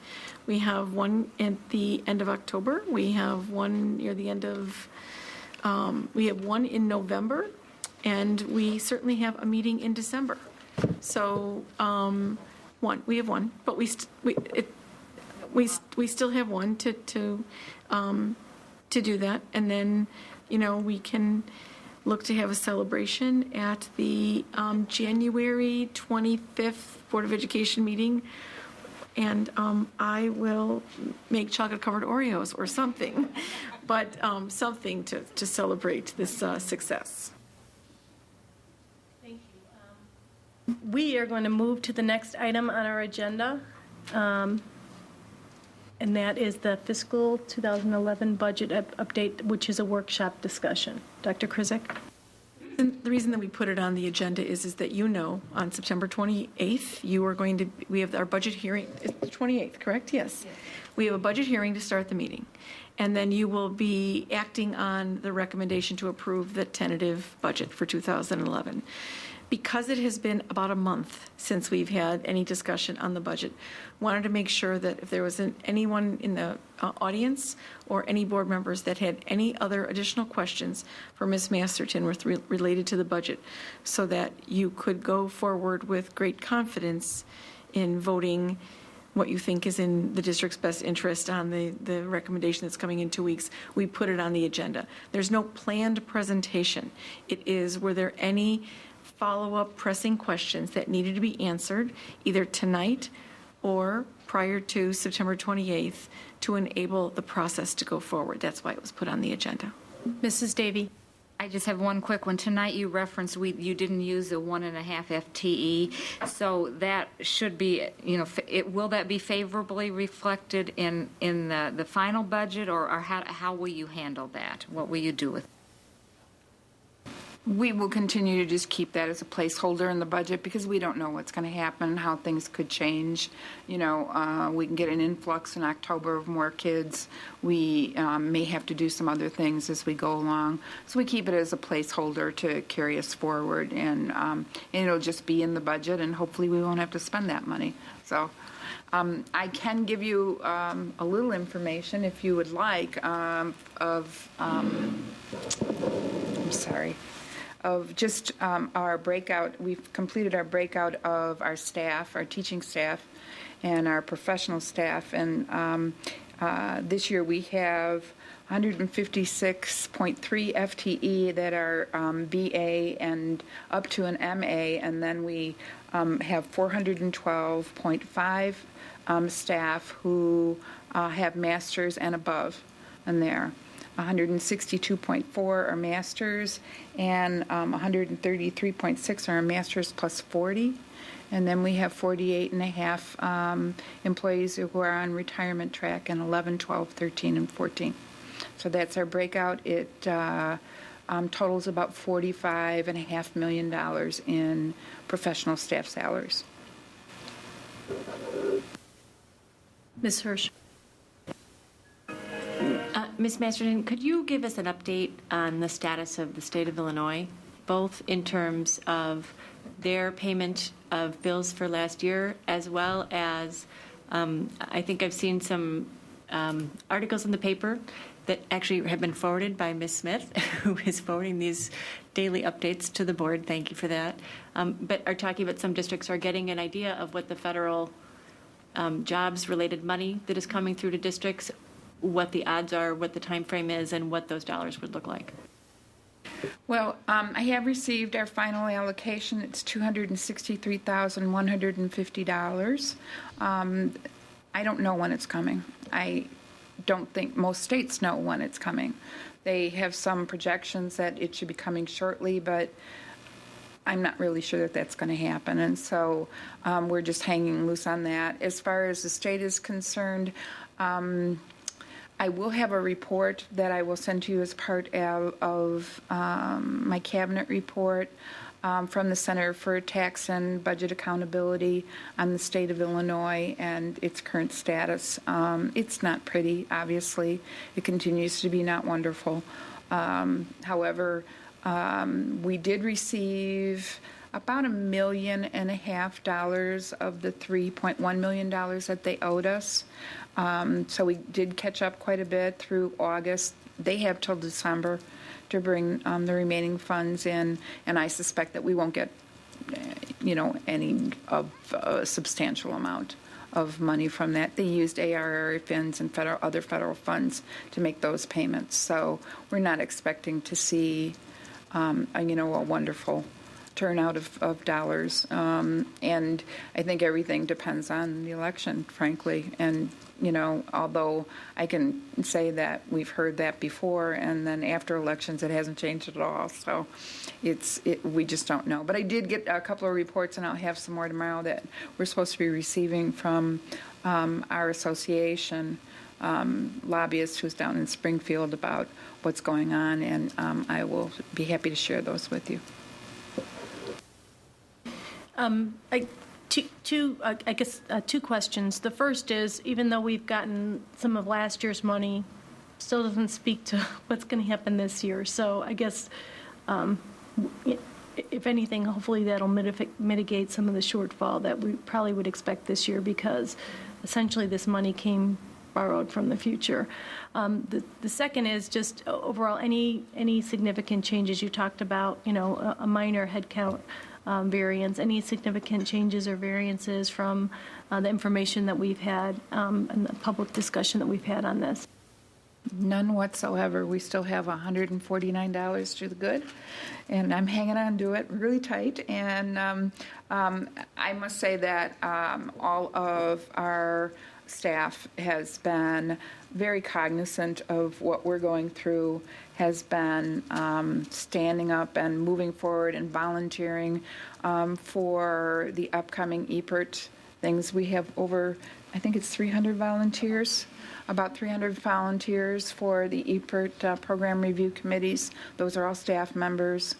We have one at the end of October. We have one near the end of, we have one in November, and we certainly have a meeting in December. So, we have one, but we still have one to do that, and then we can look to have a celebration at the January 25th Board of Education meeting, and I will make chocolate-covered Oreos or something, but something to celebrate this success. We are going to move to the next item on our agenda, and that is the fiscal 2011 budget update, which is a workshop discussion. Dr. Krizik? And the reason that we put it on the agenda is that on September 28th, we have our budget hearing, it's the 28th, correct? Yes. We have a budget hearing to start the meeting. And then you will be acting on the recommendation to approve the tentative budget for 2011. Because it has been about a month since we've had any discussion on the budget, wanted to make sure that if there was anyone in the audience or any board members that had any other additional questions for Ms. Masterton related to the budget, so that you could go forward with great confidence in voting what you think is in the district's best interest on the recommendation that's coming in 2 weeks. We put it on the agenda. There's no planned presentation. It is, were there any follow-up pressing questions that needed to be answered either tonight or prior to September 28th to enable the process to go forward. That's why it was put on the agenda. Mrs. Davy? I just have one quick one. Tonight you referenced you didn't use the 1.5 FTE, so that should be, will that be favorably reflected in the final budget, or how will you handle that? What will you do with it? We will continue to just keep that as a placeholder in the budget because we don't know what's going to happen, how things could change. We can get an influx in October of more kids. We may have to do some other things as we go along. So we keep it as a placeholder to carry us forward, and it'll just be in the budget, and hopefully we won't have to spend that money. So I can give you a little information if you would like of just our breakout. We've completed our breakout of our staff, our teaching staff, and our professional staff. And this year we have 156.3 FTE that are BA and up to an MA, and then we have 412.5 staff who have masters and above in there. 162.4 are masters, and 133.6 are masters plus 40. And then we have 48.5 employees who are on retirement track, and 11, 12, 13, and 14. So that's our breakout. It totals about $45.5 million in professional staff salaries. Ms. Hirsch? Ms. Masterton, could you give us an update on the status of the state of Illinois, both in terms of their payment of bills for last year, as well as I think I've seen some articles in the paper that actually have been forwarded by Ms. Smith, who is forwarding these daily updates to the board. Thank you for that. But are talking about some districts are getting an idea of what the federal jobs-related money that is coming through to districts, what the odds are, what the time frame is, and what those dollars would look like. Well, I have received our final allocation. It's $263,150. I don't know when it's coming. I don't think most states know when it's coming. They have some projections that it should be coming shortly, but I'm not really sure that that's going to happen. And so we're just hanging loose on that. As far as the state is concerned, I will have a report that I will send to you as part of my cabinet report from the Center for Tax and Budget Accountability on the state of Illinois and its current status. It's not pretty, obviously. It continues to be not wonderful. However, we did receive about $1.5 million of the $3.1 million that they owed us. So we did catch up quite a bit through August. They have till December to bring the remaining funds in, and I suspect that we won't get, any of a substantial amount of money from that. They used ARR funds and other federal funds to make those payments. So we're not expecting to see, a wonderful turnout of dollars. And I think everything depends on the election, frankly. And, you know, although I can say that we've heard that before, and then after elections, it hasn't changed at all. So we just don't know. But I did get a couple of reports, and I'll have some more tomorrow, that we're supposed to be receiving from our association lobbyist who's down in Springfield about what's going on, and I will be happy to share those with you. Two questions. The first is, even though we've gotten some of last year's money, still doesn't speak to what's going to happen this year. So I guess, if anything, hopefully that'll mitigate some of the shortfall that we probably would expect this year, because essentially this money came borrowed from the future. The second is just overall, any significant changes you talked about, you know, a minor headcount variance, any significant changes or variances from the information that we've had and the public discussion that we've had on this? None whatsoever. We still have $149 to the good, and I'm hanging on to it really tight. And I must say that all of our staff has been very cognizant of what we're going through, has been standing up and moving forward and volunteering for the upcoming EPERT things. We have over, I think it's 300 volunteers, about 300 volunteers for the EPERT program review committees. Those are all staff members.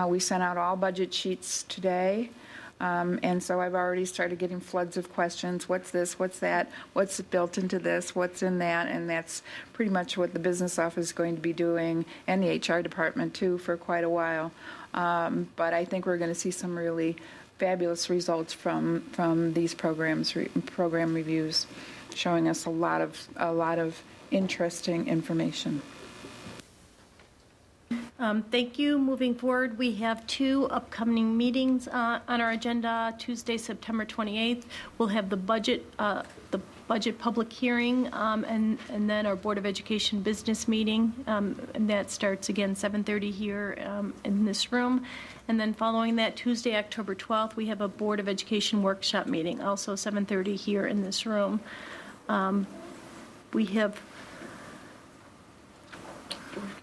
We sent out all budget sheets today. And so I've already started getting floods of questions. What's this? What's that? What's built into this? What's in that? And that's pretty much what the business office is going to be doing, and the HR department too, for quite a while. But I think we're going to see some really fabulous results from these program reviews, showing us a lot of interesting information. Thank you. Moving forward, we have two upcoming meetings on our agenda. Tuesday, September 28th, we'll have the budget public hearing, and then our Board of Education business meeting, and that starts again 7:30 here in this room. And then following that, Tuesday, October 12th, we have a Board of Education workshop meeting, also 7:30 here in this room. We have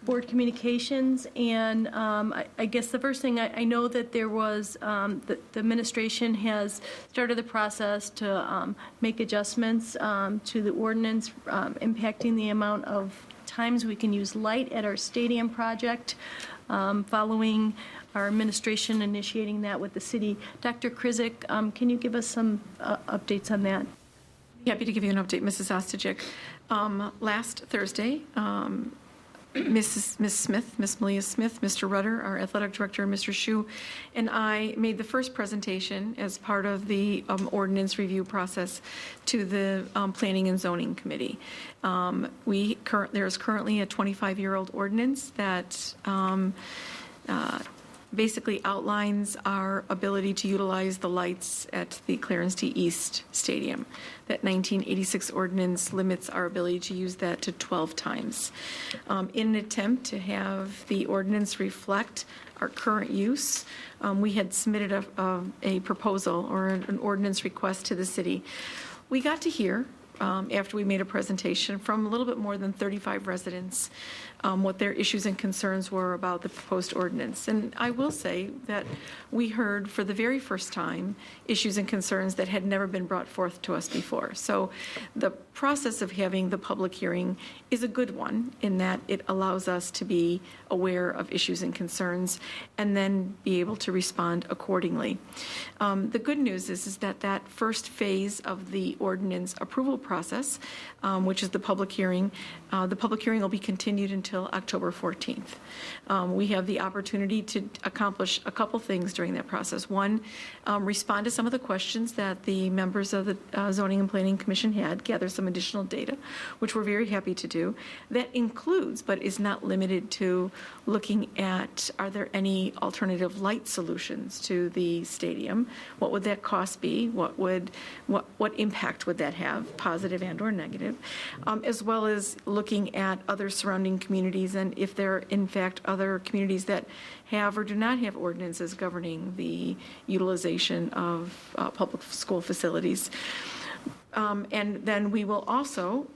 board communications, and I guess the first thing, I know that there was, the administration has started the process to make adjustments to the ordinance impacting the amount of times we can use light at our stadium project, following our administration initiating that with the city. Dr. Krizik, can you give us some updates on that? Happy to give you an update, Mrs. Ostajic. Last Thursday, Miss Smith, Miss Malia Smith, Mr. Rudder, our athletic director, Mr. Shu, and I made the first presentation as part of the ordinance review process to the Planning and Zoning Committee. There is currently a 25-year-old ordinance that basically outlines our ability to utilize the lights at the Clarence T. East Stadium. That 1986 ordinance limits our ability to use that to 12 times. In an attempt to have the ordinance reflect our current use, we had submitted a proposal or an ordinance request to the city. We got to hear, after we made a presentation, from a little bit more than 35 residents what their issues and concerns were about the proposed ordinance. And I will say that we heard for the very first time issues and concerns that had never been brought forth to us before. So the process of having the public hearing is a good one in that it allows us to be aware of issues and concerns and then be able to respond accordingly. The good news is that that first phase of the ordinance approval process, which is the public hearing will be continued until October 14th. We have the opportunity to accomplish a couple things during that process. One, respond to some of the questions that the members of the Zoning and Planning Commission had, gather some additional data, which we're very happy to do. That includes, but is not limited to, looking at, are there any alternative light solutions to the stadium? What would that cost be? What impact would that have, positive positive and or negative, as well as looking at other surrounding communities and if there are in fact other communities that have or do not have ordinances governing the utilization of public school facilities. And then we will also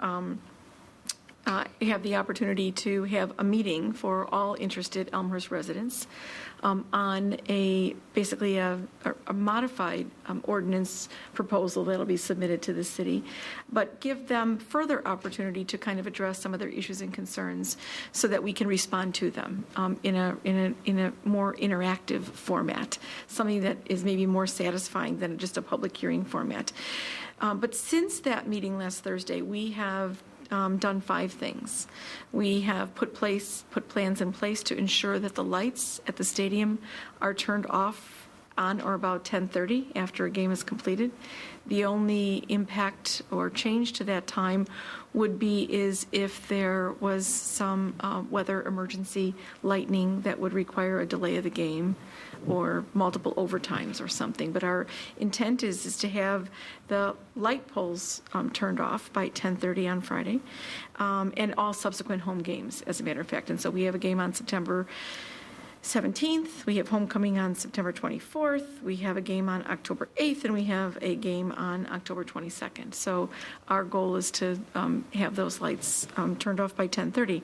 have the opportunity to have a meeting for all interested Elmhurst residents on basically a modified ordinance proposal that'll be submitted to the city, but give them further opportunity to kind of address some of their issues and concerns so that we can respond to them in a more interactive format, something that is maybe more satisfying than just a public hearing format. But since that meeting last Thursday, we have done 5 things. We have put plans in place to ensure that the lights at the stadium are turned off on or about 10:30 after a game is completed. The only impact or change to that time would be if there was some weather emergency, lightning that would require a delay of the game or multiple overtimes or something. But our intent is to have the light poles turned off by 10:30 on Friday, and all subsequent home games, as a matter of fact. And so we have a game on September 17th, we have homecoming on September 24th, we have a game on October 8th, and we have a game on October 22nd. So our goal is to have those lights turned off by 10:30.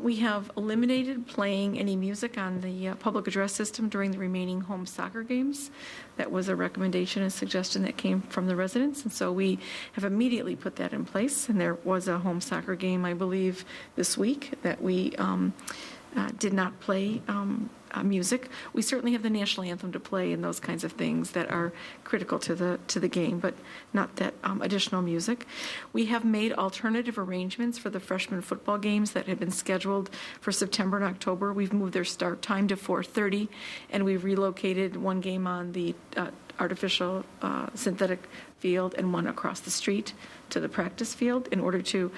We have eliminated playing any music on the public address system during the remaining home soccer games. That was a recommendation and suggestion that came from the residents, and so we have immediately put that in place. And there was a home soccer game, I believe, this week that we did not play music. We certainly have the national anthem to play and those kinds of things that are critical to the game, but not that additional music. We have made alternative arrangements for the freshman football games that had been scheduled for September and October. We've moved their start time to 4:30, and we've relocated one game on the artificial synthetic field and one across the street to the practice field in order to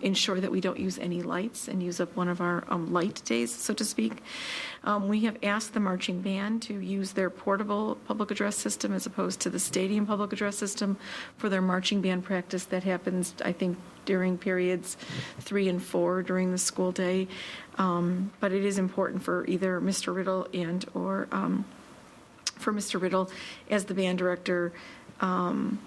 ensure that we don't use any lights and use up one of our light days, so to speak. We have asked the marching band to use their portable public address system as opposed to the stadium public address system for their marching band practice that happens, I think, during periods 3 and 4 during the school day. But it is important for either Mr. Riddle or for Mr. Riddle as the band director and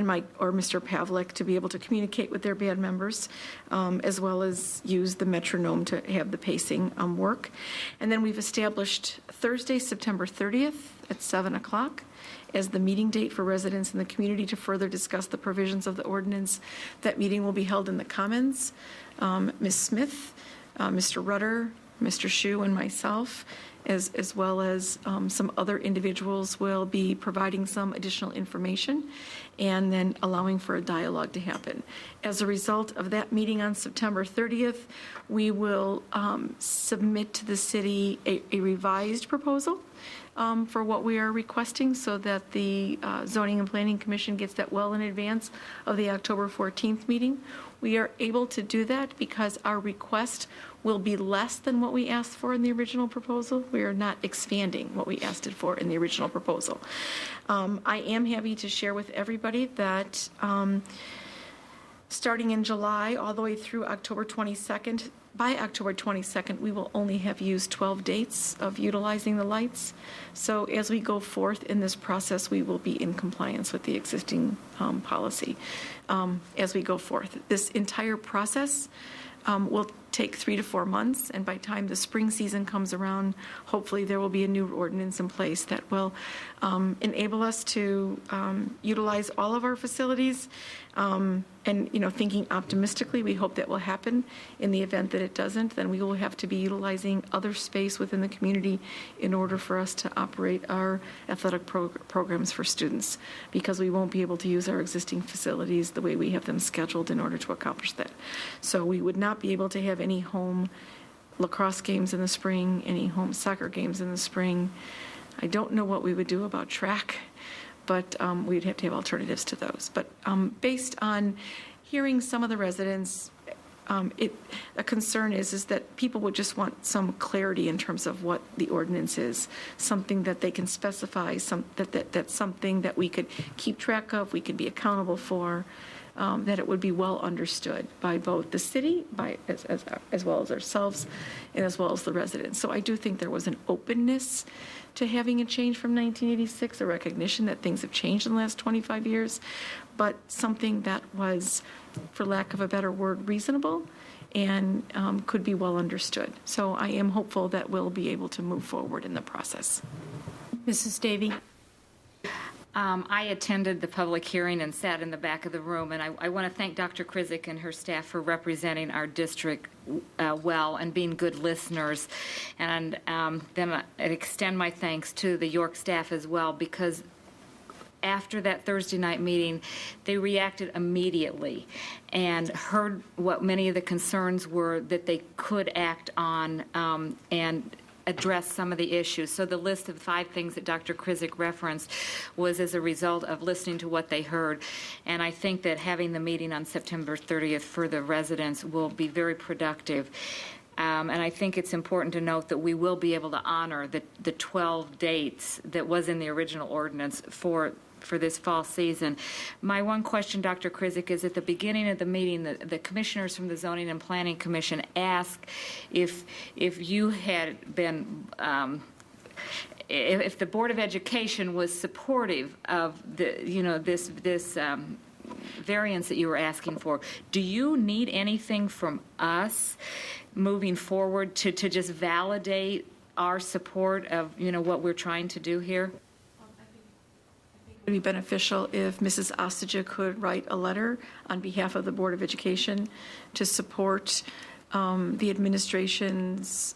Mike or Mr. Pavlik to be able to communicate with their band members, as well as use the metronome to have the pacing work. And then we've established Thursday, September 30th at 7 o'clock as the meeting date for residents in the community to further discuss the provisions of the ordinance. That meeting will be held in the Commons. Ms. Smith, Mr. Rudder, Mr. Shue, and myself, as well as some other individuals, will be providing some additional information and then allowing for a dialogue to happen. As a result of that meeting on September 30th, we will submit to the city a revised proposal for what we are requesting so that the Zoning and Planning Commission gets that well in advance of the October 14th meeting. We are able to do that because our request will be less than what we asked for in the original proposal. We are not expanding what we asked it for in the original proposal. I am happy to share with everybody that starting in July all the way through October 22nd, by October 22nd, we will only have used 12 dates of utilizing the lights. So as we go forth in this process, we will be in compliance with the existing policy as we go forth. This entire process will take 3 to 4 months, and by the time the spring season comes around, hopefully there will be a new ordinance in place that will enable us to utilize all of our facilities. And, thinking optimistically, we hope that will happen. In the event that it doesn't, then we will have to be utilizing other space within the community in order for us to operate our athletic programs for students, because we won't be able to use our existing facilities the way we have them scheduled in order to accomplish that. So we would not be able to have any home lacrosse games in the spring, any home soccer games in the spring. I don't know what we would do about track, but we'd have to have alternatives to those. But based on hearing some of the residents, a concern is that people would just want some clarity in terms of what the ordinance is, something that they can specify, that's something that we could keep track of, we could be accountable for, that it would be well understood by both the city, as well as ourselves, and as well as the residents. So I do think there was an openness to having a change from 1986, a recognition that things have changed in the last 25 years, but something that was, for lack of a better word, reasonable and could be well understood. So I am hopeful that we'll be able to move forward in the process. Mrs. Davy? I attended the public hearing and sat in the back of the room, and I want to thank Dr. Krizik and her staff for representing our district well and being good listeners. And then I extend my thanks to the York staff as well, because after that Thursday night meeting, they reacted immediately and heard what many of the concerns were that they could act on and address some of the issues. So the list of 5 things that Dr. Krizik referenced was as a result of listening to what they heard. And I think that having the meeting on September 30th for the residents will be very productive. And I think it's important to note that we will be able to honor the 12 dates that was in the original ordinance for this fall season. My one question, Dr. Krizik, is at the beginning of the meeting, the commissioners from the Zoning and Planning Commission asked if you had been, if the Board of Education was supportive of this variance that you were asking for. Do you need anything from us moving forward to just validate our support of what we're trying to do here? It would be beneficial if Mrs. Ostaja could write a letter on behalf of the Board of Education to support the administration's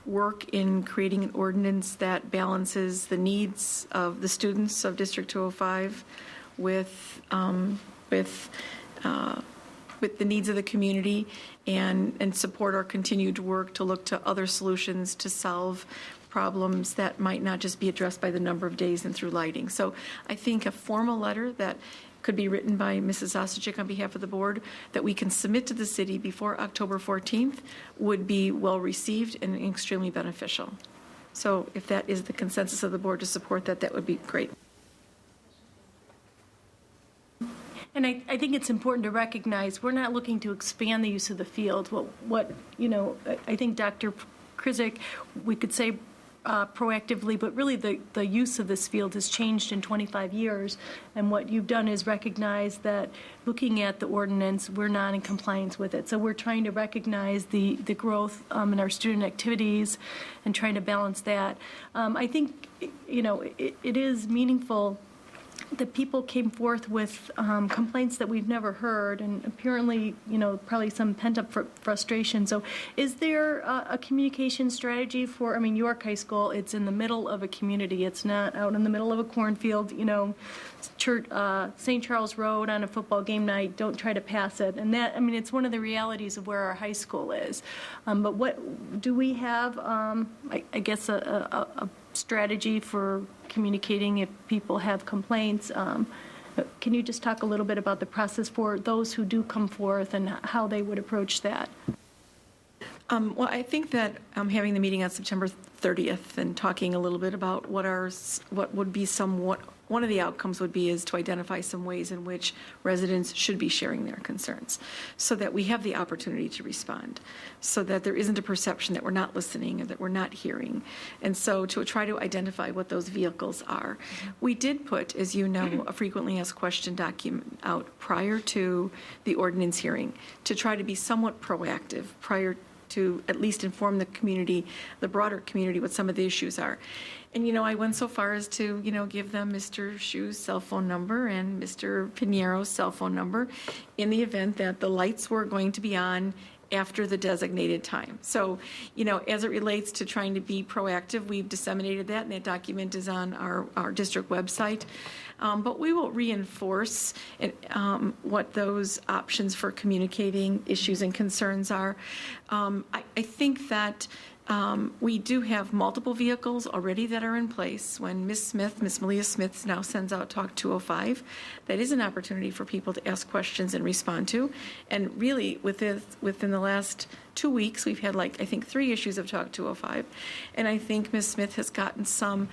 work in creating an ordinance that balances the needs of the students of District 205 with the needs of the community, and support our continued work to look to other solutions to solve problems that might not just be addressed by the number of days and through lighting. So I think a formal letter that could be written by Mrs. Ostajic on behalf of the board that we can submit to the city before October 14th would be well received and extremely beneficial. So if that is the consensus of the board to support that, that would be great. And I think it's important to recognize we're not looking to expand the use of the field. I think Dr. Krizik, we could say proactively, but really the use of this field has changed in 25 years. And what you've done is recognize that looking at the ordinance, we're not in compliance with it. So we're trying to recognize the growth in our student activities and trying to balance that. I think, it is meaningful that people came forth with complaints that we've never heard, and apparently, probably some pent-up frustration. So is there a communication strategy for, York High School, it's in the middle of a community. It's not out in the middle of a cornfield, Church, St. Charles Road on a football game night, don't try to pass it. And that, it's one of the realities of where our high school is. But what, do we have, I guess, a strategy for communicating if people have complaints? Can you just talk a little bit about the process for those who do come forth and how they would approach that? Well, I think that having the meeting on September 30th and talking a little bit about what would be one of the outcomes would be is to identify some ways in which residents should be sharing their concerns so that we have the opportunity to respond, so that there isn't a perception that we're not listening or that we're not hearing. And so to try to identify what those vehicles are. We did put, as you know, a frequently asked question document out prior to the ordinance hearing to try to be somewhat proactive prior to at least inform the community, the broader community, what some of the issues are. And, I went so far as to, give them Mr. Shu's cell phone number and Mr. Piniero's cell phone number in the event that the lights were going to be on after the designated time. So, as it relates to trying to be proactive, we've disseminated that, and that document is on our district website. But we will reinforce what those options for communicating issues and concerns are. I think that We do have multiple vehicles already that are in place. When Miss Malia Smith now sends out Talk 205, that is an opportunity for people to ask questions and respond to. And really, within the last 2 weeks, we've had I think 3 issues of Talk 205. And I think Ms. Smith has gotten some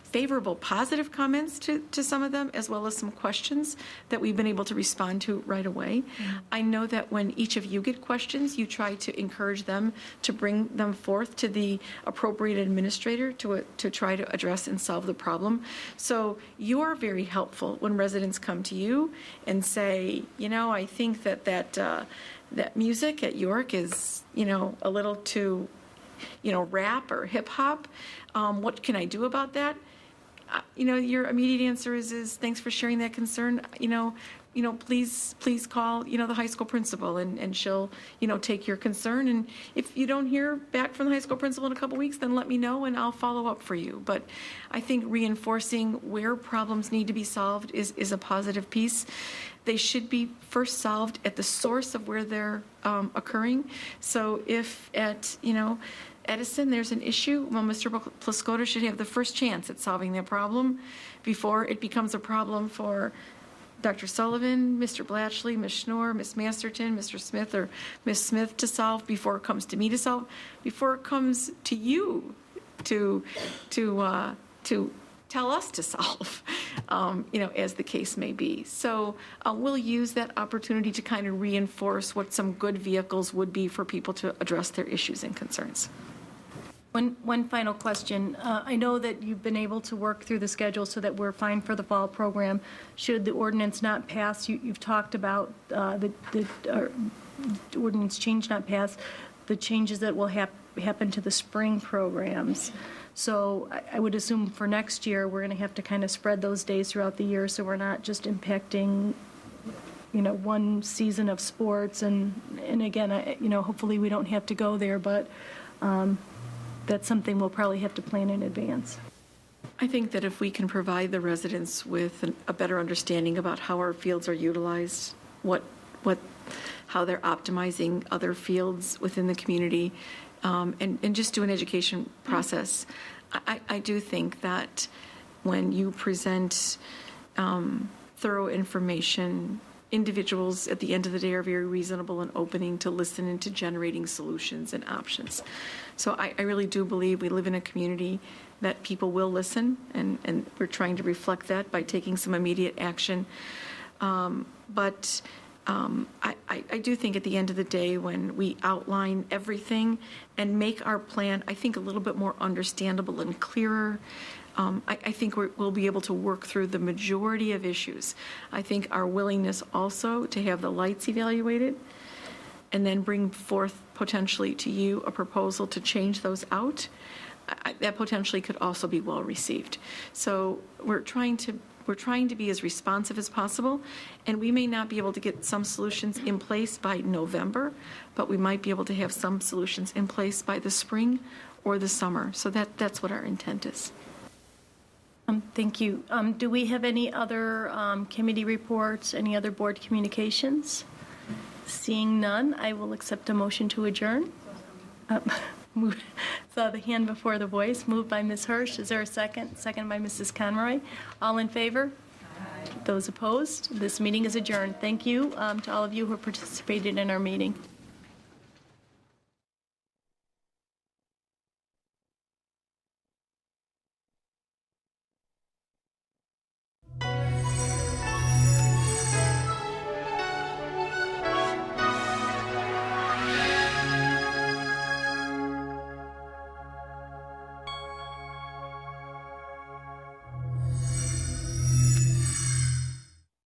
favorable, positive comments to some of them, as well as some questions that we've been able to respond to right away. I know that when each of you get questions, you try to encourage them to bring them forth to the appropriate administrator to try to address and solve the problem. So you're very helpful when residents come to you and say, I think that music at York is, a little too, rap or hip hop. What can I do about that? Your immediate answer is thanks for sharing that concern. Please call, the high school principal and she'll, take your concern. And if you don't hear back from the high school principal in a couple weeks, then let me know and I'll follow up for you. But I think reinforcing where problems need to be solved is a positive piece. They should be first solved at the source of where they're occurring. So if at, Edison, there's an issue, well, Mr. Plascota should have the first chance at solving that problem before it becomes a problem for Dr. Sullivan, Mr. Blatchley, Ms. Schnorr, Ms. Masterton, Mr. Smith, or Ms. Smith to solve, before it comes to me to solve, before it comes to you to tell us to solve, as the case may be. So we'll use that opportunity to kind of reinforce what some good vehicles would be for people to address their issues and concerns. One final question. I know that you've been able to work through the schedule so that we're fine for the fall program. Should the ordinance not pass, you've talked about the ordinance change not pass, the changes that will happen to the spring programs. So I would assume for next year, we're going to have to kind of spread those days throughout the year so we're not just impacting, one season of sports. And again, hopefully we don't have to go there, but that's something we'll probably have to plan in advance. I think that if we can provide the residents with a better understanding about how our fields are utilized, how they're optimizing other fields within the community, and just do an education process. I do think that when you present thorough information, individuals at the end of the day are very reasonable and opening to listen and to generating solutions and options. So I really do believe we live in a community that people will listen, and we're trying to reflect that by taking some immediate action. But I do think at the end of the day, when we outline everything and make our plan, I think, a little bit more understandable and clearer, I think we'll be able to work through the majority of issues. I think our willingness also to have the lights evaluated and then bring forth potentially to you a proposal to change those out, that potentially could also be well received. So we're trying to be as responsive as possible, and we may not be able to get some solutions in place by November, but we might be able to have some solutions in place by the spring or the summer. So that's what our intent is. Thank you. Do we have any other committee reports, any other board communications? Seeing none, I will accept a motion to adjourn. Saw the hand before the voice. Moved by Ms. Hirsch. Is there a second? Second by Mrs. Conroy. All in favor? Aye. Those opposed? This meeting is adjourned. Thank you to all of you who participated in our meeting.